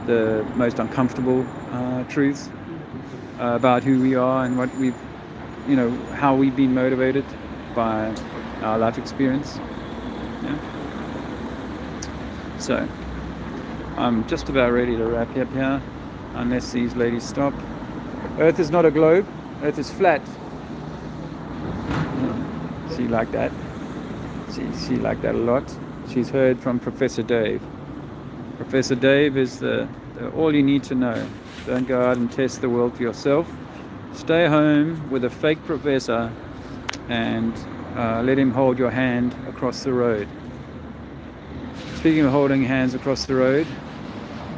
the most uncomfortable truths about who we are and what we've, you know, how we've been motivated by our life experience. Yeah. So I'm just about ready to wrap up here, unless these ladies stop. Earth is not a globe. Earth is flat. She liked that. She liked that a lot. She's heard from Professor Dave. Professor Dave is the all you need to know. Don't go out and test the world for yourself. Stay home with a fake professor and let him hold your hand across the road. Speaking of holding hands across the road,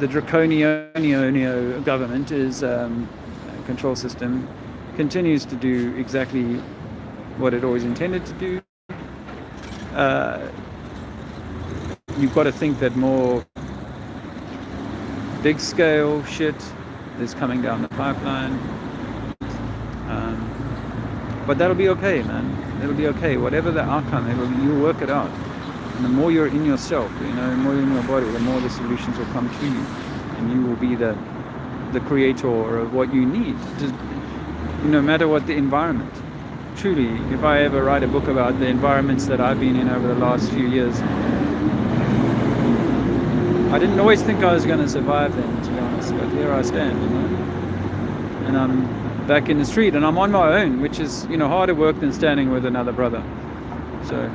the draconian government is control system continues to do exactly what it always intended to do. You've got to think that more big scale shit is coming down the pipeline, but that'll be okay, man. It'll be okay. Whatever the outcome, you'll work it out. And the more you're in yourself, you know, the more you're in your body, the more the solutions will come to you, and you will be the creator of what you need, no matter what the environment. Truly, if I ever write a book about the environments that I've been in over the last few years, I didn't always think I was going to survive them, to be honest, but here I stand, you know. and I'm back in the street, and I'm on my own, which is, you know, harder work than standing with another brother. So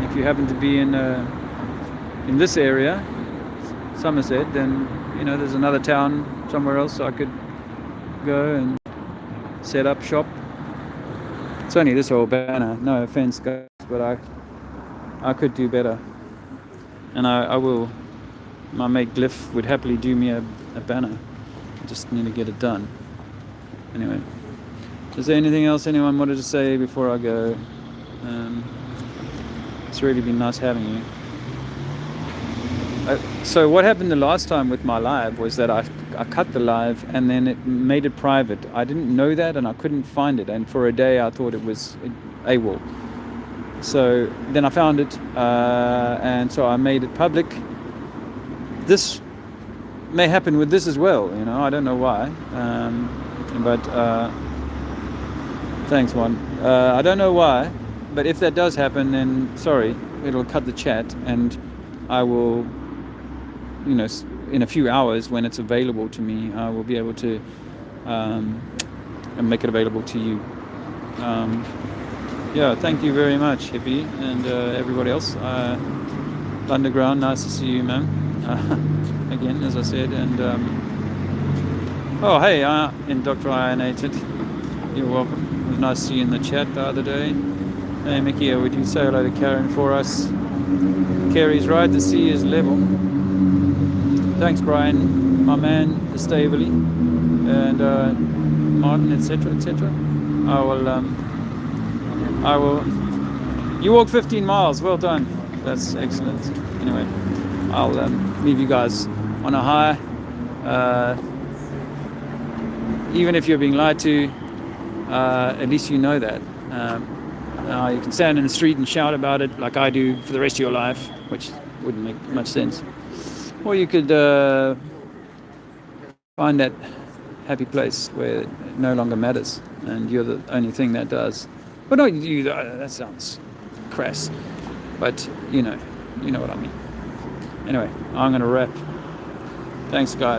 if you happen to be in this area, Somerset, then, you know, there's another town somewhere else I could go and set up shop. It's only this old banner, no offense guys, but I could do better, and I will. My mate Glyph would happily do me a banner. I just need to get it done. Anyway, is there anything else anyone wanted to say before I go? It's really been nice having you. So what happened the last time with my live was that I cut the live and then it made it private. I didn't know that, and I couldn't find it, and for a day I thought it was AWOL. So then I found it, and so I made it public. This may happen with this as well, you know, I don't know why, but thanks Juan. I don't know why, but if that does happen, then sorry, it'll cut the chat, and I will, you know, in a few hours when it's available to me, I will be able to make it available to you. Yeah, thank you very much, Hippie, and everybody else. Underground, nice to see you, man. Again, as I said, and oh hey, indoctrinated. You're welcome. It was nice to see you in the chat the other day. Hey Mickey, would you say hello to Karen for us? Kerry's right, the sea is level. Thanks, Brian, my man, Stavely, and Martin, etc., etc. I will. You walked 15 miles. Well done. That's excellent. Anyway, I'll leave you guys on a high. Even if you're being lied to, at least you know that. You can stand in the street and shout about it like I do for the rest of your life, which wouldn't make much sense. Or you could find that happy place where it no longer matters and you're the only thing that does. But no, that sounds crass. But you know what I mean. Anyway, I'm going to wrap. Thanks, guys.